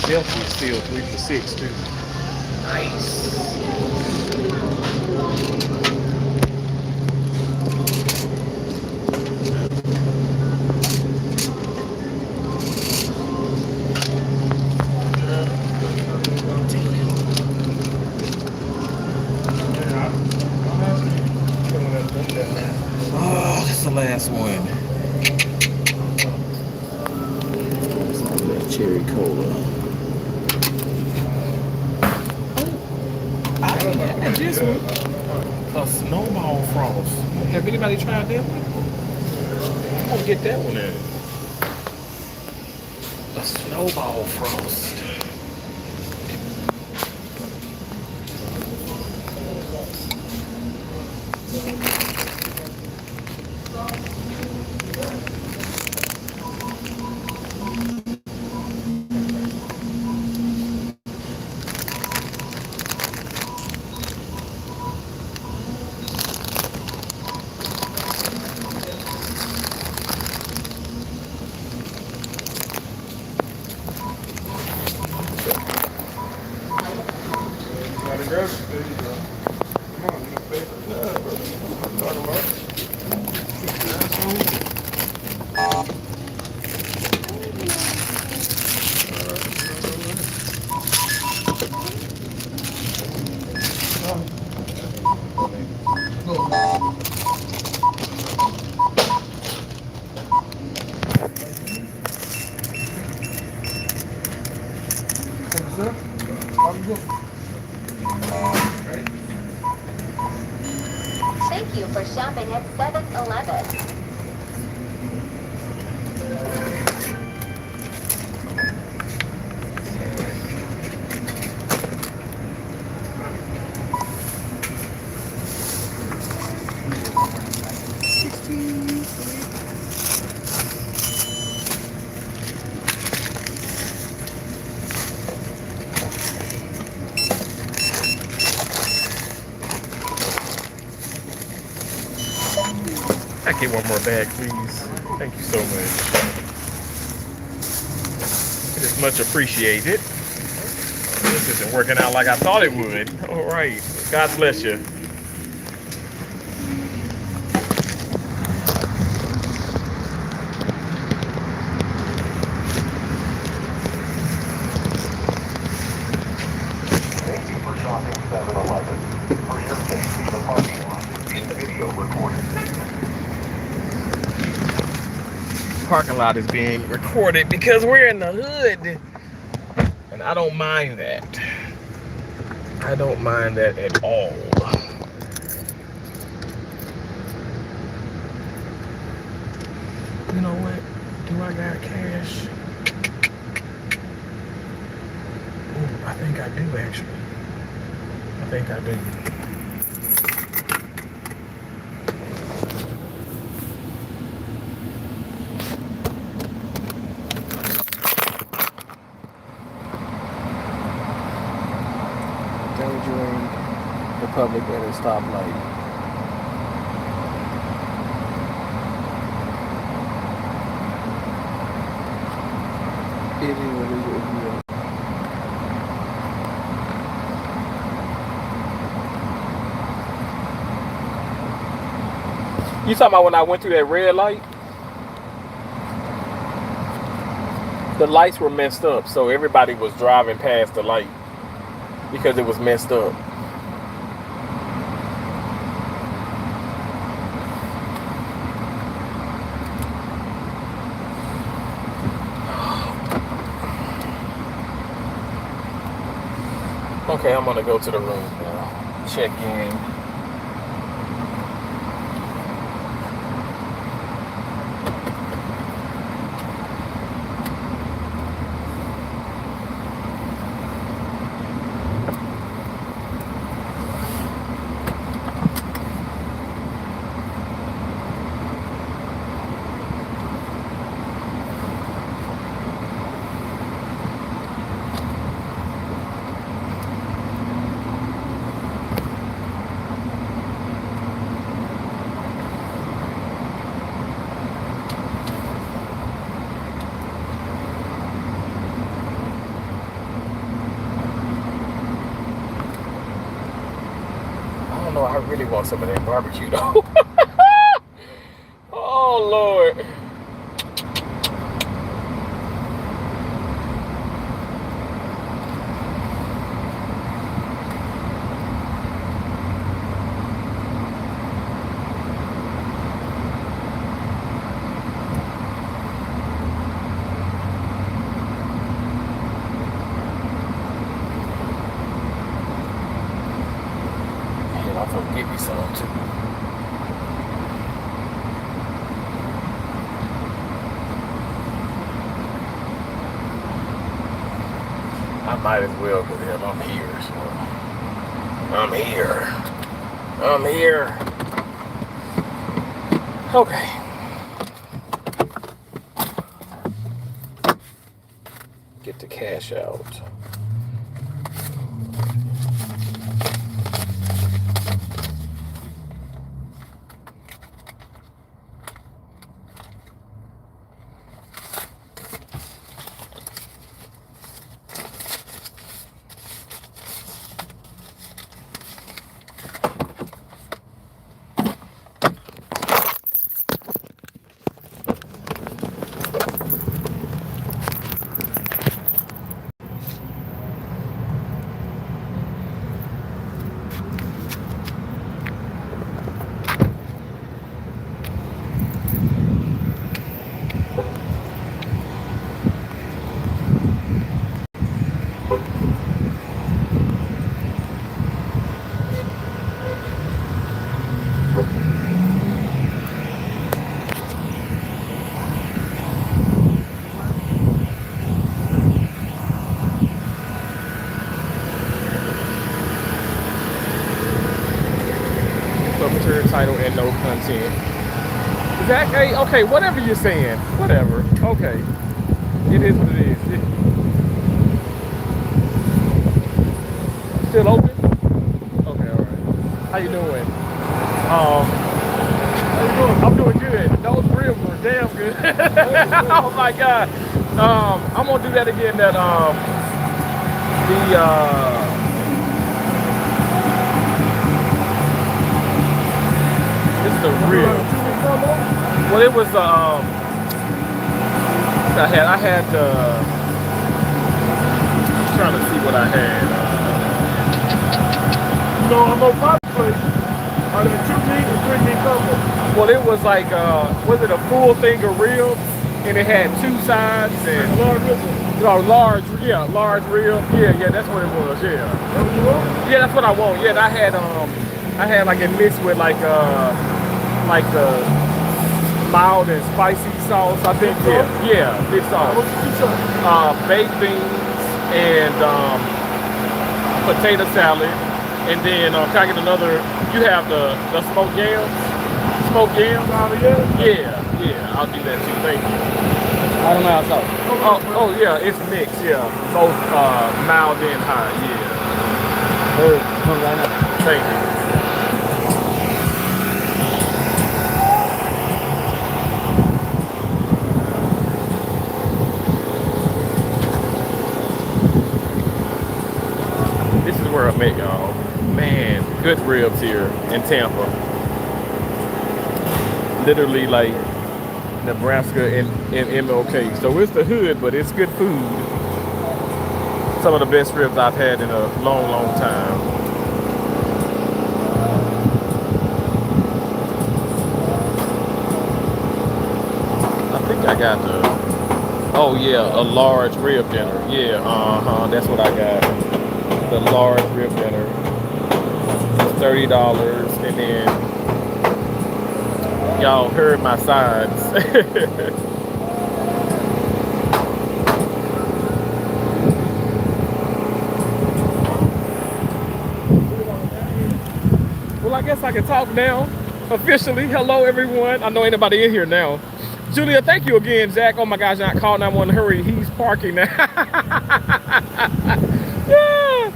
Delphi is still 3 for 6 too. Nice. Oh, that's the last one. That cherry cola. I just a snowball frost. Have anybody tried that one? I'm gonna get that one in. A snowball frost. There you go. Come on, you paper. Yeah, bro. What I'm talking about. Thank you for shopping at 7-Eleven. I get one more bag, please. Thank you so much. It is much appreciated. This isn't working out like I thought it would. All right. God bless you. Thank you for shopping 7-Eleven. For your safety, the parking lot is being video recorded. Parking lot is being recorded because we're in the hood. And I don't mind that. I don't mind that at all. You know what? Do I got cash? Ooh, I think I do actually. I think I do. Endangering the public at a stoplight. It is what it is. You talking about when I went through that red light? The lights were messed up, so everybody was driving past the light because it was messed up. Okay, I'm gonna go to the room now. Check in. No, I really want some of that barbecue though. Oh Lord. And I'm gonna get me some too. I might as well go ahead. I'm here. So I'm here. I'm here. Okay. Get the cash out. title and no content. Is that okay? Whatever you're saying, whatever. Okay, it is what it is. Still open? Okay, all right. How you doing? How you doing? I'm doing good. Those ribs were damn good. Oh my god. I'm gonna do that again. That this is the rib. Well, it was I had I'm trying to see what I had. I'm on my place. Are there 2 meat or 3 meat combo? Well, it was like was it a full thing of ribs, and it had 2 sides and Large ribs. large rib. Yeah, that's what it was. Yeah. That what you want? Yeah, that's what I want. Yeah, I had like it mixed with like the mild and spicy sauce. I think. Yeah, big sauce. What's the 2 sauce? Baked beans and potato salad, and then can I get another? You have the smoked yams. Smoked yams. Yeah, I'll do that too. Thank you. I don't know how sauce. Oh yeah, it's mixed. Yeah, both mild and high. Yeah. Come right now. Thank you. This is where I met y'all. Man, good ribs here in Tampa. Literally like Nebraska and MLK. So it's the hood, but it's good food. Some of the best ribs I've had in a long, long time. I think I got oh yeah, a large rib dinner. Yeah, that's what I got. The large rib dinner. It's $30, and then y'all heard my sides. Well, I guess I can talk now. Officially, hello everyone. I know ain't nobody in here now. Julia, thank you again, Zach. Oh my gosh, I called 911. Hurry, he's parking now. Yeah.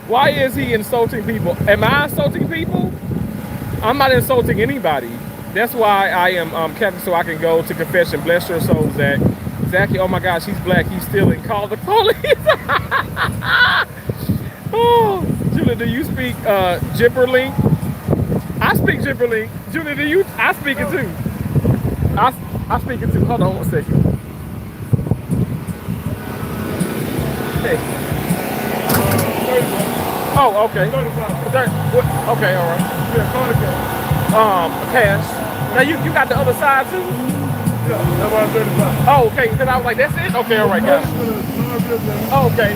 Why is he insulting people? Am I insulting people? I'm not insulting anybody. That's why I am Catholic, so I can go to confession. Bless your soul, Zach. Zachy, oh my gosh, he's black. He's stealing. Call the police. Oh, Julia, do you speak Gibberlink? I speak Gibberlink. Julia, do you? I speak it too. I speak it too. Hold on 1 second. Hey. Oh, okay. 35. Okay, all right. Yeah, call the cash. Cash. Now you got the other side too? Yeah, that's why 35. Oh, okay. Because I was like, that's it? Okay, all right, guys. Oh, okay.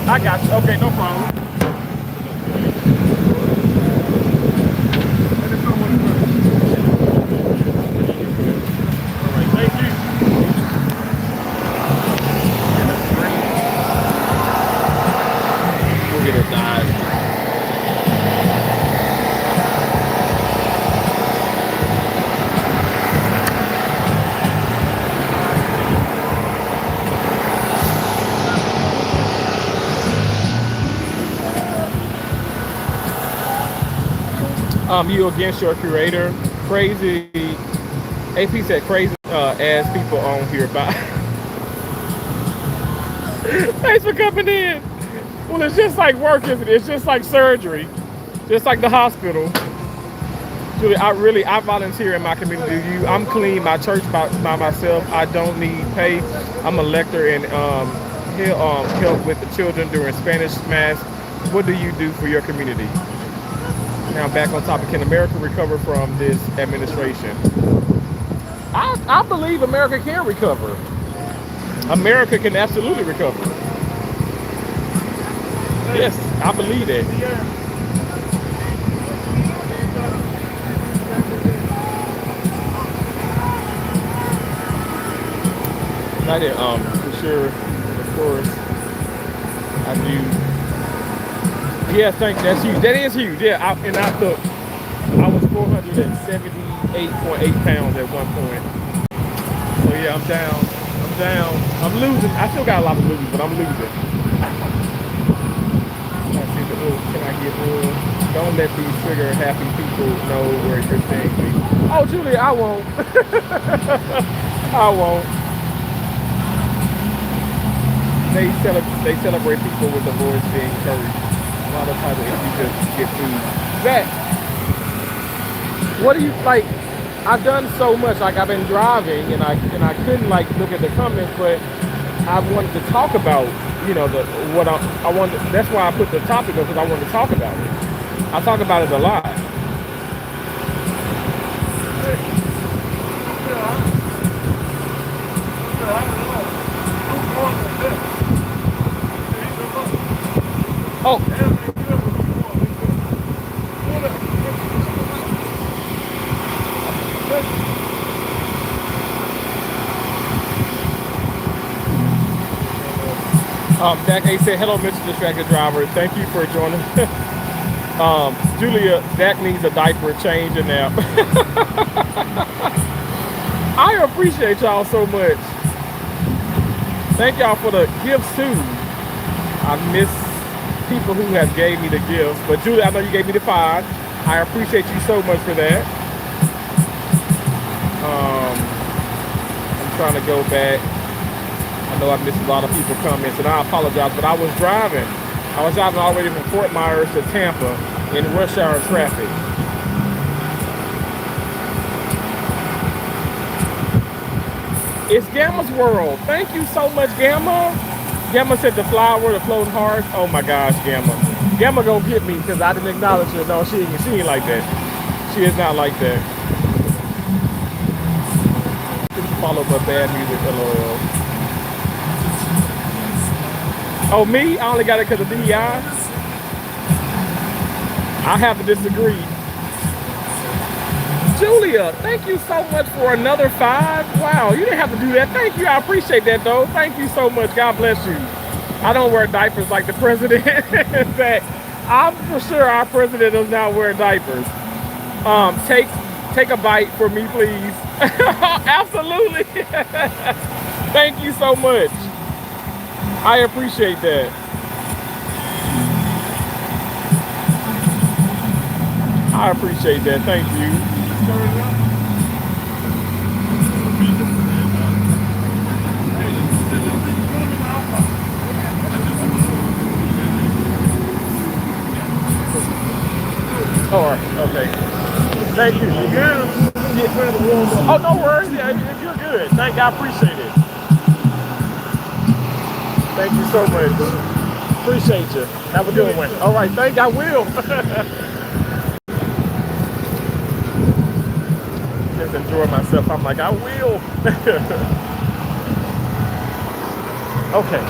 I got you. Okay, no problem. All right, thank you. We'll get it died. You against your curator? Crazy. AP said crazy as people on here. Bye. Thanks for coming in. Well, it's just like work, isn't it? It's just like surgery, just like the hospital. Julie, I volunteer in my community. I'm clean my church by myself. I don't need pay. I'm a lector and help with the children during Spanish Mass. What do you do for your community? Now back on topic, can America recover from this administration? I believe America can recover. America can absolutely recover. Yes, I believe that. I did, for sure, of course, I do. Yeah, thank you. That's huge. That is huge. Yeah, I was 400 178.8 pounds at one point. So yeah, I'm down. I'm down. I'm losing. I still got a lot of losing, but I'm losing. I see the oil. Can I get oil? Don't let these trigger happy people know where you're saying me. Oh, Julia, I won't. I won't. They celebrate people with the voice being encouraged. A lot of times if you just get food. Zach, what do you like? I've done so much. Like I've been driving and I couldn't like look at the comments, but I wanted to talk about, you know, what I wanted. That's why I put the topic up, because I wanted to talk about it. I talk about it a lot. Oh. Zach A said, hello, Mr. Distracted Driver. Thank you for joining. Julia, Zach needs a diaper change and nap. I appreciate y'all so much. Thank y'all for the gifts too. I miss people who have gave me the gifts, but Julia, I know you gave me the 5. I appreciate you so much for that. I'm trying to go back. I know I missed a lot of people comments, and I apologize, but I was driving. I was driving already from Fort Myers to Tampa in rush hour traffic. It's Gamma's World. Thank you so much, Gamma. Gamma said the flower, the floating hearts. Oh my gosh, Gamma. Gamma gonna get me because I didn't acknowledge her. No, she ain't like that. She is not like that. Followed by bad music, LOL. Oh, me? I only got it because of DEI? I have to disagree. Julia, thank you so much for another 5. Wow, you didn't have to do that. Thank you. I appreciate that, though. Thank you so much. God bless you. I don't wear diapers like the president. In fact, I'm for sure our president does not wear diapers. Take a bite for me, please. Absolutely. Thank you so much. I appreciate that. I appreciate that. Thank you. All right. Okay. Thank you. Oh, no worries. Yeah, you're good. Thank you. I appreciate it. Thank you so much. Appreciate you. Have a good one. All right, thank you. I will. Just enjoy myself. I'm like, I will. Okay.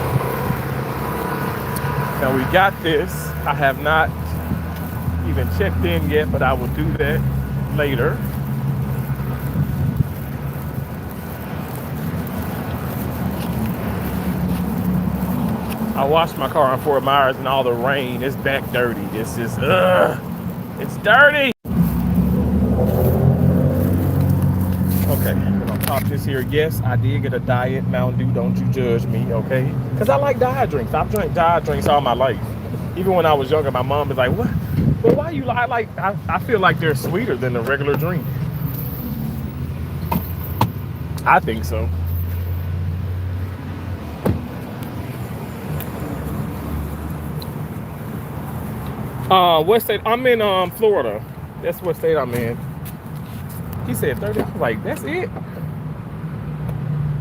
Now we got this. I have not even checked in yet, but I will do that later. I washed my car in Fort Myers and all the rain. It's back dirty. It's just, it's dirty. Okay, I'm gonna pop this here. Yes, I did get a diet Mountain Dew. Don't you judge me, okay? Because I like diet drinks. I've drank diet drinks all my life. Even when I was younger, my mom was like, what? Well, why you like, I feel like they're sweeter than the regular drink. I think so. What state? I'm in Florida. That's what state I'm in. He said 30. I was like, that's it?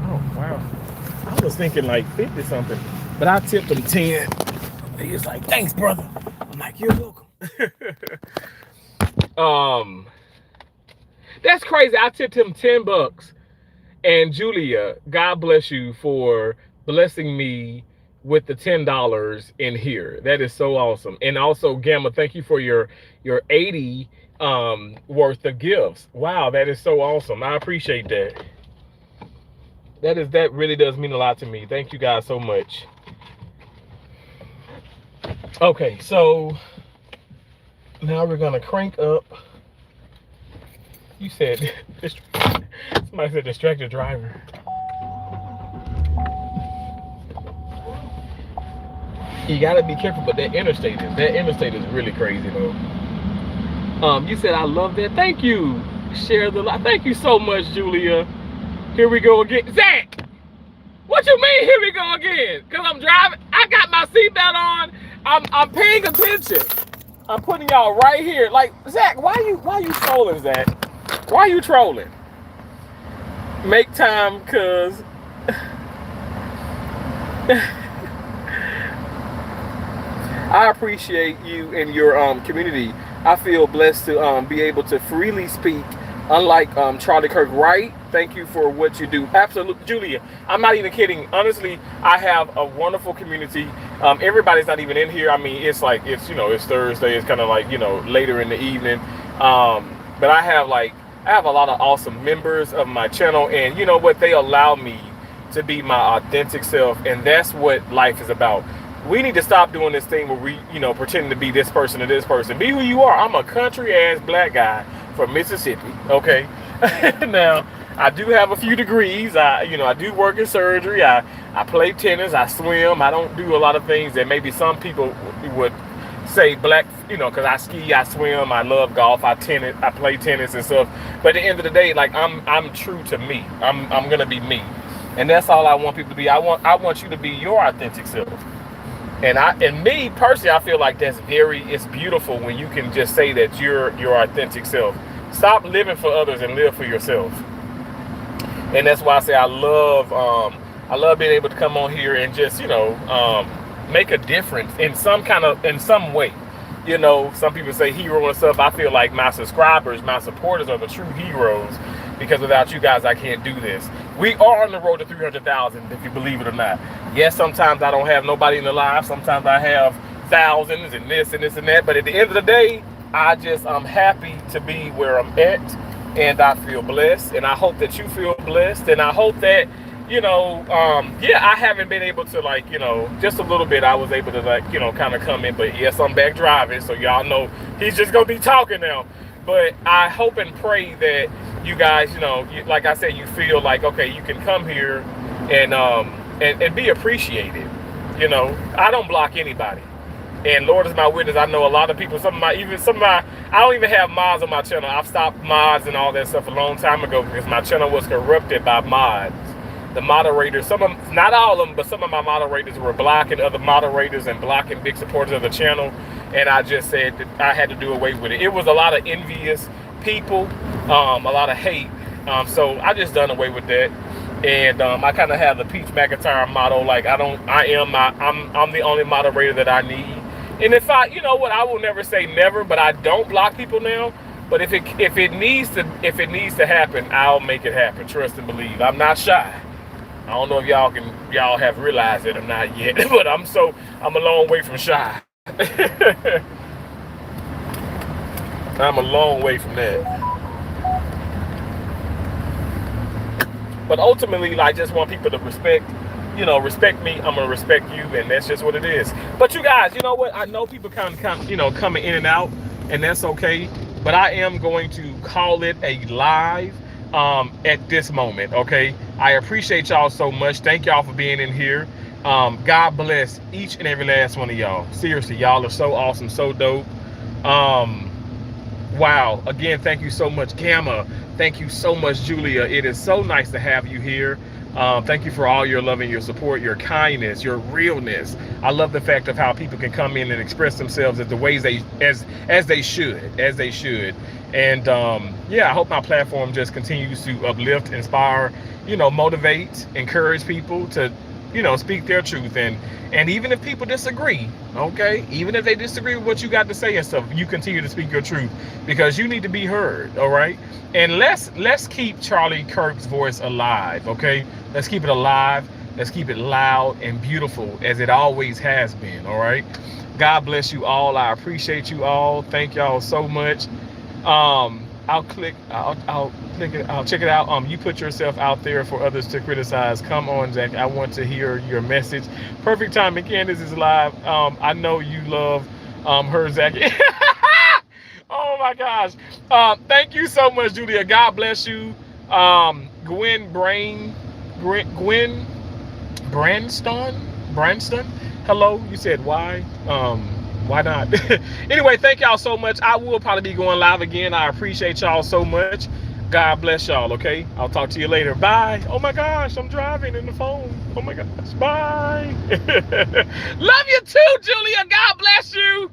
Oh, wow. I was thinking like 50 something. But I tipped him 10. He was like, thanks, brother. I'm like, you're welcome. That's crazy. I tipped him $10. And Julia, God bless you for blessing me with the $10 in here. That is so awesome. And also, Gamma, thank you for your 80 worth of gifts. Wow, that is so awesome. I appreciate that. That really does mean a lot to me. Thank you guys so much. Okay, so now we're gonna crank up You said somebody said distracted driver. You gotta be careful, but that interstate is really crazy though. You said I love that. Thank you. Share the life. Thank you so much, Julia. Here we go again. Zach! What you mean here we go again? Cause I'm driving. I got my seatbelt on. I'm paying attention. I'm putting y'all right here. Like, Zach, why you trolling, Zach? Why you trolling? Make time, cause I appreciate you and your community. I feel blessed to be able to freely speak, unlike Charlie Kirk, right? Thank you for what you do. Absolutely, Julia. I'm not even kidding. Honestly, I have a wonderful community. Everybody's not even in here. I mean, it's like it's Thursday. It's kind of like later in the evening. But I have a lot of awesome members of my channel, and you know what? They allow me to be my authentic self, and that's what life is about. We need to stop doing this thing where we, pretending to be this person or this person. Be who you are. I'm a country ass black guy from Mississippi. Okay. Now, I do have a few degrees. I do work in surgery. I play tennis. I swim. I don't do a lot of things that maybe some people would say black, because I ski, I swim, I love golf, I play tennis and stuff. But at the end of the day, like I'm true to me. I'm gonna be me, and that's all I want people to be. I want you to be your authentic self. And me personally, I feel like it's beautiful when you can just say that you're your authentic self. Stop living for others and live for yourself. And that's why I say I love being able to come on here and just make a difference in some way. Some people say hero and stuff. I feel like my subscribers, my supporters are the true heroes, because without you guys, I can't do this. We are on the road to 300,000, if you believe it or not. Yes, sometimes I don't have nobody in the live. Sometimes I have thousands and this and that. But at the end of the day, I'm happy to be where I'm at, and I feel blessed. And I hope that you feel blessed. And I hope that, I haven't been able to just a little bit. I was able to kind of come in, but yes, I'm back driving. So y'all know he's just going to be talking now. But I hope and pray that you guys, like I said, you feel like, okay, you can come here and be appreciated. I don't block anybody. And Lord is my witness, I know a lot of people, I don't even have mods on my channel. I've stopped mods and all that stuff a long time ago because my channel was corrupted by mods. The moderators, not all of them, but some of my moderators were blocking other moderators and blocking big supporters of the channel. And I just said that I had to do away with it. It was a lot of envious people, a lot of hate. So I just done away with that. And I kind of have the Peach McIntyre motto, like I'm the only moderator that I need. And if I will never say never, but I don't block people now. But if it needs to happen, I'll make it happen. Trust and believe. I'm not shy. I don't know if y'all have realized it or not yet, but I'm a long way from shy. I'm a long way from that. But ultimately, I just want people to respect me. I'm gonna respect you, and that's just what it is. But you guys, you know what? I know people kind of coming in and out, and that's okay. But I am going to call it a live at this moment. Okay, I appreciate y'all so much. Thank y'all for being in here. God bless each and every last one of y'all. Seriously, y'all are so awesome, so dope. Wow. Again, thank you so much, Gamma. Thank you so much, Julia. It is so nice to have you here. Thank you for all your love and your support, your kindness, your realness. I love the fact of how people can come in and express themselves as the ways as they should. And I hope my platform just continues to uplift, inspire, motivate, encourage people to speak their truth. And even if people disagree, okay, even if they disagree with what you got to say and stuff, you continue to speak your truth, because you need to be heard. All right. And let's keep Charlie Kirk's voice alive. Okay, let's keep it alive. Let's keep it loud and beautiful as it always has been. All right. God bless you all. I appreciate you all. Thank y'all so much. I'll check it out. You put yourself out there for others to criticize. Come on, Zach. I want to hear your message. Perfect timing. Candace is live. I know you love her, Zach. Oh my gosh. Thank you so much, Julia. God bless you. Gwen Branston. Hello. You said why? Why not? Anyway, thank y'all so much. I will probably be going live again. I appreciate y'all so much. God bless y'all, okay? I'll talk to you later. Bye. Oh my gosh, I'm driving in the phone. Oh my gosh, bye. Love you too, Julia. God bless you.